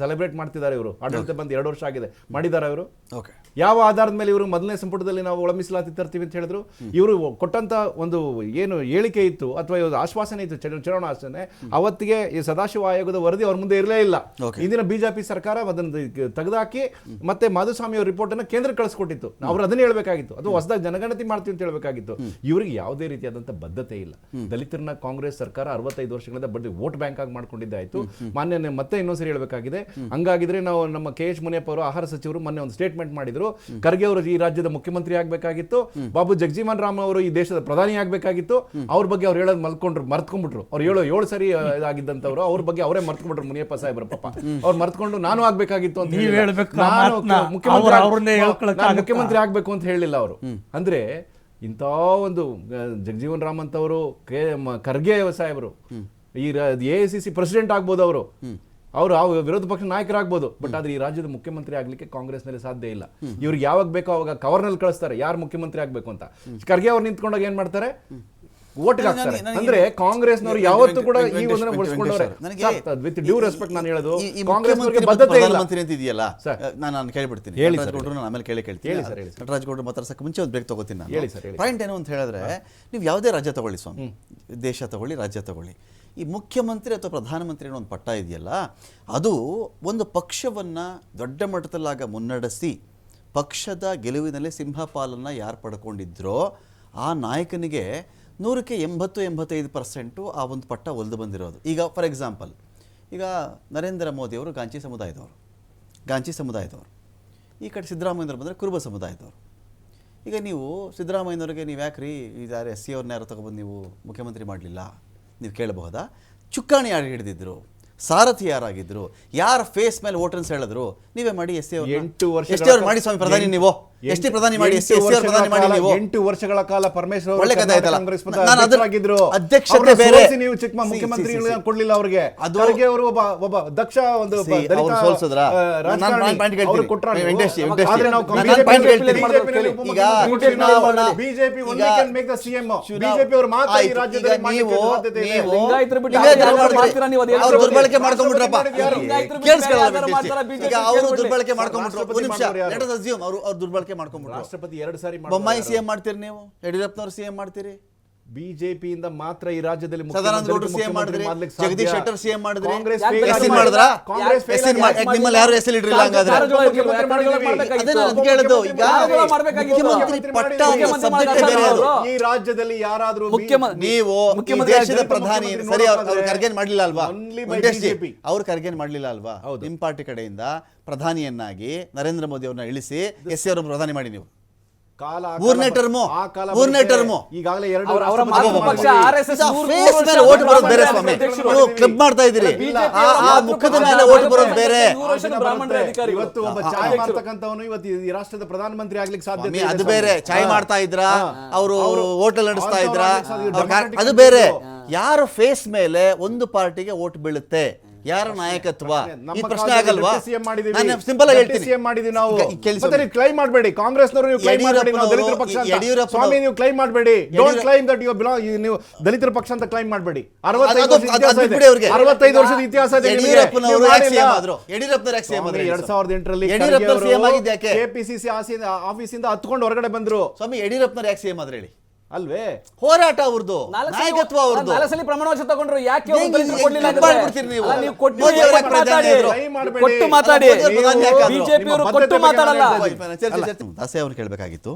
ಸೆಲೆಬ್ರೇಟ್ ಮಾಡ್ತಿದ್ದಾರೆ ಇವರು. ಆಡಳಿತ ಬಂದು 2 ವರ್ಷ ಆಗಿದೆ, ಮಾಡಿದ್ದಾರೆ ಅವರು. ಓಕೆ, ಯಾವ ಆಧಾರದ ಮೇಲೆ ಇವರು ಮೊದಲನೇ ಸಂಪುಟದಲ್ಲಿ ನಾವು ಒಳ ಮೀಸಲಾತಿ ತರ್ತೀವಿ ಅಂತ ಹೇಳಿದ್ರು? ಇವರು ಕೊಟ್ಟಂತ ಒಂದು ಏನು ಹೇಳಿಕೆ ಇತ್ತು ಅಥವಾ ಆಶ್ವಾಸನೆ ಇತ್ತು, ಚುನಾವಣಾ ಆಶ್ವಾಸನೆ, ಅವತ್ತಿಗೆ ಈ ಸದಾಶಿವ ಆಯೋಗದ ವರದಿ ಅವ್ರ ಮುಂದೆ ಇರಲೇ ಇಲ್ಲ. ಇಂದಿನ ಬಿಜೆಪಿ ಸರ್ಕಾರ ಅದನ್ನು ತೆಗೆದುಹಾಕಿ ಮತ್ತೆ ಮಾಧುಸ್ವಾಮಿ ಅವ್ರ ರಿಪೋರ್ಟ್ ಅನ್ನು ಕೇಂದ್ರಕ್ಕೆ ಕಳಿಸ್ಕೊಟ್ಟಿತ್ತು. ಅವ್ರು ಅದನ್ನೇ ಹೇಳ್ಬೇಕಾಗಿತ್ತು, ಅದು ಹೊಸದಾಗಿ ಜನಗಣತಿ ಮಾಡ್ತೀವಿ ಅಂತ ಹೇಳ್ಬೇಕಾಗಿತ್ತು. ಇವರಿಗೆ ಯಾವುದೇ ರೀತಿಯಾದಂಥ ಬದ್ಧತೆ ಇಲ್ಲ. ದಲಿತರನ್ನ ಕಾಂಗ್ರೆಸ್ ಸರ್ಕಾರ 65 ವರ್ಷಗಳಿಂದ ಬಡ್ಡಿ ವೋಟ್ ಬ್ಯಾಂಕ್ ಆಗಿ ಮಾಡ್ಕೊಂಡಿದ್ದಾಯ್ತು. ಮಾನ್ಯ ಮತ್ತೆ ಇನ್ನೊಂದ್ಸರಿ ಹೇಳ್ಬೇಕಾಗಿದೆ, ಹಂಗಾಗಿದ್ರೆ ನಾವು ನಮ್ಮ KH ಮುನಿಯಪ್ಪ ಅವರು ಆಹಾರ ಸಚಿವರು ಮೊನ್ನೆ ಒಂದು ಸ್ಟೇಟ್ಮೆಂಟ್ ಮಾಡಿದ್ರು, ಖರ್ಗೆ ಅವರು ಈ ರಾಜ್ಯದ ಮುಖ್ಯಮಂತ್ರಿ ಆಗ್ಬೇಕಾಗಿತ್ತು, ಬಾಬು ಜಗಜೀವನ್ ರಾಮ್ ಅವರು ಈ ದೇಶದ ಪ್ರಧಾನಿ ಆಗ್ಬೇಕಾಗಿತ್ತು. ಅವ್ರ ಬಗ್ಗೆ ಅವ್ರು ಹೇಳೋದು ಮರ್ತ್ಕೊಂಡ್ಬಿಟ್ರು. ಅವ್ರು 7 ಸರಿ ಆಗಿದ್ದಂತವ್ರು, ಅವ್ರ ಬಗ್ಗೆ ಅವರೇ ಮರ್ತ್ಕೊಂಡ್ಬಿಟ್ರು. ಮುನಿಯಪ್ಪ ಸಾಹೇಬ್ರ ಪಾಪ ಅವ್ರು ಮರ್ತ್ಕೊಂಡು ನಾನು ಆಗ್ಬೇಕಾಗಿತ್ತು ಅಂತ ಮುಖ್ಯಮಂತ್ರಿ ಆಗ್ಬೇಕು ಅಂತ ಹೇಳಿಲ್ಲ ಅವರು. ಅಂದ್ರೆ ಇಂಥ ಒಂದು ಜಗಜೀವನ್ ರಾಮ್ ಅಂತವರು, ಖರ್ಗೆ ಸಾಹೇಬರು ಈ AICC ಪ್ರೆಸಿಡೆಂಟ್ ಆಗ್ಬೋದು, ಅವರು ವಿರೋಧ ಪಕ್ಷ ನಾಯಕರಾಗ್ಬೋದು, ಬಟ್ ಆದ್ರೆ ಈ ರಾಜ್ಯದ ಮುಖ್ಯಮಂತ್ರಿ ಆಗ್ಲಿಕ್ಕೆ ಕಾಂಗ್ರೆಸ್ನಲ್ಲಿ ಸಾಧ್ಯ ಇಲ್ಲ. ಇವ್ರಿಗೆ ಯಾವಾಗ ಬೇಕೋ ಅವಾಗ ಕವರ್ನಲ್ಲಿ ಕಳಿಸ್ತಾರೆ ಯಾರು ಮುಖ್ಯಮಂತ್ರಿ ಆಗ್ಬೇಕು ಅಂತ. ಖರ್ಗೆ ಅವ್ರು ನಿಂತ್ಕೊಂಡಾಗ ಏನ್ ಮಾಡ್ತಾರೆ, ಓಟ್ ಹಾಕ್ತಾರೆ. ಅಂದ್ರೆ ಕಾಂಗ್ರೆಸ್ನವರು ಯಾವತ್ತೂ ಕೂಡ ಈ ಒಂದನ್ನ ಬಳಸ್ಕೊಂಡವ್ರೆ. ವಿತ್ ಡ್ಯೂ ರೆಸ್ಪೆಕ್ಟ್ ನಾನು ಹೇಳೋದು, ಕಾಂಗ್ರೆಸ್ ಬದ್ಧತೆ ಇಲ್ಲ. ಮಂತ್ರಿ ಅಂತ ಇದೆಯಲ್ಲ, ನಾನು ಕೇಳ್ಬಿಡ್ತೀನಿ. ನಟರಾಜ್ ಆಮೇಲೆ ಕೇಳ್ತೀನಿ. ನಟರಾಜ್ ಗೌಡ್ರು ಮಾತಾಡ್ಸಕ್ಕೆ ಮುಂಚೆ ಒಂದು ಬ್ರೇಕ್ ತಗೋತೀನಿ ನಾನು. ಪಾಯಿಂಟ್ ಏನು ಅಂತ ಹೇಳಿದ್ರೆ, ನೀವು ಯಾವುದೇ ರಾಜ್ಯ ತಗೊಳ್ಳಿ ಸ್ವಾಮಿ, ದೇಶ ತಗೊಳ್ಳಿ, ರಾಜ್ಯ ತಗೊಳ್ಳಿ, ಈ ಮುಖ್ಯಮಂತ್ರಿ ಅಥವಾ ಪ್ರಧಾನಮಂತ್ರಿ ಅನ್ನೋ ಒಂದು ಪಟ್ಟ ಇದೆಯಲ್ಲ, ಅದು ಒಂದು ಪಕ್ಷವನ್ನು ದೊಡ್ಡ ಮಟ್ಟದಲ್ಲಾಗ ಮುನ್ನಡೆಸಿ ಪಕ್ಷದ ಗೆಲುವಿನಲ್ಲಿ ಸಿಂಹಪಾಲನ್ನು ಯಾರು ಪಡ್ಕೊಂಡಿದ್ರೋ ಆ ನಾಯಕನಿಗೆ 100ಕ್ಕೆ 80-85% ಆ ಒಂದು ಪಟ್ಟ ಒಲ್ದು ಬಂದಿರೋದು. ಈಗ ಫಾರ್ ಎಕ್ಸಾಂಪಲ್, ಈಗ ನರೇಂದ್ರ ಮೋದಿಯವರು ಗಾಂಚಿ ಸಮುದಾಯದವರು, ಈ ಕಡೆ ಸಿದ್ದರಾಮಯ್ಯನವರು ಬಂದರೆ ಕುರುಬ ಸಮುದಾಯದವರು. ಈಗ ನೀವು ಸಿದ್ದರಾಮಯ್ಯನವ್ರಿಗೆ ನೀವು ಯಾಕ್ರಿ ಇದಾರೆ SC ಅವ್ರನ್ನ ಯಾರು ತಗೊಬಂದು ನೀವು ಮುಖ್ಯಮಂತ್ರಿ ಮಾಡಲಿಲ್ಲ ನೀವು ಕೇಳಬಹುದಾ? ಚುಕ್ಕಾಣಿ ಯಾರು ಹಿಡಿದಿದ್ರು, ಸಾರಥಿ ಯಾರಾಗಿದ್ರು, ಯಾರ ಫೇಸ್ ಮೇಲೆ ವೋಟರ್ಸ್ ಹೇಳಿದ್ರು, ನೀವೇ ಮಾಡಿ SC ಅವ್ರು ಮಾಡಿ ಸ್ವಾಮಿ ಪ್ರಧಾನಿ, ನೀವು ಎಷ್ಟೇ ಪ್ರಧಾನಿ ಮಾಡಿ, ಪ್ರಧಾನಿ ಮಾಡಿ ನೀವು. 8 ವರ್ಷಗಳ ಕಾಲ ಪರಮೇಶ್ವರ್ ಒಳ್ಳೆ ಕಥೆ ಆಯ್ತಲ್ಲ. ಅಧ್ಯಕ್ಷತೆ ಬೇರೆ, ನೀವು ಚಿಕ್ಕ ಮುಖ್ಯಮಂತ್ರಿ ಕೊಡ್ಲಿಲ್ಲ ಅವ್ರಿಗೆ. ಅವ್ರಿಗೆ ಅವರು ಒಬ್ಬ ದಕ್ಷ ಒಂದು ಬಿಜೆಪಿ ದುರ್ಬಳಕೆ ಮಾಡ್ಕೊಂಡ್ಬಿಟ್ರಪ್ಪ, ಅವರು ದುರ್ಬಳಕೆ ಮಾಡ್ಕೊಂಡ್ಬಿಟ್ರು. ಅವ್ರು ದುರ್ಬಳಕೆ ಮಾಡ್ಕೊಂಡ್ಬಿಟ್ರು. ರಾಷ್ಟ್ರಪತಿ 2 ಸಾರಿ ಬೊಮ್ಮಾಯಿ CM ಮಾಡ್ತೀರಿ, ನೀವು ಯಡಿಯೂರಪ್ಪನವರು CM ಮಾಡ್ತೀರಿ, ಬಿಜೆಪಿಯಿಂದ ಮಾತ್ರ ಈ ರಾಜ್ಯದಲ್ಲಿ ಸದಾನಂದ ಗೌಡರು CM ಮಾಡಿದ್ರಿ, ಜಗದೀಶ್ ಶೆಟ್ಟರ್ CM ಮಾಡಿದ್ರಿ, ಕಾಂಗ್ರೆಸ್ ನಿಮ್ಮಲ್ಲಿ ಯಾರು ಹೆಸರು ಇಡ್ರಿಲ್ಲ. ಹಂಗಾದ್ರೆ ಕೇಳೋದು, ಈಗ ಮುಖ್ಯಮಂತ್ರಿ ಪಟ್ಟ ಈ ರಾಜ್ಯದಲ್ಲಿ ಯಾರಾದ್ರೂ ನೀವು ದೇಶದ ಪ್ರಧಾನಿ ಸರಿ ಅವ್ರು ಕರ್ಗೇನ್ ಮಾಡ್ಲಿಲ್ಲ ಅಲ್ವಾ? ಅವ್ರು ಕರ್ಗೇನ್ ಮಾಡ್ಲಿಲ್ಲ ಅಲ್ವಾ? ನಿಮ್ ಪಾರ್ಟಿ ಕಡೆಯಿಂದ ಪ್ರಧಾನಿಯನ್ನಾಗಿ ನರೇಂದ್ರ ಮೋದಿ ಅವ್ರನ್ನ ಇಳಿಸಿ SC ಅವ್ರನ್ನ ಪ್ರಧಾನಿ ಮಾಡಿ ನೀವು. ಮೂರನೇ ಟರ್ಮು ಈಗಾಗಲೇ ಕ್ಲಬ್ ಮಾಡ್ತಾ ಇದ್ದೀರಿ, ಮುಖದ ಮೇಲೆ ಓಟ್ ಬರೋದು ಬೇರೆ. ಇವತ್ತು ಒಬ್ಬ ಚಾಯ್ ಮಾಡ್ತಕ್ಕಂಥವನು ಇವತ್ತು ಈ ರಾಷ್ಟ್ರದ ಪ್ರಧಾನಮಂತ್ರಿ ಆಗ್ಲಿಕ್ಕೆ ಸಾಧ್ಯ, ಅದು ಬೇರೆ. ಚಾಯ್ ಮಾಡ್ತಾ ಇದ್ರ, ಅವರು ಹೋಟೆಲ್ ನಡೆಸ್ತಾ ಇದ್ರ, ಅದು ಬೇರೆ. ಯಾರ ಫೇಸ್ ಮೇಲೆ ಒಂದು ಪಾರ್ಟಿಗೆ ಓಟ್ ಬೀಳುತ್ತೆ, ಯಾರ ನಾಯಕತ್ವ, ಈ ಪ್ರಶ್ನೆ ಆಗಲ್ವಾ? ಸಿಂಪಲ್ ಆಗಿ ಹೇಳ್ತೀನಿ, ಕ್ಲೈಮ್ ಮಾಡಬೇಡಿ ಕಾಂಗ್ರೆಸ್ನವರು, ನೀವು ಕ್ಲೈಮ್ ಮಾಡಬೇಡಿ ನಾವು ದಲಿತರ ಪಕ್ಷ ಅಂತ. ಸ್ವಾಮಿ ನೀವು ಕ್ಲೈಮ್ ಮಾಡಬೇಡಿ, don't claim that you belong, ನೀವು ದಲಿತರ ಪಕ್ಷ ಅಂತ ಕ್ಲೈಮ್ ಮಾಡಬೇಡಿ. 65 ವರ್ಷದ ಇತಿಹಾಸ ಇದೆ. ಯಡಿಯೂರಪ್ಪನವರು 2008ರಲ್ಲಿ KPCC ಆಫೀಸಿಂದ ಹತ್ಕೊಂಡು ಹೊರಗಡೆ ಬಂದ್ರು. ಸ್ವಾಮಿ ಯಡಿಯೂರಪ್ಪನವ್ರು ಯಾಕೆ CM ಆದ್ರೆ ಹೇಳಿ ಅಲ್ವೇ? ಹೋರಾಟ ಅವ್ರದ್ದು, ನಾಯಕತ್ವ ಅವ್ರದ್ದು. ಪ್ರಮಾಣ ವಚನ ತಗೊಂಡ್ರು, ಯಾಕೆ ದಾಸೆ ಅವ್ರು ಕೇಳಬೇಕಾಗಿತ್ತು.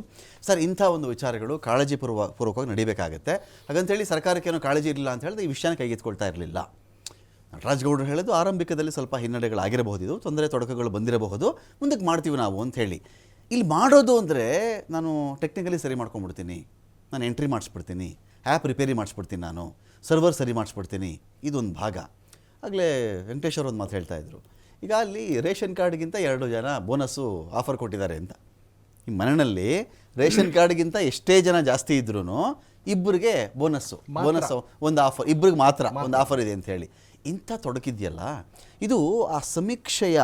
ಸರ್, ಇಂಥ ಒಂದು ವಿಚಾರಗಳು ಕಾಳಜಿ ಪೂರ್ವಕವಾಗಿ ನಡೀಬೇಕಾಗತ್ತೆ. ಹಾಗಂತೇಳಿ ಸರ್ಕಾರಕ್ಕೆ ಏನೋ ಕಾಳಜಿ ಇರಲಿಲ್ಲ ಅಂತ ಹೇಳಿದ್ರೆ ಈ ವಿಷಯನ ಕೈಗೆತ್ಕೊಳ್ತಾ ಇರಲಿಲ್ಲ. ನಟರಾಜ್ ಗೌಡರು ಹೇಳಿದ್ದು ಆರಂಭಿಕದಲ್ಲಿ ಸ್ವಲ್ಪ ಹಿನ್ನಡೆಗಳಾಗಿರಬಹುದು, ಇದು ತೊಂದರೆ ತೊಡಕುಗಳು ಬಂದಿರಬಹುದು, ಮುಂದಕ್ಕೆ ಮಾಡ್ತೀವಿ ನಾವು ಅಂತ ಹೇಳಿ. ಇಲ್ಲಿ ಮಾಡೋದು ಅಂದರೆ ನಾನು ಟೆಕ್ನಿಕಲಿ ಸರಿ ಮಾಡ್ಕೊಂಡ್ಬಿಡ್ತೀನಿ, ನಾನು ಎಂಟ್ರಿ ಮಾಡಿಸ್ಬಿಡ್ತೀನಿ, ಆ್ಯಪ್ ರಿಪೇರಿ ಮಾಡಿಸ್ಬಿಡ್ತೀನಿ, ನಾನು ಸರ್ವರ್ ಸರಿ ಮಾಡಿಸ್ಬಿಡ್ತೀನಿ, ಇದೊಂದು ಭಾಗ. ಆಗಲೇ ವೆಂಕಟೇಶ್ ಅವರು ಒಂದು ಮಾತು ಹೇಳ್ತಾಯಿದ್ರು, ಈಗ ಅಲ್ಲಿ ರೇಷನ್ ಕಾರ್ಡ್ಗಿಂತ 2 ಜನ ಬೋನಸ್ಸು ಆಫರ್ ಕೊಟ್ಟಿದ್ದಾರೆ ಅಂತ. ಈ ಮನೆಯಲ್ಲಿ ರೇಷನ್ ಕಾರ್ಡ್ಗಿಂತ ಎಷ್ಟೇ ಜನ ಜಾಸ್ತಿ ಇದ್ರೂ ಇಬ್ಬರಿಗೆ ಬೋನಸ್ಸು ಒಂದು ಆಫರ್, ಇಬ್ಬರಿಗೆ ಮಾತ್ರ ಒಂದು ಆಫರ್ ಇದೆ ಅಂತ ಹೇಳಿ. ಇಂಥ ತೊಡಕಿದೆಯಲ್ಲ, ಇದು ಆ ಸಮೀಕ್ಷೆಯ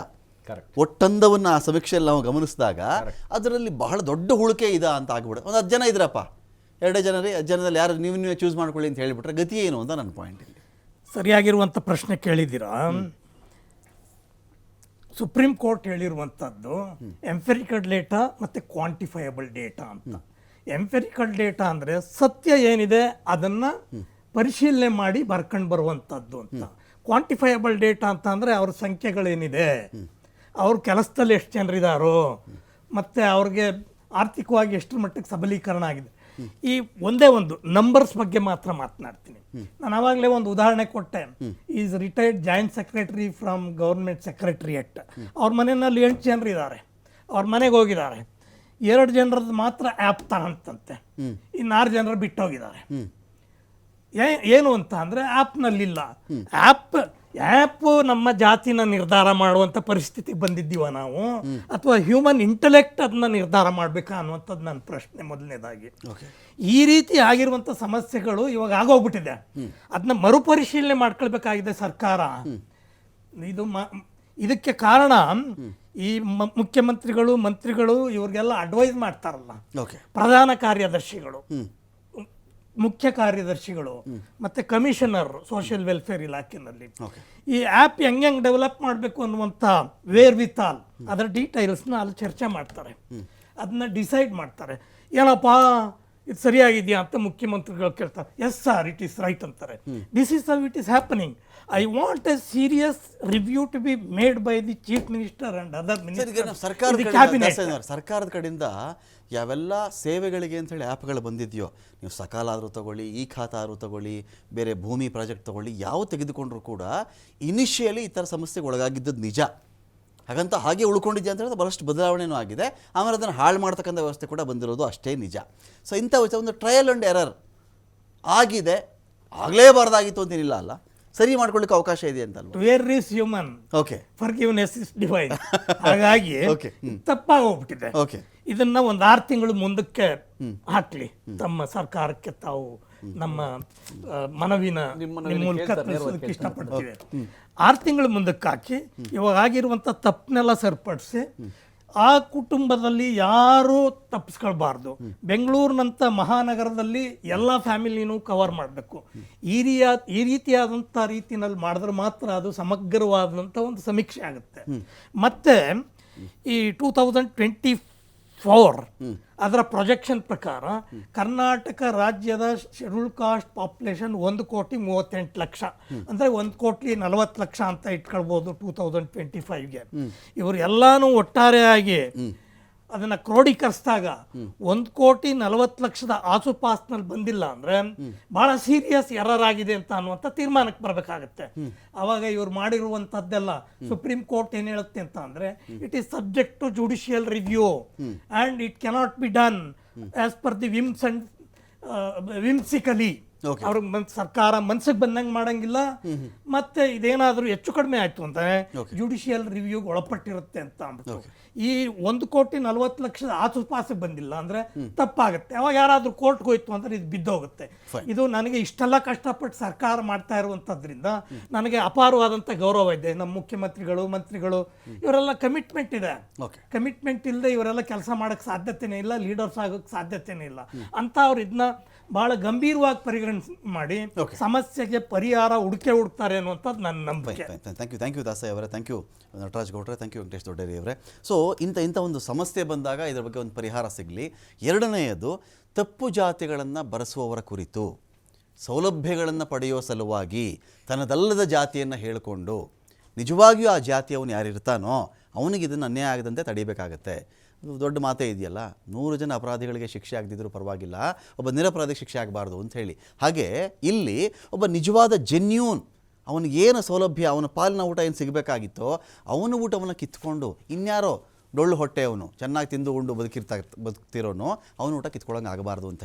ಒಟ್ಟಂದವನ್ನು ಆ ಸಮೀಕ್ಷೆಯಲ್ಲಿ ನಾವು ಗಮನಿಸಿದಾಗ ಅದರಲ್ಲಿ ಬಹಳ ದೊಡ್ಡ ಹುಳಿಕೆ ಇದೆ ಅಂತ ಆಗ್ಬಿಡುತ್ತೆ. ಒಂದು 10 ಜನ ಇದ್ರಪ್ಪ, 2 ಜನ ರೀ, 10 ಜನದಲ್ಲಿ ಯಾರು ನೀವೇ ಚೂಸ್ ಮಾಡ್ಕೊಳ್ಳಿ ಅಂತ ಹೇಳಿಬಿಟ್ರೆ ಗತಿ ಏನು ಅಂತ ನನ್ನ ಪಾಯಿಂಟ್. ಇಲ್ಲಿ ಸರಿಯಾಗಿರುವಂಥ ಪ್ರಶ್ನೆ ಕೇಳಿದ್ದೀರಾ. ಸುಪ್ರೀಂ ಕೋರ್ಟ್ ಹೇಳಿರುವಂಥದ್ದು ಎಂಫೆರಿಕಲ್ ಡೇಟಾ ಮತ್ತು ಕ್ವಾಂಟಿಫೈಯಬಲ್ ಡೇಟಾ ಅಂತ. ಎಂಫೆರಿಕಲ್ ಡೇಟಾ ಅಂದರೆ ಸತ್ಯ ಏನಿದೆ ಅದನ್ನು ಪರಿಶೀಲನೆ ಮಾಡಿ ಬರ್ಕೊಂಡು ಬರುವಂಥದ್ದು ಅಂತ. ಕ್ವಾಂಟಿಫೈಯಬಲ್ ಡೇಟಾ ಅಂತ ಅಂದರೆ ಅವ್ರ ಸಂಖ್ಯೆಗಳೇನಿದೆ, ಅವ್ರ ಕೆಲಸದಲ್ಲಿ ಎಷ್ಟು ಜನರಿದ್ದಾರೋ, ಮತ್ತು ಅವ್ರಿಗೆ ಆರ್ಥಿಕವಾಗಿ ಎಷ್ಟರ ಮಟ್ಟಿಗೆ ಸಬಲೀಕರಣ ಆಗಿದೆ, ಈ ಒಂದೇ ಒಂದು ನಂಬರ್ಸ್ ಬಗ್ಗೆ ಮಾತ್ರ ಮಾತನಾಡ್ತೀನಿ. ನಾನು ಆವಾಗಲೇ ಒಂದು ಉದಾಹರಣೆ ಕೊಟ್ಟೆ. Is retired joint secretary from government secretariat. ಅವ್ರ ಮನೆಯಲ್ಲಿ 8 ಜನರು ಇದ್ದಾರೆ. ಅವ್ರ ಮನೆಗೆ ಹೋಗಿದ್ದಾರೆ, 2 ಜನರದ್ದು ಮಾತ್ರ ಆ್ಯಪ್ ತಗೊಂತಂತೆ, ಇನ್ನು 6 ಜನರು ಬಿಟ್ಟೋಗಿದ್ದಾರೆ. ಏನು ಅಂತ ಅಂದರೆ ಆ್ಯಪ್ನಲ್ಲಿಲ್ಲ. ಆ್ಯಪ್ ನಮ್ಮ ಜಾತಿನ ನಿರ್ಧಾರ ಮಾಡುವಂಥ ಪರಿಸ್ಥಿತಿ ಬಂದಿದ್ದೀವ ನಾವು, ಅಥವಾ ಹ್ಯೂಮನ್ ಇಂಟೆಲೆಕ್ಟ್ ಅದನ್ನ ನಿರ್ಧಾರ ಮಾಡಬೇಕಾ ಅನ್ನುವಂಥದ್ದು ನನ್ನ ಪ್ರಶ್ನೆ ಮೊದಲನೇದಾಗಿ. ಈ ರೀತಿ ಆಗಿರುವಂಥ ಸಮಸ್ಯೆಗಳು ಇವಾಗ ಆಗೋಗ್ಬಿಟ್ಟಿದೆ. ಅದನ್ನ ಮರುಪರಿಶೀಲನೆ ಮಾಡ್ಕೊಳ್ಬೇಕಾಗಿದೆ ಸರ್ಕಾರ. ಇದಕ್ಕೆ ಕಾರಣ ಈ ಮುಖ್ಯಮಂತ್ರಿಗಳು, ಮಂತ್ರಿಗಳು ಇವ್ರಿಗೆಲ್ಲ ಅಡ್ವೈಸ್ ಮಾಡ್ತಾರಲ್ಲ, ಪ್ರಧಾನ ಕಾರ್ಯದರ್ಶಿಗಳು, ಮುಖ್ಯ ಕಾರ್ಯದರ್ಶಿಗಳು ಮತ್ತು ಕಮಿಷನರ್ ಸೋಷಿಯಲ್ ವೆಲ್ಫೇರ್ ಇಲಾಖೆಯಲ್ಲಿ ಈ ಆ್ಯಪ್ ಹೆಂಗೆ ಡೆವಲಪ್ ಮಾಡಬೇಕು ಅನ್ನುವಂಥ ವೇರ್ವಿತಾಲ್ ಅದರ ಡೀಟೈಲ್ಸ್ನ ಅಲ್ಲಿ ಚರ್ಚೆ ಮಾಡ್ತಾರೆ, ಅದನ್ನ ಡಿಸೈಡ್ ಮಾಡ್ತಾರೆ. ಏನಪ್ಪ ಇದು ಸರಿಯಾಗಿದೆಯಾ ಅಂತ ಮುಖ್ಯಮಂತ್ರಿಗಳು ಕೇಳ್ತಾರೆ. Yes sir, it is right ಅಂತಾರೆ. This is how it is happening. I want a serious review to be made by the chief minister and other minister. ಸರ್ಕಾರದ ಕಡೆಯಿಂದ ಯಾವೆಲ್ಲ ಸೇವೆಗಳಿಗೆ ಅಂತೇಳಿ ಆ್ಯಪ್ಗಳು ಬಂದಿದೆಯೋ, ನೀವು ಸಕಾಲ ಆದರೂ ತಗೊಳ್ಳಿ, ಈ ಖಾತಾ ಆದರೂ ತಗೊಳ್ಳಿ, ಬೇರೆ ಭೂಮಿ ಪ್ರಾಜೆಕ್ಟ್ ತಗೊಳ್ಳಿ, ಯಾವ ತೆಗೆದುಕೊಂಡ್ರೂ ಕೂಡ ಇನಿಷಿಯಲಿ ಈ ಥರ ಸಮಸ್ಯೆಗೆ ಒಳಗಾಗಿದ್ದದ್ದು ನಿಜ. ಹಾಗಂತ ಹಾಗೆ ಉಳ್ಕೊಂಡಿದ್ಯಾ ಅಂತ ಹೇಳಿದ್ರೆ ಬಹಳಷ್ಟು ಬದಲಾವಣೆಯೂ ಆಗಿದೆ. ಆಮೇಲೆ ಅದನ್ನು ಹಾಳು ಮಾಡ್ತಕ್ಕಂಥ ವ್ಯವಸ್ಥೆ ಕೂಡ ಬಂದಿರೋದು ಅಷ್ಟೇ ನಿಜ. ಸೊ ಇಂಥ ಒಂದು ಟ್ರಯಲ್ ಆ್ಯಂಡ್ ಎರರ್ ಆಗಿದೆ. ಆಗಲೇಬಾರ್ದಾಗಿತ್ತು ಅಂತೇನಿಲ್ಲ ಅಲ್ಲ, ಸರಿ ಮಾಡ್ಕೊಳ್ಳಿಕ್ಕೆ ಅವಕಾಶ ಇದೆ ಅಂತಲ್ವ. To err is human, okay, forgiveness is divine. ಹಾಗಾಗಿ ತಪ್ಪಾಗೋಗ್ಬಿಟ್ಟಿದೆ. ಓಕೆ, ಇದನ್ನ ಒಂದು 6 ತಿಂಗಳು ಮುಂದಕ್ಕೆ ಹಾಕ್ಲಿ ತಮ್ಮ ಸರ್ಕಾರಕ್ಕೆ. ತಾವು ನಮ್ಮ ಮನವಿನ ಮೂಲಕ ತಿಳಿಸೋದಕ್ಕೆ ಇಷ್ಟಪಡ್ತೀವಿ. 6 ತಿಂಗಳು ಮುಂದಕ್ಕೆ ಹಾಕಿ ಇವಾಗ ಆಗಿರುವಂಥ ತಪ್ಪನ್ನೆಲ್ಲ ಸರಿಪಡಿಸಿ ಆ ಕುಟುಂಬದಲ್ಲಿ ಯಾರೂ ತಪ್ಪಿಸ್ಕೊಳ್ಬಾರ್ದು. ಬೆಂಗಳೂರಿನಂಥ ಮಹಾನಗರದಲ್ಲಿ ಎಲ್ಲ ಫ್ಯಾಮಿಲಿನೂ ಕವರ್ ಮಾಡಬೇಕು. ಈ ರೀತಿಯಾದಂಥ ರೀತಿನಲ್ಲಿ ಮಾಡಿದ್ರೆ ಮಾತ್ರ ಅದು ಸಮಗ್ರವಾದಂಥ ಒಂದು ಸಮೀಕ್ಷೆ ಆಗುತ್ತೆ. ಮತ್ತು ಈ 2024 ಅದರ ಪ್ರೊಜೆಕ್ಷನ್ ಪ್ರಕಾರ ಕರ್ನಾಟಕ ರಾಜ್ಯದ ಶೆಡ್ಯೂಲ್ ಕಾಸ್ಟ್ ಪಾಪ್ಯುಲೇಷನ್ 1,38,00,000, ಅಂದರೆ 1,40,00,000 ಅಂತ ಇಟ್ಕೊಳ್ಬೋದು 2025ಗೆ. ಇವರು ಎಲ್ಲಾನು ಒಟ್ಟಾರೆಯಾಗಿ ಅದನ್ನ ಕ್ರೋಢೀಕರಿಸಿದಾಗ 1,40,00,000 ಆಸುಪಾಸ್ನಲ್ಲಿ ಬಂದಿಲ್ಲ ಅಂದ್ರೆ ಬಹಳ ಸೀರಿಯಸ್ ಎರರ್ ಆಗಿದೆ ಅಂತ ಅನ್ನುವಂಥ ತೀರ್ಮಾನಕ್ಕೆ ಬರಬೇಕಾಗತ್ತೆ. ಅವಾಗ ಇವ್ರು ಮಾಡಿರುವಂಥದ್ದೆಲ್ಲ ಸುಪ್ರೀಂ ಕೋರ್ಟ್ ಏನು ಹೇಳುತ್ತೆ ಅಂತ ಅಂದ್ರೆ, it is subject to judicial review and it cannot be done as per the whims and whimsically. ಅವ್ರಿಗೆ ಸರ್ಕಾರ ಮನ್ಸಿಗೆ ಬಂದಂಗೆ ಮಾಡಂಗಿಲ್ಲ. ಮತ್ತೆ ಇದೇನಾದರೂ ಹೆಚ್ಚು ಕಡಿಮೆ ಆಯ್ತು ಅಂತ ಜುಡಿಷಿಯಲ್ ರಿವ್ಯೂಗೆ ಒಳಪಟ್ಟಿರುತ್ತೆ ಅಂತ ಅಂದ್ಬಿಟ್ಟು ಈ 1,40,00,000 ಆಸುಪಾಸಿಗೆ ಬಂದಿಲ್ಲ ಅಂದ್ರೆ ತಪ್ಪಾಗುತ್ತೆ. ಅವಾಗ ಯಾರಾದ್ರೂ ಕೋರ್ಟ್ಗೆ ಹೋಯ್ತು ಅಂದ್ರೆ ಇದು ಬಿದ್ದೋಗುತ್ತೆ. ಇದು ನನಗೆ ಇಷ್ಟೆಲ್ಲ ಕಷ್ಟಪಟ್ಟು ಸರ್ಕಾರ ಮಾಡ್ತಾ ಇರುವಂತದ್ರಿಂದ ನನಗೆ ಅಪಾರವಾದಂಥ ಗೌರವ ಇದೆ. ನಮ್ಮ ಮುಖ್ಯಮಂತ್ರಿಗಳು, ಮಂತ್ರಿಗಳು ಇವರೆಲ್ಲ ಕಮಿಟ್ಮೆಂಟ್ ಇದೆ. ಕಮಿಟ್ಮೆಂಟ್ ಇಲ್ಲದೆ ಇವರೆಲ್ಲ ಕೆಲಸ ಮಾಡಕ್ ಸಾಧ್ಯತೆನೇ ಇಲ್ಲ, ಲೀಡರ್ಸ್ ಆಗೋಕ್ಕೆ ಸಾಧ್ಯತೆನೇ ಇಲ್ಲ ಅಂತ ಅವ್ರು ಇದನ್ನ ಬಹಳ ಗಂಭೀರವಾಗಿ ಪರಿಗಣಿಸಿ ಮಾಡಿ ಸಮಸ್ಯೆಗೆ ಪರಿಹಾರ ಹುಡುಕ್ತಾರೆ ಅನ್ನುವಂಥದ್ದು ನನ್ನ ನಂಬಿಕೆ. ಥ್ಯಾಂಕ್ ಯು ದಾಸಯ್ಯ ಅವರೇ, ಥ್ಯಾಂಕ್ ಯು ನಟರಾಜ್ ಗೌಡ್ರೆ, ಥ್ಯಾಂಕ್ ಯು ವೆಂಕಟೇಶ್ ದೊಡ್ಡೇರಿ ಅವರೇ. ಸೊ ಇಂಥ ಒಂದು ಸಮಸ್ಯೆ ಬಂದಾಗ ಇದರ ಬಗ್ಗೆ ಒಂದು ಪರಿಹಾರ ಸಿಗಲಿ. ಎರಡನೆಯದು, ತಪ್ಪು ಜಾತಿಗಳನ್ನು ಬರೆಸುವವರ ಕುರಿತು ಸೌಲಭ್ಯಗಳನ್ನು ಪಡೆಯುವ ಸಲುವಾಗಿ ತನ್ನದಲ್ಲದ ಜಾತಿಯನ್ನು ಹೇಳಿಕೊಂಡು ನಿಜವಾಗಿಯೂ ಆ ಜಾತಿಯವನು ಯಾರಿರ್ತಾನೋ ಅವನಿಗೆ ಇದನ್ನು ಅನ್ಯಾಯ ಆಗದಂತೆ ತಡಿಬೇಕಾಗತ್ತೆ. ದೊಡ್ಡ ಮಾತೇ ಇದೆಯಲ್ಲ, 100 ಜನ ಅಪರಾಧಿಗಳಿಗೆ ಶಿಕ್ಷೆ ಆಗದಿದ್ದರೂ ಪರವಾಗಿಲ್ಲ, ಒಬ್ಬ ನಿರಪರಾಧಿಗೆ ಶಿಕ್ಷೆ ಆಗಬಾರ್ದು ಅಂತ ಹೇಳಿ. ಹಾಗೆ ಇಲ್ಲಿ ಒಬ್ಬ ನಿಜವಾದ ಜೆನ್ಯೂನ್, ಅವನಿಗೇನು ಸೌಲಭ್ಯ, ಅವನ ಪಾಲಿನ ಊಟ ಏನು ಸಿಗಬೇಕಾಗಿತ್ತೋ ಅವನ ಊಟವನ್ನು ಕಿತ್ಕೊಂಡು ಇನ್ಯಾರೋ ಡೊಳ್ಳು ಹೊಟ್ಟೆ ಅವನು ಚೆನ್ನಾಗಿ ತಿಂದು ಉಂಡು ಬದುಕ್ತಿರೋನು ಅವನ ಊಟ ಕಿತ್ಕೊಳ್ಳೋಂಗೆ ಆಗಬಾರ್ದು ಅಂತ